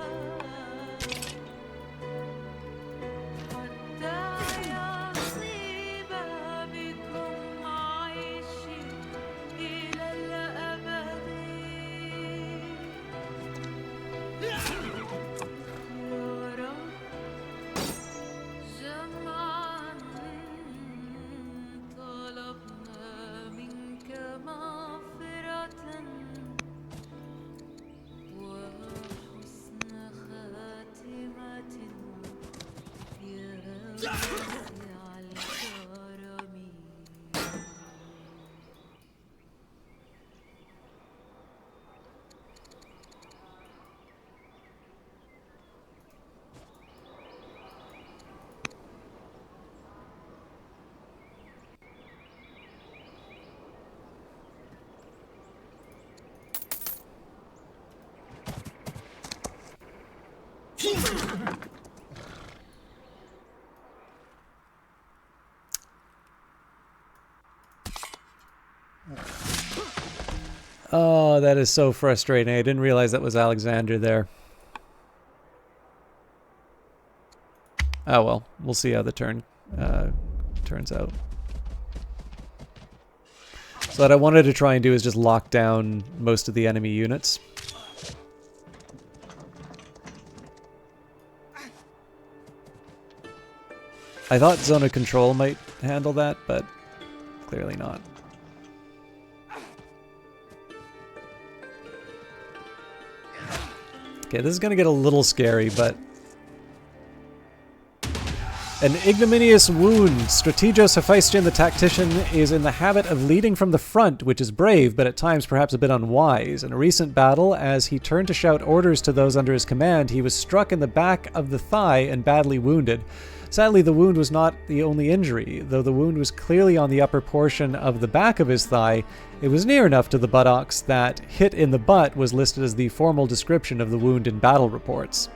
Oh, that is so frustrating. I didn't realize that was Alexander there. Oh well, we'll see how the turn turns out. So what I wanted to try and do is just lock down most of the enemy units. I thought Zone of Control might handle that, but clearly not. Okay, this is going to get a little scary, but... An ignominious wound. Strategos Hephaestion the Tactician is in the habit of leading from the front, which is brave, but at times perhaps a bit unwise. In a recent battle, as he turned to shout orders to those under his command, he was struck in the back of the thigh and badly wounded. Sadly, the wound was not the only injury. Though the wound was clearly on the upper portion of the back of his thigh, it was near enough to the buttocks that hit in the butt was listed as the formal description of the wound in battle reports.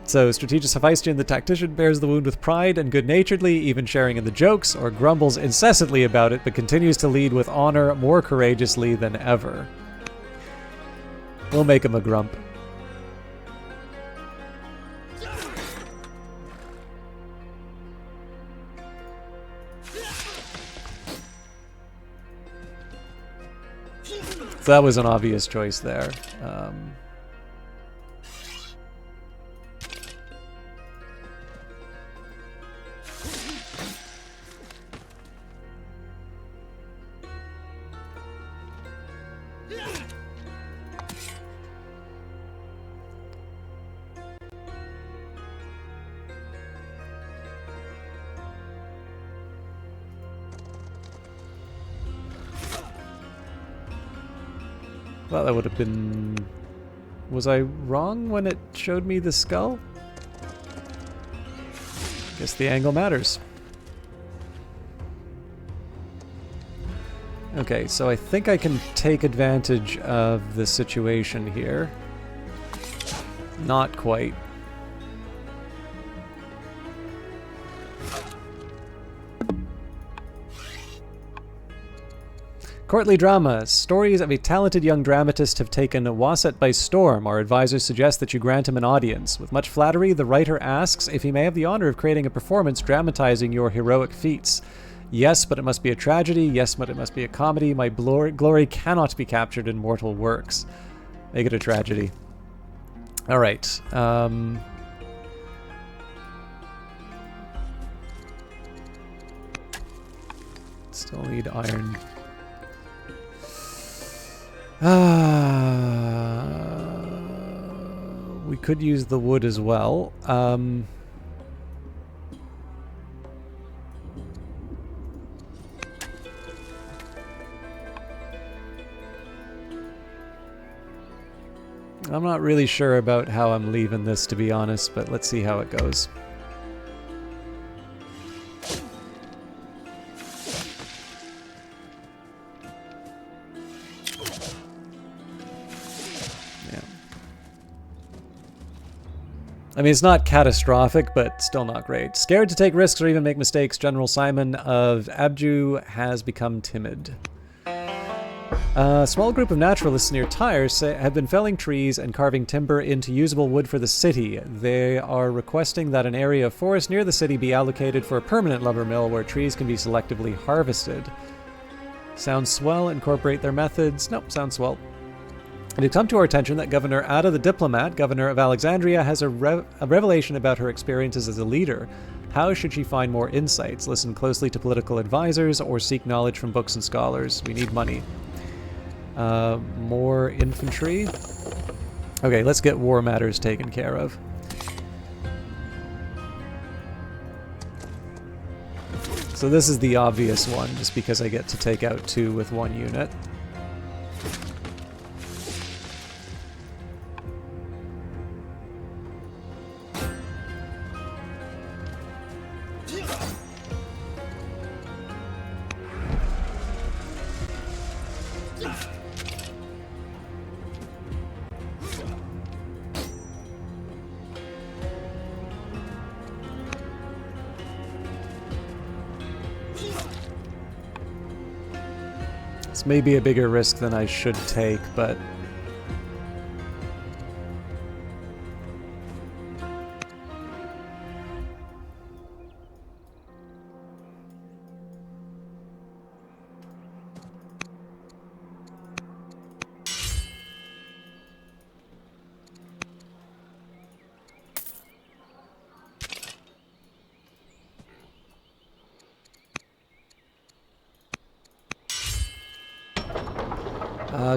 So, Strategos Hephaestion the Tactician bears the wound with pride and good-naturedly, even sharing in the jokes, or grumbles incessantly about it, but continues to lead with honor more courageously than ever. We'll make him a grump. So that was an obvious choice there. Well, that would have been... Was I wrong when it showed me the skull? Guess the angle matters. Okay, so I think I can take advantage of the situation here. Not quite. Courtly drama. Stories of a talented young dramatist have taken Waset by storm. Our advisors suggest that you grant him an audience. With much flattery, the writer asks if he may have the honor of creating a performance dramatizing your heroic feats. Yes, but it must be a tragedy. Yes, but it must be a comedy. My glory cannot be captured in mortal works. Make it a tragedy. All right. Still need iron. We could use the wood as well. I'm not really sure about how I'm leaving this, to be honest, but let's see how it goes. I mean, it's not catastrophic, but still not great. Scared to take risks or even make mistakes, General Simon of Abju has become timid. A small group of naturalists near Tyre have been felling trees and carving timber into usable wood for the city. They are requesting that an area of forest near the city be allocated for a permanent lumber mill where trees can be selectively harvested. Sounds swell. Incorporate their methods. Nope, sounds swell. It had come to our attention that Governor Ada the Diplomat, governor of Alexandria, has a revelation about her experiences as a leader. How should she find more insights? Listen closely to political advisors or seek knowledge from books and scholars. We need money. More infantry. Okay, let's get war matters taken care of. So this is the obvious one, just because I get to take out 2 with 1 unit. This may be a bigger risk than I should take, but...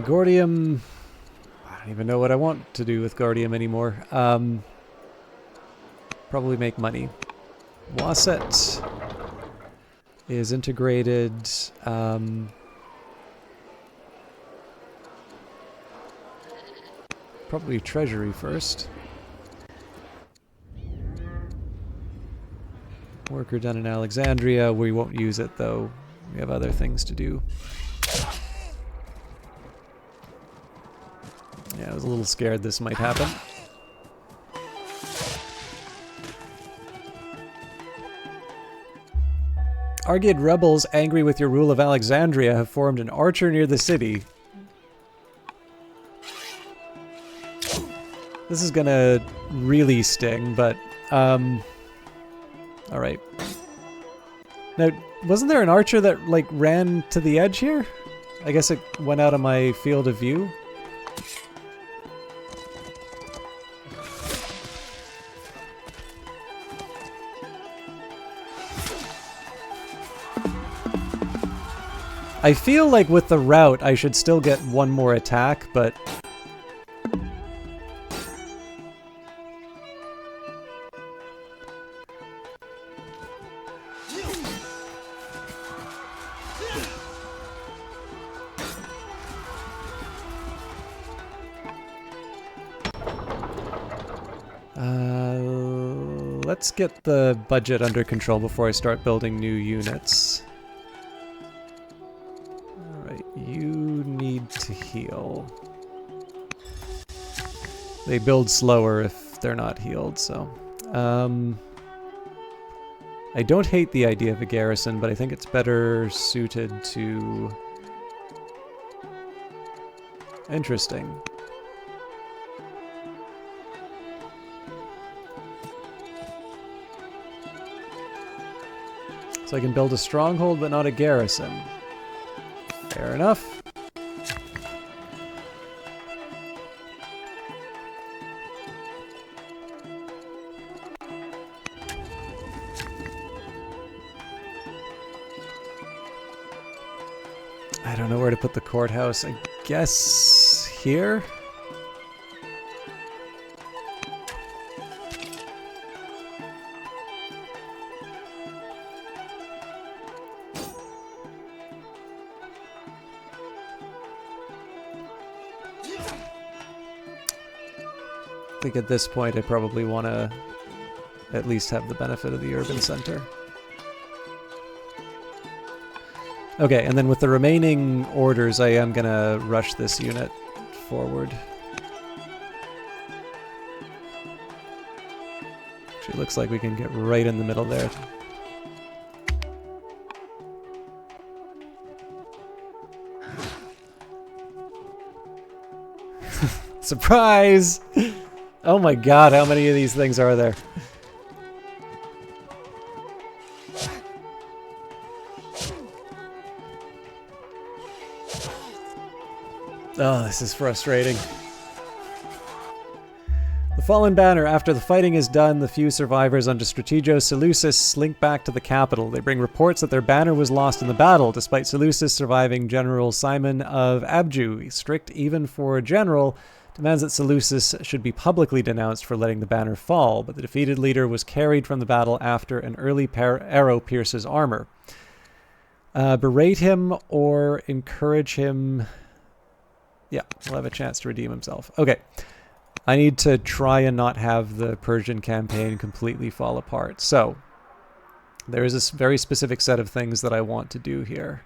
Gordium... I don't even know what I want to do with Gordium anymore. Probably make money. Wasset is integrated. Probably Treasury first. Worker done in Alexandria. We won't use it though. We have other things to do. Yeah, I was a little scared this might happen. Argead rebels, angry with your rule of Alexandria, have formed an archer near the city. This is gonna really sting, but, alright. Now, wasn't there an archer that, like, ran to the edge here? I guess it went out of my field of view. I feel like with the route I should still get 1 more attack, but... let's get the budget under control before I start building new units. You need to heal. They build slower if they're not healed, so... I don't hate the idea of a garrison, but I think it's better suited to... Interesting. So I can build a stronghold, but not a garrison. Fair enough. I don't know where to put the courthouse. I guess here? I think at this point I probably want to at least have the benefit of the urban center. Okay, and then with the remaining orders, I am gonna rush this unit forward. Actually, looks like we can get right in the middle there. Surprise! Oh my god, how many of these things are there? Oh, this is frustrating. The fallen banner. After the fighting is done, the few survivors under Strategos Seleucus slink back to the capital. They bring reports that their banner was lost in the battle, despite Seleucus surviving General Simon of Abju. Strict even for a general, demands that Seleucus should be publicly denounced for letting the banner fall, but the defeated leader was carried from the battle after an early arrow pierces armor. Berate him or encourage him... Yeah, he'll have a chance to redeem himself. Okay. I need to try and not have the Persian campaign completely fall apart. So, there is a very specific set of things that I want to do here.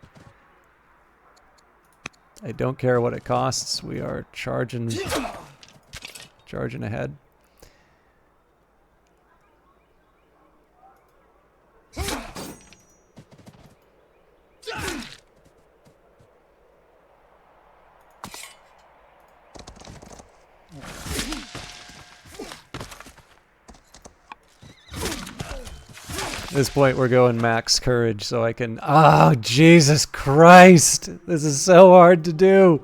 I don't care what it costs. We are charging ahead. At this point, we're going max courage, so I can... Oh, Jesus Christ! This is so hard to do!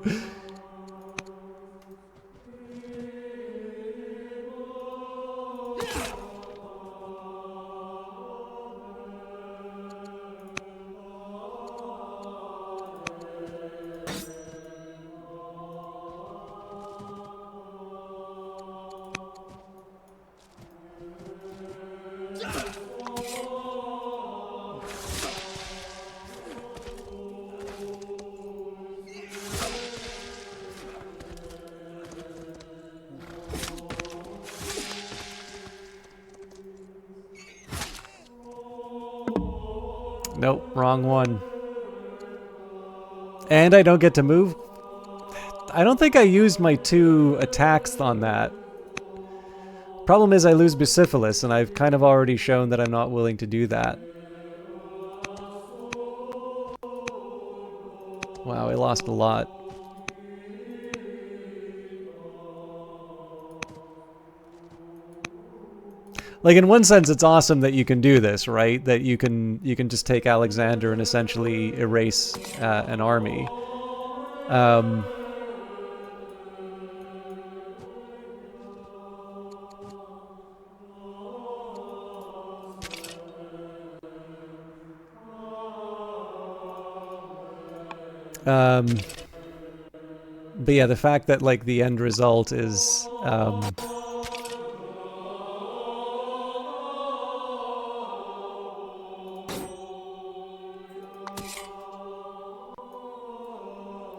Nope, wrong one. And I don't get to move? I don't think I used my 2 attacks on that. Problem is I lose Bucephalus, and I've kind of already shown that I'm not willing to do that. Wow, I lost a lot. Like, in one sense, it's awesome that you can do this, right? That you can just take Alexander and essentially erase an army. But yeah, the fact that, like, the end result is...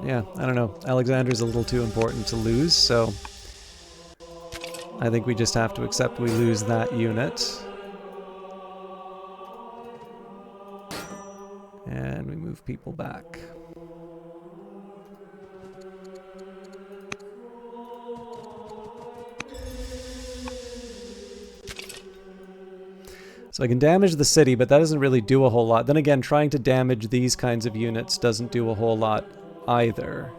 yeah, I don't know. Alexander's a little too important to lose, so I think we just have to accept we lose that unit. And we move people back. So I can damage the city, but that doesn't really do a whole lot. Then again, trying to damage these kinds of units doesn't do a whole lot either.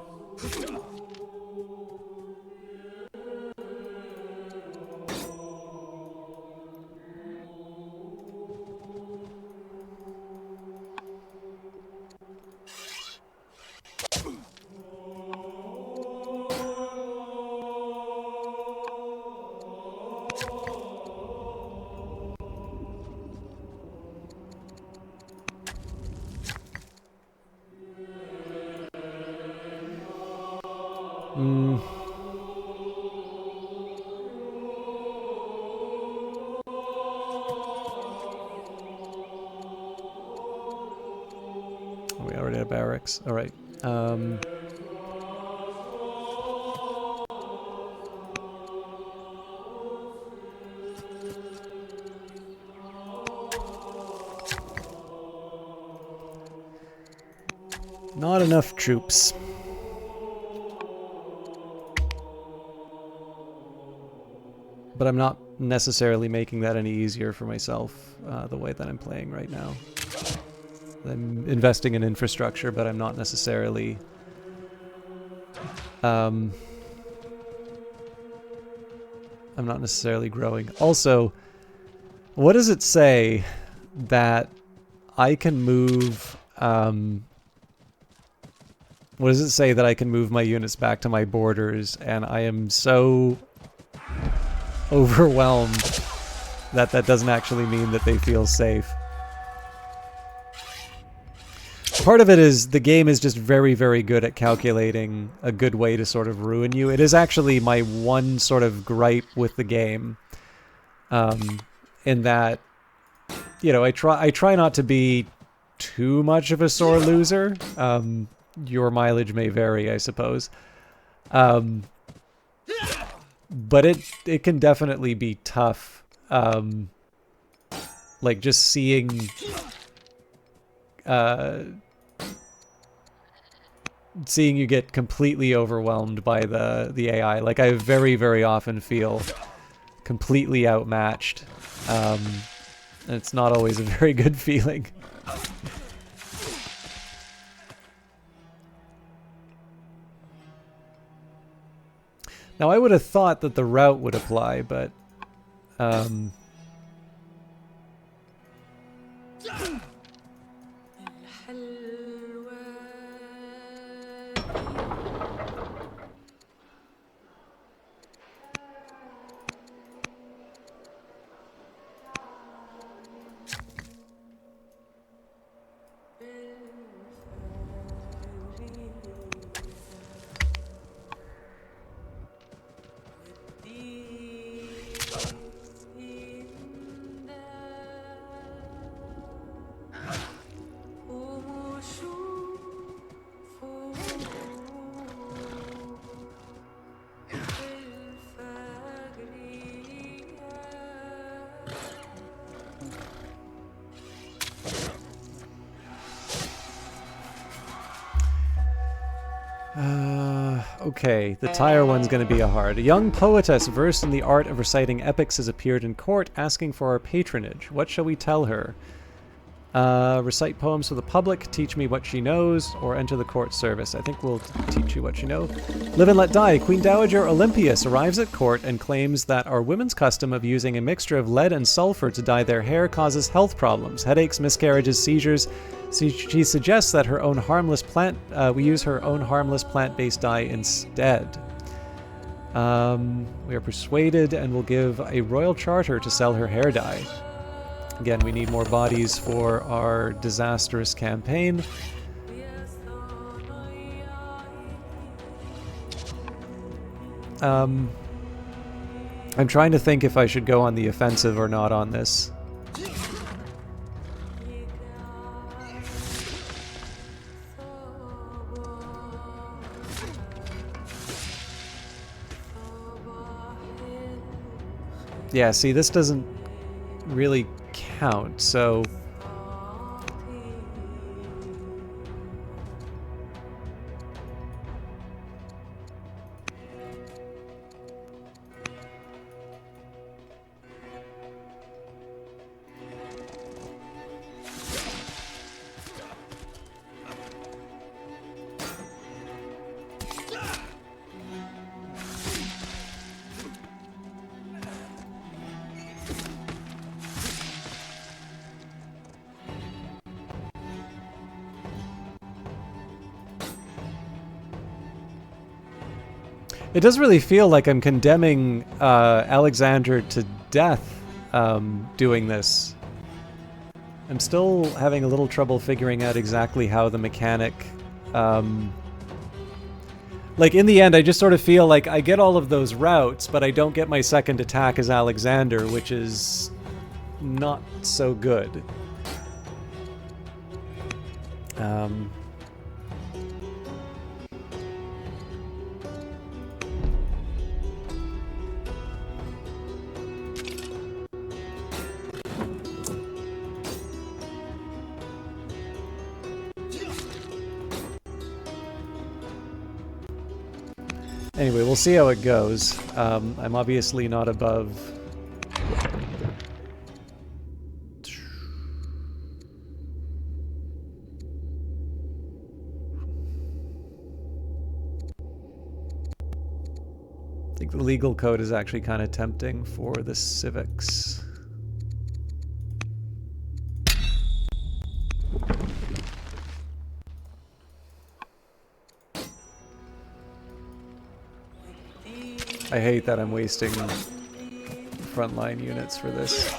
We already have barracks. All right. Not enough troops. But I'm not necessarily making that any easier for myself the way that I'm playing right now. I'm investing in infrastructure, but I'm not necessarily I'm not necessarily growing. Also, what does it say that I can move... what does it say that I can move my units back to my borders, and I am so overwhelmed that that doesn't actually mean that they feel safe. Part of it is the game is just very, very good at calculating a good way to sort of ruin you. It is actually my one sort of gripe with the game, in that, you know, I try not to be too much of a sore loser. Your mileage may vary, I suppose. But it can definitely be tough. Like just seeing seeing you get completely overwhelmed by the AI. Like I very, very often feel completely outmatched. And it's not always a very good feeling. Now I would have thought that the route would apply, but okay, the tire one's going to be a hard. A young poetess versed in the art of reciting epics has appeared in court asking for our patronage. What shall we tell her? Recite poems for the public, teach me what she knows, or enter the court service. I think we'll teach you what you know. Live and let die. Queen Dowager Olympias arrives at court and claims that our women's custom of using a mixture of lead and sulfur to dye their hair causes health problems, headaches, miscarriages, seizures. She suggests that her own harmless we use her own harmless plant-based dye instead. We are persuaded and will give a royal charter to sell her hair dye. Again, we need more bodies for our disastrous campaign. I'm trying to think if I should go on the offensive or not on this. Yeah, see, this doesn't really count, so... It does really feel like I'm condemning Alexander to death doing this. I'm still having a little trouble figuring out exactly how the mechanic... like, in the end, I just sort of feel like I get all of those routes, but I don't get my second attack as Alexander, which is not so good. Anyway, we'll see how it goes. I'm obviously not above... think the legal code is actually kind of tempting for the civics. I hate that I'm wasting frontline units for this.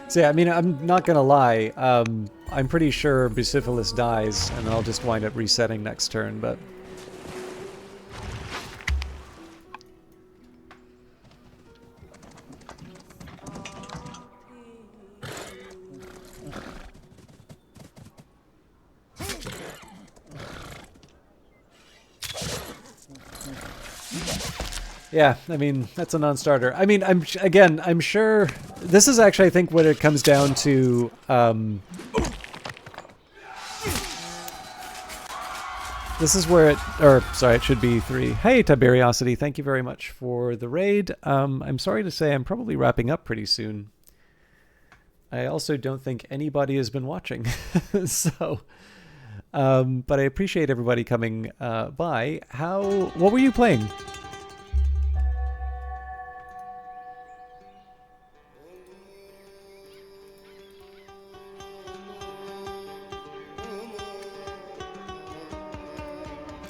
So yeah, I mean, I'm not gonna lie. I'm pretty sure Bucephalus dies, and I'll just wind up resetting next turn, but... Yeah, I mean, that's a non-starter. I mean, I'm sure... This is actually, I think, what it comes down to... This is where it... Or, sorry, it should be 3. Hey, Tiberiosity, thank you very much for the raid. I'm sorry to say I'm probably wrapping up pretty soon. I also don't think anybody has been watching. So... but I appreciate everybody coming by. What were you playing?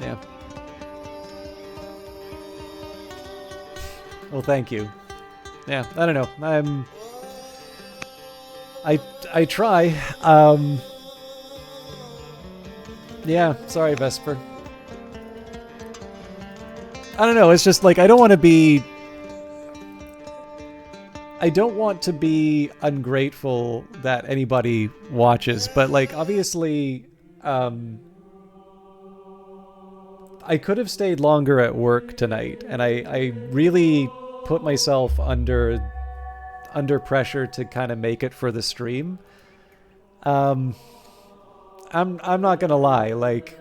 Yeah. Well, thank you. Yeah, I don't know. I try. Yeah, sorry, Vesper. I don't know, it's just like I don't want to be ungrateful that anybody watches, but like obviously I could have stayed longer at work tonight, and I really put myself under pressure to kind of make it for the stream. I'm not gonna lie, like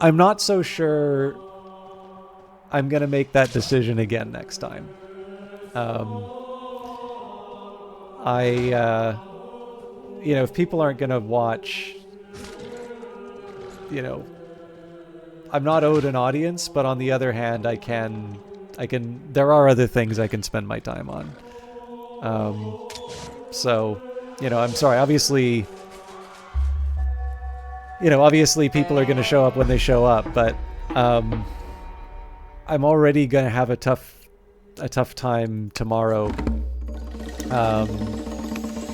I'm not so sure I'm gonna make that decision again next time. You know, if people aren't gonna watch, you know, I'm not owed an audience, but on the other hand, there are other things I can spend my time on. So, you know, I'm sorry, obviously people are going to show up when they show up, but I'm already going to have a tough time tomorrow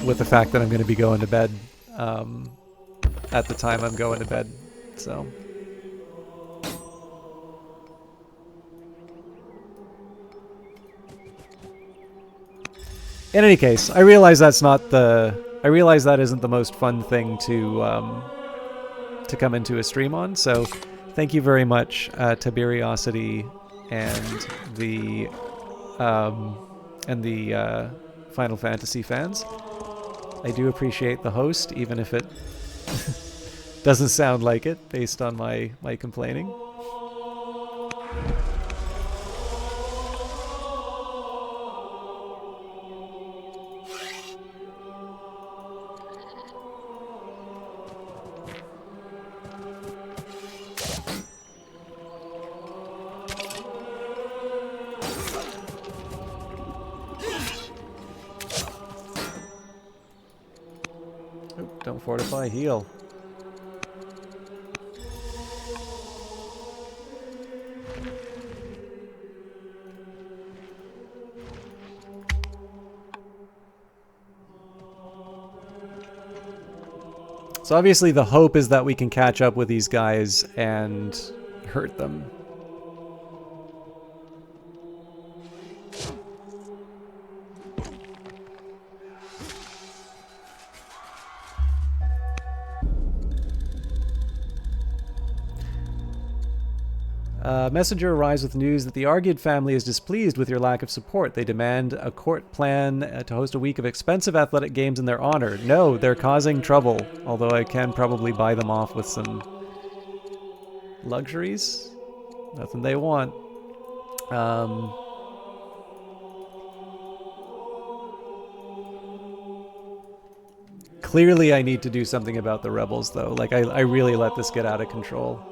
with the fact that I'm going to be going to bed at the time I'm going to bed. So in any case, I realize that isn't the most fun thing to come into a stream on. So thank you very much, Tiberiosity and the Final Fantasy fans. I do appreciate the host, even if it doesn't sound like it based on my complaining. Don't fortify, heal. So obviously the hope is that we can catch up with these guys and hurt them. Messenger arrives with news that the Argued family is displeased with your lack of support. They demand a court plan to host a week of expensive athletic games in their honor. No, they're causing trouble, although I can probably buy them off with some luxuries. Nothing they want. Clearly I need to do something about the rebels, though. Like, I really let this get out of control.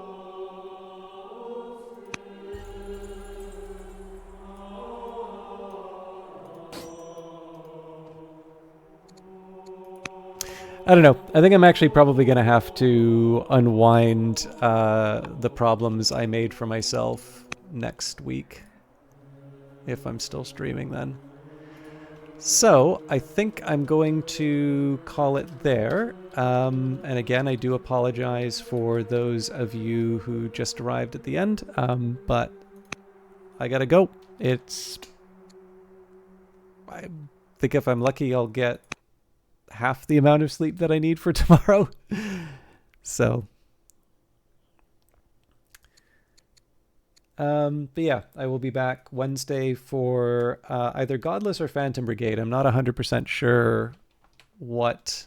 I don't know. I think I'm actually probably going to have to unwind the problems I made for myself next week, if I'm still streaming then. So I think I'm going to call it there. And again, I do apologize for those of you who just arrived at the end, but I gotta go. I think if I'm lucky, I'll get half the amount of sleep that I need for tomorrow. So, but yeah, I will be back Wednesday for either Godless or Phantom Brigade. I'm not 100% sure what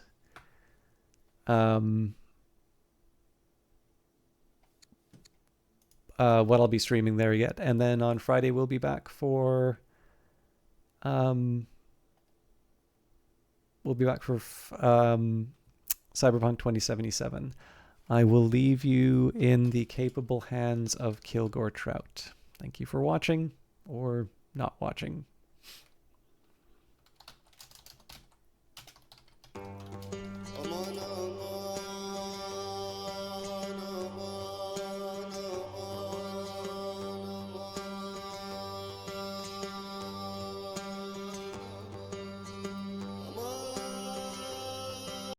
I'll be streaming there yet. And then on Friday we'll be back for Cyberpunk 2077. I will leave you in the capable hands of Kilgore Trout. Thank you for watching, or not watching.